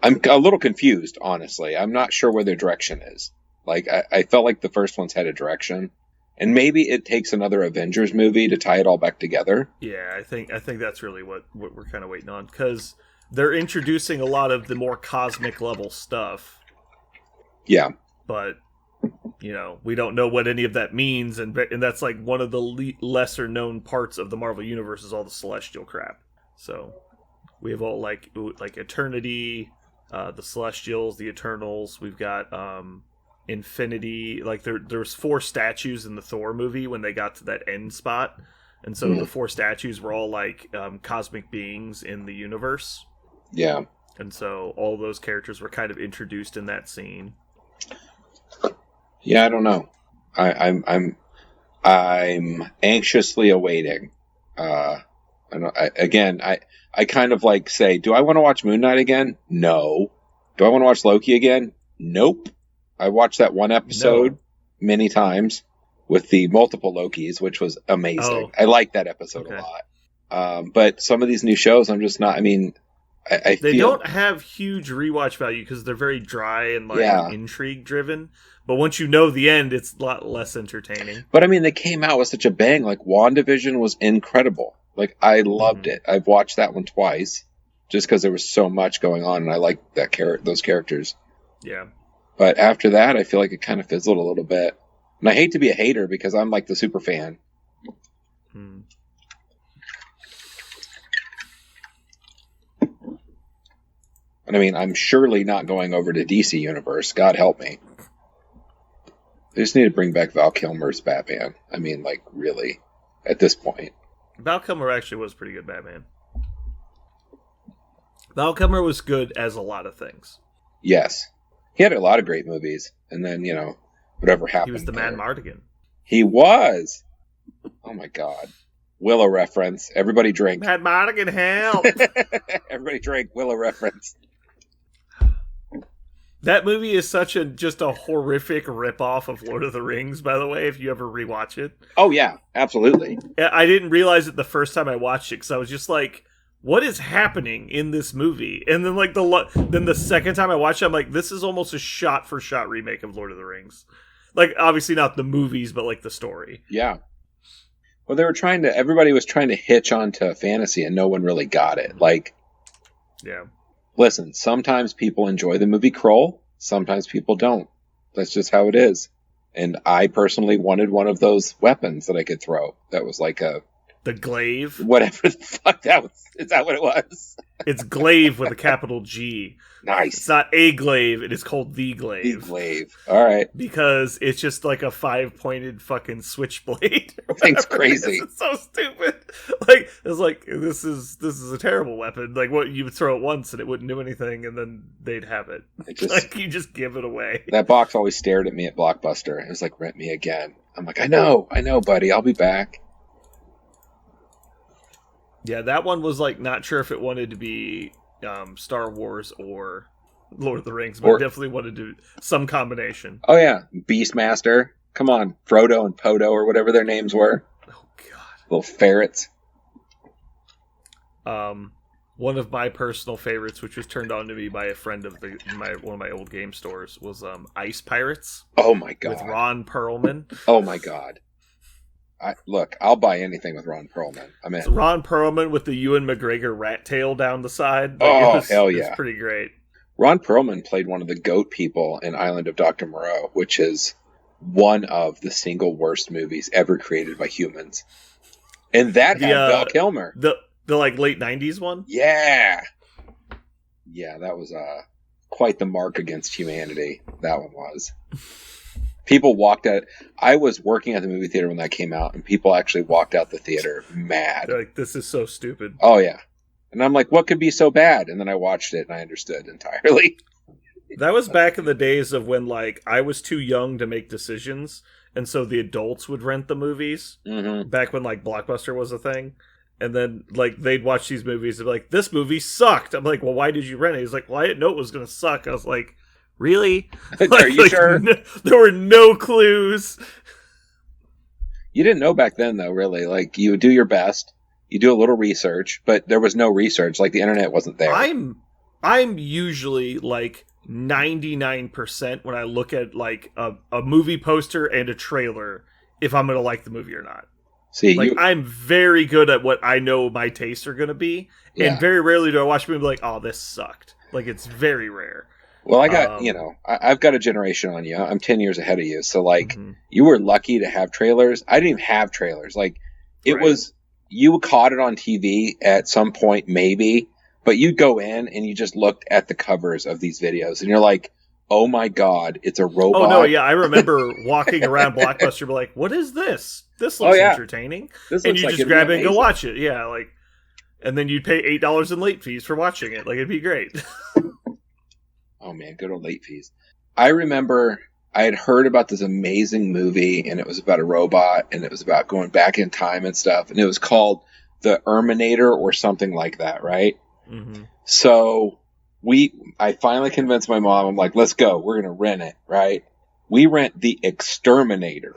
I'm a little confused, honestly. I'm not sure where their direction is. Like, I felt like the first one's had a direction, and maybe it takes another Avengers movie to tie it all back together. Yeah, I think that's really what we're kind of waiting on, because they're introducing a lot of the more cosmic level stuff. Yeah, but we don't know what any of that means, and that's like one of the lesser known parts of the Marvel Universe is all the celestial crap. So we have all like Eternity, the Celestials, the Eternals. We've got Infinity. Like there's 4 statues in the Thor movie when they got to that end spot, and so the 4 statues were all like cosmic beings in the universe. Yeah, and so all those characters were kind of introduced in that scene. Yeah, I don't know. I'm anxiously awaiting. I kind of like say, do I want to watch Moon Knight again? No. Do I want to watch Loki again? Nope. I watched that one episode many times with the multiple Lokis, which was amazing. I liked that episode a lot. But some of these new shows, I'm just not. I mean, I they feel don't have huge rewatch value because they're very dry and like intrigue driven. But once you know the end, it's a lot less entertaining. But I mean, they came out with such a bang. Like WandaVision was incredible. Like I loved it. I've watched that one twice just because there was so much going on, and I liked those characters. Yeah. But after that, I feel like it kind of fizzled a little bit. And I hate to be a hater because I'm like the super fan. And I mean, I'm surely not going over to DC Universe. God help me. They just need to bring back Val Kilmer's Batman. I mean, like, really, at this point. Val Kilmer actually was pretty good Batman. Val Kilmer was good as a lot of things. Yes. He had a lot of great movies. And then, whatever happened. He was the Mad Mardigan. He was. Oh, my God. Willow reference. Everybody drink. Mad Mardigan, help! Everybody drink. Willow reference. That movie is just a horrific ripoff of Lord of the Rings, by the way, if you ever rewatch it. Oh, yeah. Absolutely. I didn't realize it the first time I watched it, because I was just like, what is happening in this movie? And then like the second time I watched it, I'm like, this is almost a shot-for-shot remake of Lord of the Rings. Like, obviously not the movies, but like the story. Yeah. Well, everybody was trying to hitch onto fantasy, and no one really got it. Like, yeah. Listen, sometimes people enjoy the movie Krull, sometimes people don't. That's just how it is. And I personally wanted one of those weapons that I could throw. That was like the glaive? Whatever the fuck that was. Is that what it was? It's glaive with a capital G. Nice. It's not a glaive, it is called the glaive. The glaive. All right. Because it's just like a 5-pointed fucking switchblade. Thing's crazy. It's so stupid. Like, it's like, this is a terrible weapon. Like, what, you would throw it once and it wouldn't do anything, and then they'd have it. Like, you just give it away. That box always stared at me at Blockbuster. It was like, rent me again. I'm like, I know, buddy. I'll be back. Yeah, that one was like, not sure if it wanted to be Star Wars or Lord of the Rings, but definitely wanted to some combination. Oh yeah, Beastmaster. Come on, Frodo and Podo or whatever their names were. Oh god, little ferrets. One of my personal favorites, which was turned on to me by a friend of one of my old game stores, was Ice Pirates. Oh my god, with Ron Perlman. Oh my god, Look, I'll buy anything with Ron Perlman. I'm in. It's Ron Perlman with the Ewan McGregor rat tail down the side. Hell yeah. It's pretty great. Ron Perlman played one of the goat people in Island of Dr. Moreau, which is one of the single worst movies ever created by humans. And that had Val Kilmer. The like late 90s one? Yeah. Yeah, that was quite the mark against humanity. That one was. People walked out. I was working at the movie theater when that came out, and people actually walked out the theater mad. They're like, this is so stupid. Oh, yeah. And I'm like, what could be so bad? And then I watched it, and I understood entirely. That was back in the days of when, like, I was too young to make decisions, and so the adults would rent the movies. Mm-hmm. Back when, like, Blockbuster was a thing. And then, like, they'd watch these movies and be like, this movie sucked. I'm like, well, why did you rent it? He's like, well, I didn't know it was going to suck. I was like, really? Are you sure? There were no clues. You didn't know back then, though, really. Like, you would do your best. You do a little research, but there was no research. Like, the internet wasn't there. I'm usually, like, 99% when I look at, like, a movie poster and a trailer if I'm going to like the movie or not. See, like, I'm very good at what I know my tastes are going to be, and very rarely do I watch a movie like, oh, this sucked. Like, it's very rare. Well, I got, I've got a generation on you. I'm 10 years ahead of you. So, like, you were lucky to have trailers. I didn't even have trailers. Like, it was, you caught it on TV at some point, maybe, but you'd go in and you just looked at the covers of these videos and you're like, oh my God, it's a robot. Oh, no, yeah. I remember walking around Blockbuster, be like, what is this? This looks entertaining. This and looks you like just grab it and go watch it. Yeah, like, and then you'd pay $8 in late fees for watching it. Like, it'd be great. Oh, man, good old late fees. I remember I had heard about this amazing movie, and it was about a robot, and it was about going back in time and stuff, and it was called The Erminator or something like that, right? Mm-hmm. So I finally convinced my mom, I'm like, let's go. We're going to rent it, right? We rent The Exterminator,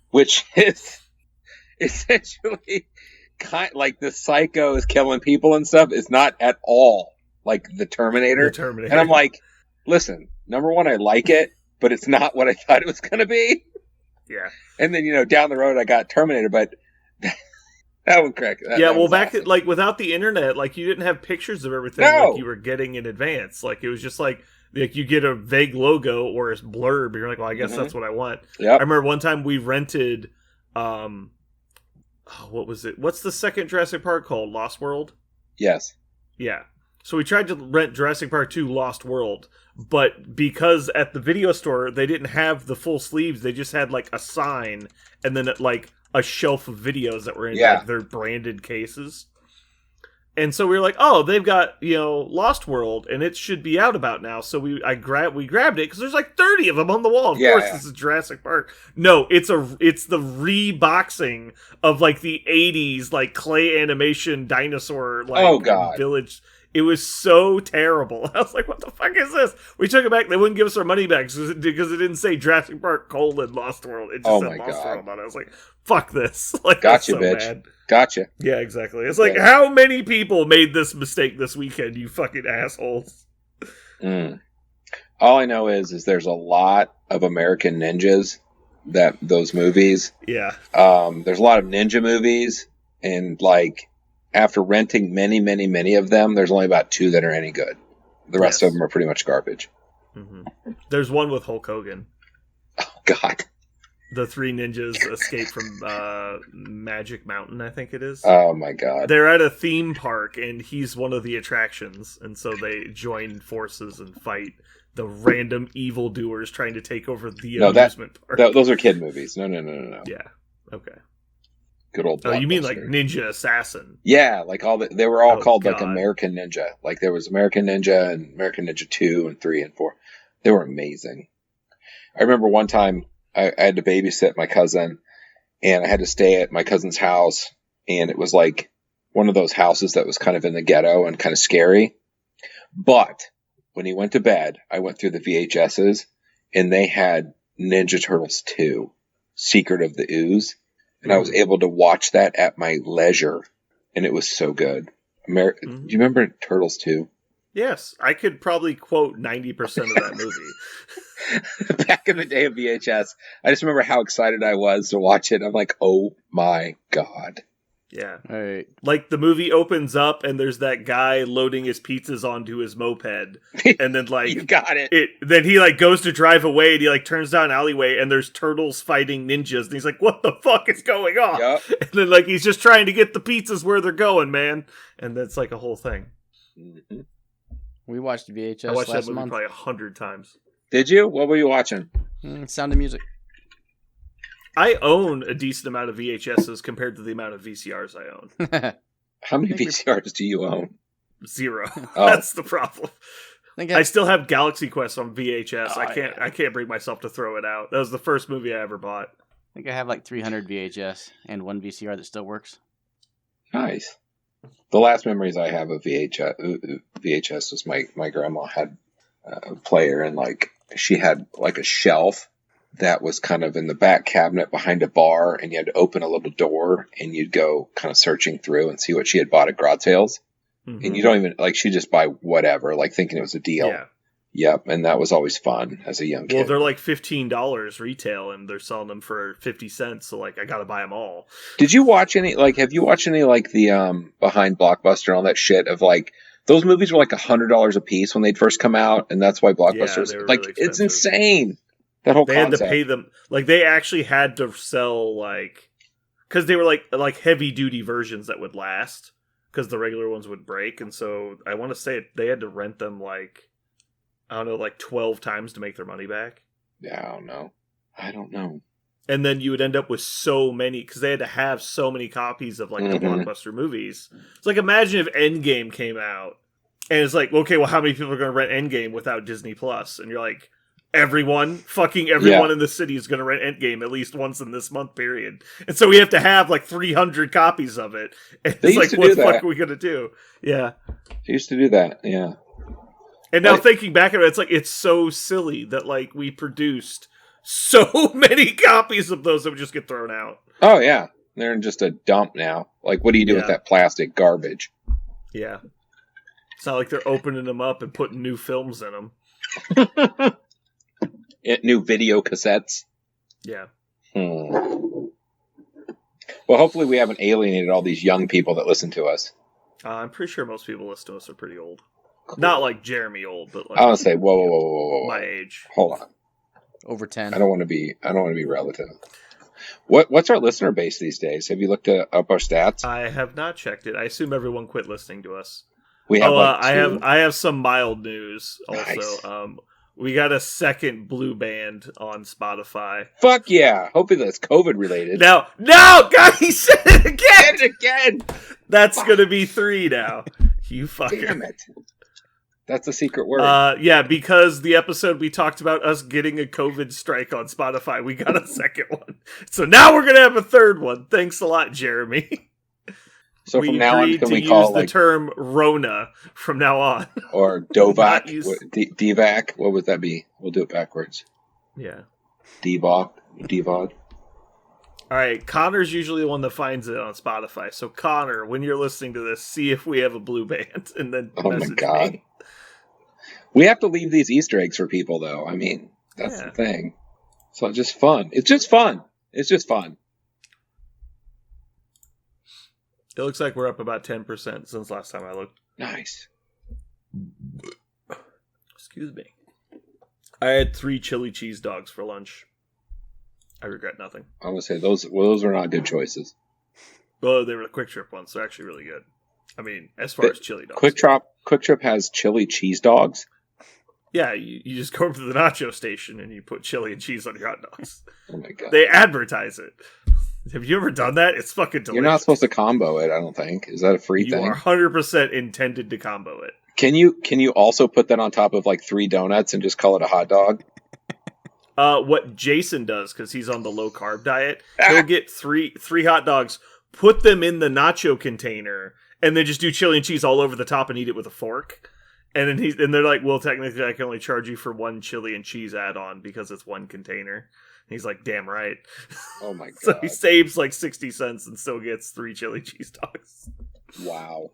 which is essentially like the psycho is killing people and stuff. It's not at all like the Terminator. And I'm like, listen, number one, I like it, but it's not what I thought it was going to be. Yeah. And then, down the road, I got Terminator, but that one cracked. Back awesome. Like, without the internet, like, you didn't have pictures of everything like you were getting in advance. Like, it was just like you get a vague logo or a blurb, and you're like, well, I guess that's what I want. Yep. I remember one time we rented, what was it? What's the second Jurassic Park called? Lost World? Yes. Yeah. So we tried to rent Jurassic Park 2 Lost World, but because at the video store, they didn't have the full sleeves, they just had, like, a sign and then, like, a shelf of videos that were in like, their branded cases. And so we were like, oh, they've got, Lost World, and it should be out about now. So we grabbed it, because there's like 30 of them on the wall. Of course, this is Jurassic Park. No, it's the reboxing of, like, the 80s, like, clay animation dinosaur, like, village. It was so terrible. I was like, what the fuck is this? We took it back. They wouldn't give us our money back because it didn't say Jurassic Park : Lost World. It just said Lost World on it. I was like, fuck this. Like, gotcha, so bitch. mad. Gotcha. Yeah, exactly. It's like, how many people made this mistake this weekend, you fucking assholes? All I know is there's a lot of American ninjas, those movies. Yeah. There's a lot of ninja movies, and, like, after renting many, many, many of them, there's only about 2 that are any good. The rest of them are pretty much garbage. Mm-hmm. There's one with Hulk Hogan. Oh, God. The 3 ninjas escape from Magic Mountain, I think it is. Oh, my God. They're at a theme park, and he's one of the attractions. And so they join forces and fight the random evildoers trying to take over the amusement park. Those are kid movies. No. Yeah. Okay. Good old. Oh, you mean like Ninja Assassin? Yeah, like they were all called like American Ninja. Like there was American Ninja and American Ninja 2 and 3 and 4. They were amazing. I remember one time I had to babysit my cousin, and I had to stay at my cousin's house, and it was like one of those houses that was kind of in the ghetto and kind of scary. But when he went to bed, I went through the VHSs, and they had Ninja Turtles 2, Secret of the Ooze. And I was able to watch that at my leisure, and it was so good. Do you remember Turtles 2? Yes, I could probably quote 90% of that movie. Back in the day of VHS, I just remember how excited I was to watch it. I'm like, oh my God. Yeah. All right. Like, the movie opens up and there's that guy loading his pizzas onto his moped. And then, like... You got it. Then he, like, goes to drive away and he, like, turns down an alleyway and there's turtles fighting ninjas. And he's like, what the fuck is going on? Yep. And then, like, he's just trying to get the pizzas where they're going, man. And that's, like, a whole thing. Mhm. We watched VHS I watched that last movie month. probably 100 times. Did you? What were you watching? Sound of Music. I own a decent amount of VHSs compared to the amount of VCRs I own. How many I think VCRs do you own? 0. Oh. That's the problem. think I still have Galaxy Quest on VHS. Oh, I can't bring myself to throw it out. That was the first movie I ever bought. I have like 300 VHS and one VCR that still works. Nice. The last memories I have of VHS was my grandma had a player, and like she had like a shelf that was kind of in the back cabinet behind a bar, and you had to open a little door and you'd go kind of searching through and see what she had bought at garage sales. Mhm. And you don't even like, she just buy whatever, like thinking it was a deal. Yeah. Yep. And that was always fun as a young kid. Well, they're like $15 retail, and they're selling them for 50 cents. So like, I gotta buy them all. Did you watch any, like, have you watched any, like, the behind Blockbuster and all that shit of, like, those movies were like $100 a piece when they'd first come out, and that's why Blockbuster was, they were like, really it's expensive. insane. That whole They had concept. to pay them, like, they actually had to sell, like, because they were like heavy duty versions that would last, because the regular ones would break. And so I want to say they had to rent them, like, I don't know, like 12 times to make their money back. Yeah, I don't know. And then you would end up with so many, because they had to have so many copies of, like, the Mhm. Blockbuster movies. It's like, imagine if Endgame came out, and it's like, okay, well, how many people are going to rent Endgame without Disney Plus? And you're like, fucking everyone in the city is going to rent Endgame at least once in this month period. And so we have to have, like, 300 copies of it. And They it's used like, to what do the fuck that. are we going to do? Yeah. They used to do that, yeah. And now Like- thinking back at it, it's like, it's so silly that, like, we produced so many copies of those that would just get thrown out. Oh, yeah. They're in just a dump now. Like, what do you do with Yeah. that plastic garbage? Yeah. It's not like they're opening them up and putting new films in them. New video cassettes. Yeah. Well, hopefully we haven't alienated all these young people that listen to us. I'm pretty sure most people listen to us are pretty old. Not like Jeremy old, but like I want to say, whoa. my age. Hold on. Over 10. I don't want to be relative. What's our listener base these days? Have you looked up our stats? I have not checked it. I assume everyone quit listening to us. We have like two. I have some mild news also. Nice. We got a second blue band on Spotify. Fuck yeah! Hopefully that's COVID related. Now, no, God, he said it again. Get it again! That's gonna be 3 now. You fucker. Damn it! That's the secret word. Yeah, because the episode we talked about us getting a COVID strike on Spotify, we got a second one. So now we're gonna have a third one. Thanks a lot, Jeremy. So we from now on, agreed can to we use call the like term Rona from now on. or not Dovac, use- Dvac? What would that be? We'll do it backwards. Yeah. Dvod. All right, Connor's usually the one that finds it on Spotify. So Connor, when you're listening to this, see if we have a blue band, and then Oh my message God. me. We have to leave these Easter eggs for people, though. I mean, that's Yeah. the thing. So it's just fun. It's just fun. It's just fun. It looks like we're up about 10% since last time I looked. Nice. Excuse me. I had 3 chili cheese dogs for lunch. I regret nothing. I would say those are not good choices. Well, they were the Quick Trip ones. They're actually really good. I mean, as far as chili dogs. Quick Trip has chili cheese dogs. Yeah, you just go over to the nacho station and you put chili and cheese on your hot dogs. Oh my God. They advertise it. Have you ever done that? It's fucking delicious. You're not supposed to combo it, I don't think. Is that a free You thing? are 100% intended to combo it. Can you also put that on top of like 3 donuts and just call it a hot dog? What Jason does, because he's on the low carb diet, he'll get three hot dogs, put them in the nacho container, and then just do chili and cheese all over the top and eat it with a fork. And then they're like, well, technically I can only charge you for 1 chili and cheese add-on because it's 1 container. And he's like, damn right. Oh my God. So he saves like 60 cents and still gets 3 chili cheese dogs. Wow.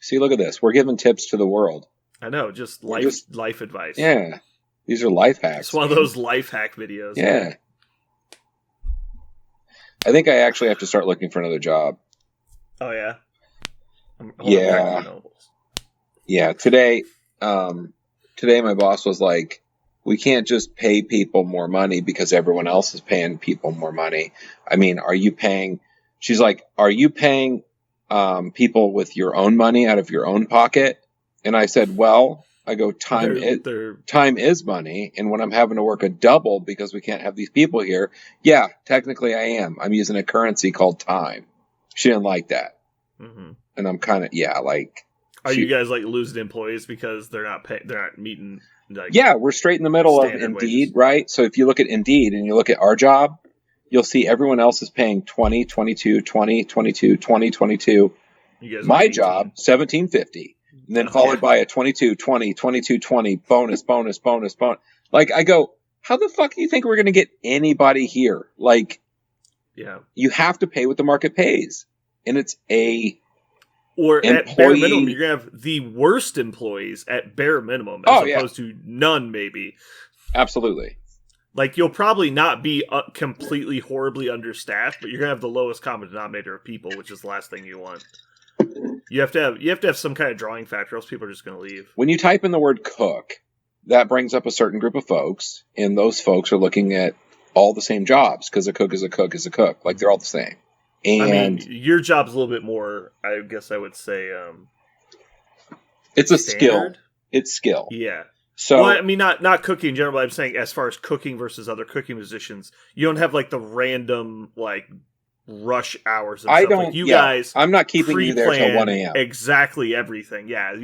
See, look at this. We're giving tips to the world. I know, just We're life advice. Yeah. These are life hacks. It's one of those life hack videos. Yeah. I think I actually have to start looking for another job. Oh yeah. Yeah. Yeah. Today my boss was like, we can't just pay people more money because everyone else is paying people more money. I mean, she's like, are you paying people with your own money out of your own pocket? And I said, well, I go, time is money. And when I'm having to work a double because we can't have these people here, yeah, technically I am. I'm using a currency called time. She didn't like that. Mm-hmm. And I'm kind of, Are you guys like losing employees because they're not meeting? Like, yeah, we're straight in the middle of Indeed, wages. Right? So if you look at Indeed and you look at our job, you'll see everyone else is paying 20, 22, 20, 22, 20, 22. My job, $17.50. And then followed by a 22, 20, 22, 20, bonus. Like, I go, how the fuck do you think we're going to get anybody here? Like, yeah, you have to pay what the market pays. And it's or at bare minimum, you're going to have the worst employees at bare minimum, as opposed to none, maybe. Absolutely. Like, you'll probably not be completely horribly understaffed, but you're going to have the lowest common denominator of people, which is the last thing you want. You have to have some kind of drawing factor, else people are just going to leave. When you type in the word cook, that brings up a certain group of folks, and those folks are looking at all the same jobs, because a cook is a cook is a cook. Like, they're all the same. And I mean, your job's a little bit more, I guess I would say, it's a skill. It's skill. Yeah. So, well, I mean, not cooking in general, but I'm saying as far as cooking versus other cooking positions, you don't have, like, the random, like, rush hours and stuff. Like, you guys, I'm not keeping you there till 1 a.m. Exactly everything. Yeah.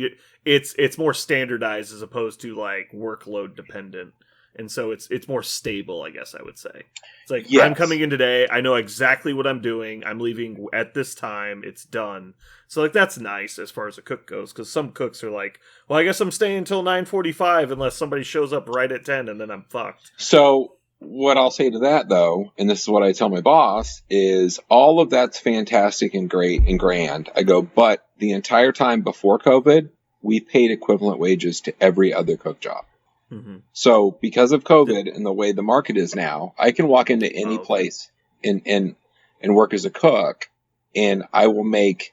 It's more standardized as opposed to, like, workload dependent. And so it's more stable, I guess I would say. It's like, yes. I'm coming in today. I know exactly what I'm doing. I'm leaving at this time. It's done. So, like, that's nice as far as a cook goes. Because some cooks are like, well, I guess I'm staying until 9:45 unless somebody shows up right at 10 and then I'm fucked. So what I'll say to that, though, and this is what I tell my boss, is all of that's fantastic and great and grand. I go, but the entire time before COVID, we paid equivalent wages to every other cook job. Mm-hmm. So because of COVID and the way the market is now, I can walk into any place and work as a cook, and I will make,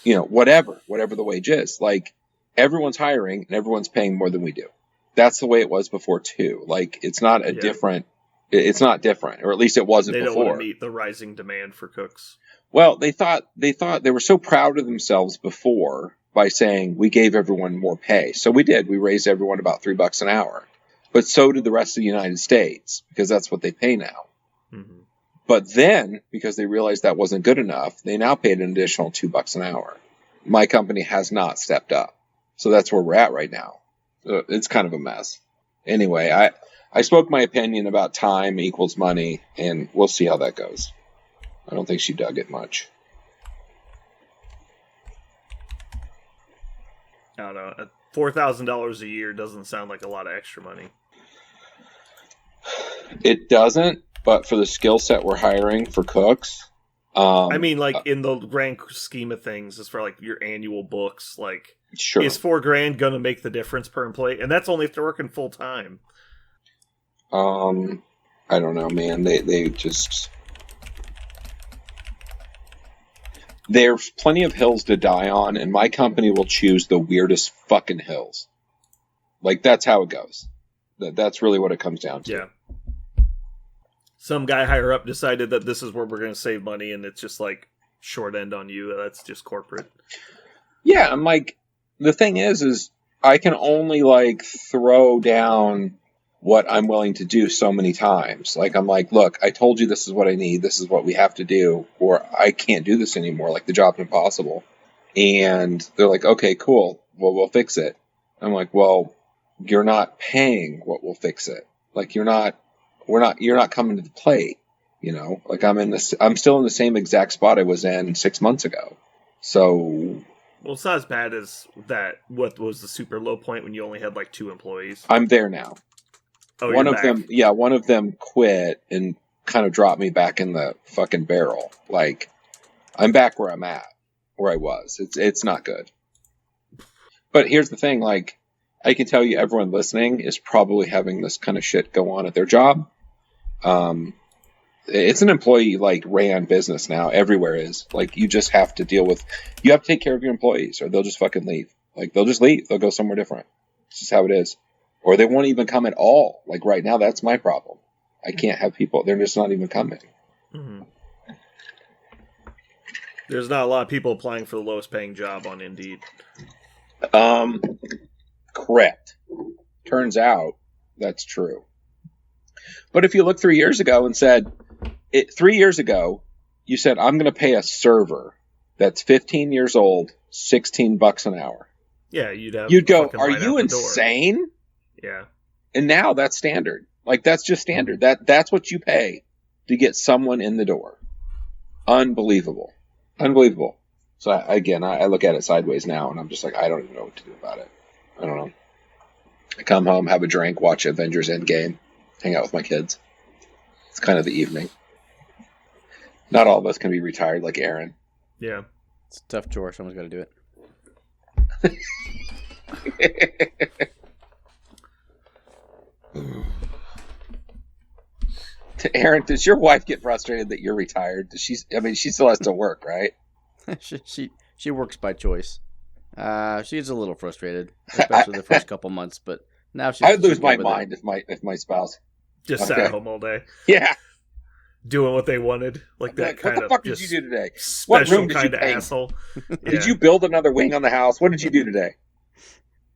whatever the wage is. Like, everyone's hiring and everyone's paying more than we do. That's the way it was before too. Like, it's not different. It's not different, or at least it wasn't before. They don't want to meet the rising demand for cooks. Well, they thought they were so proud of themselves before by saying we gave everyone more pay. So we did. We raised everyone about $3 an hour. But so did the rest of the United States, because that's what they pay now. Mm-hmm. But then, because they realized that wasn't good enough, they now paid an additional $2 an hour. My company has not stepped up. So that's where we're at right now. It's kind of a mess. Anyway, I spoke my opinion about time equals money, and we'll see how that goes. I don't think she dug it much. I don't know. $4,000 a year doesn't sound like a lot of extra money. It doesn't, but for the skill set we're hiring for cooks, I mean, like, in the grand scheme of things, as for like your annual books, like, sure, is $4,000 gonna make the difference per employee? And that's only if they're working full time. I don't know, man. They just. There's plenty of hills to die on, and my company will choose the weirdest fucking hills. Like, that's how it goes. That's really what it comes down to. Yeah. Some guy higher up decided that this is where we're going to save money, and it's just like short end on you. That's just corporate. Yeah, I'm like, the thing is I can only like throw down what I'm willing to do so many times. Like, I'm like, look, I told you this is what I need. This is what we have to do, or I can't do this anymore. Like, the job's impossible. And they're like, okay, cool. Well, we'll fix it. I'm like, well, you're not paying what will fix it. Like, you're not coming to the plate, like I'm still in the same exact spot I was in 6 months ago. So, well, it's not as bad as that. What was the super low point when you only had like 2 employees? I'm there now. Oh, one of them quit and kind of dropped me back in the fucking barrel. Like, I'm back where I'm at, where I was. It's not good. But here's the thing, like, I can tell you everyone listening is probably having this kind of shit go on at their job. It's an employee like ran business now. Everywhere is like you just have to deal with. You have to take care of your employees, or they'll just fucking leave. Like they'll just leave. They'll go somewhere different. It's just how it is. Or they won't even come at all. Like right now, that's my problem. I can't have people. They're just not even coming. Mm-hmm. There's not a lot of people applying for the lowest paying job on Indeed. Correct. Turns out that's true. But if you look 3 years ago and said, 3 years ago, you said, I'm going to pay a server that's 15 years old, $16 an hour. Yeah, you'd go, are you insane? Yeah. And now that's standard. Like, that's just standard. That's what you pay to get someone in the door. Unbelievable. Unbelievable. So, I look at it sideways now, and I'm just like, I don't even know what to do about it. I don't know. I come home, have a drink, watch Avengers Endgame, hang out with my kids. It's kind of the evening. Not all of us can be retired like Aaron. Yeah. It's a tough chore. Someone's got to do it. Aaron, does your wife get frustrated that you're retired? She still has to work, right? she works by choice. She's a little frustrated, especially the first couple months, but now I'd lose my mind if my spouse just sat at home all day. Yeah. Doing what they wanted. Like that kind of. What the fuck did you do today? What room kind of asshole. Yeah. Did you build another wing on the house? What did you do today?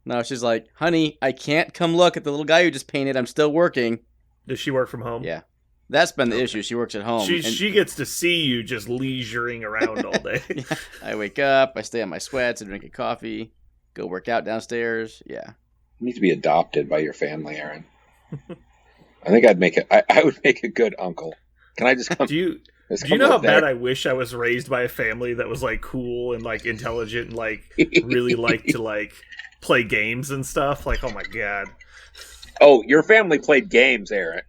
No, she's like, honey, I can't come look at the little guy who just painted. I'm still working. Does she work from home? Yeah. That's been the issue. She works at home. She gets to see you just leisuring around all day. Yeah. I wake up, I stay on my sweats, I drink a coffee, go work out downstairs. Yeah. You need to be adopted by your family, Aaron. I think I'd make it. I would make a good uncle. Can I just come? Do you know how bad I wish I was raised by a family that was like cool and like intelligent and like really liked to like play games and stuff? Like, oh my god. Oh, your family played games, Aaron,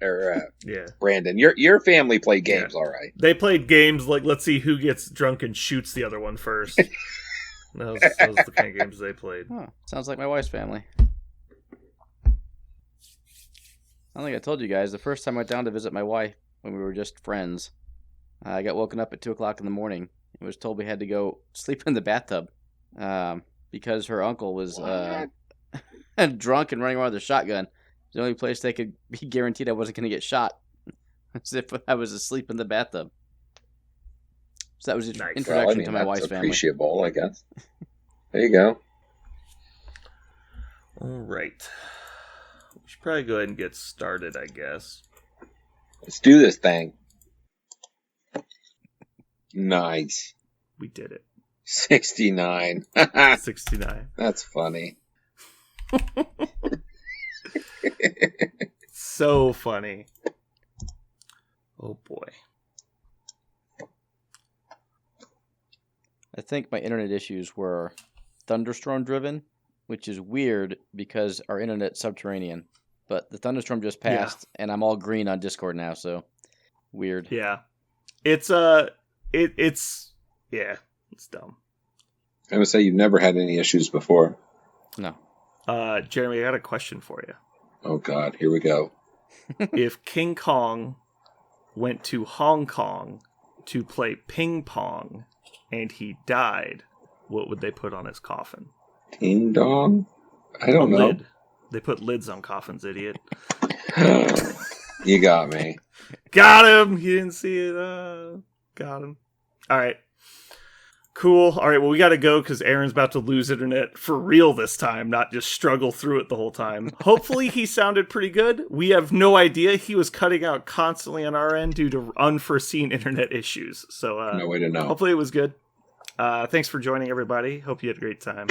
yeah, Brandon. Your family played games, yeah. All right. They played games like, let's see who gets drunk and shoots the other one first. Those the kind of games they played. Oh, sounds like my wife's family. I think I told you guys, the first time I went down to visit my wife when we were just friends, I got woken up at 2 o'clock in the morning and was told we had to go sleep in the bathtub because her uncle was drunk and running around with a shotgun. The only place they could be guaranteed I wasn't going to get shot was if I was asleep in the bathtub. So that was an introduction to my wife's family. Appreciable, I guess. There you go. All right. We should probably go ahead and get started, I guess. Let's do this thing. Nice. We did it. 69. 69. That's funny. So funny. Oh boy. I think my internet issues were thunderstorm driven, which is weird because our internet's subterranean. But the thunderstorm just passed, and I'm all green on Discord now, so weird. Yeah. It's it's dumb. I would say you've never had any issues before. No. Jeremy, I got a question for you. Oh God, here we go. If King Kong went to Hong Kong to play ping pong and he died, what would they put on his coffin? Ding dong? I don't know. Lid. They put lids on coffins, idiot. You got me. Got him! You didn't see it. Got him. All right. Cool. All right, well, we got to go because Aaron's about to lose internet for real this time, not just struggle through it the whole time. Hopefully he sounded pretty good. We have no idea. He was cutting out constantly on our end due to unforeseen internet issues. So no way to know. Hopefully it was good. Thanks for joining, everybody. Hope you had a great time.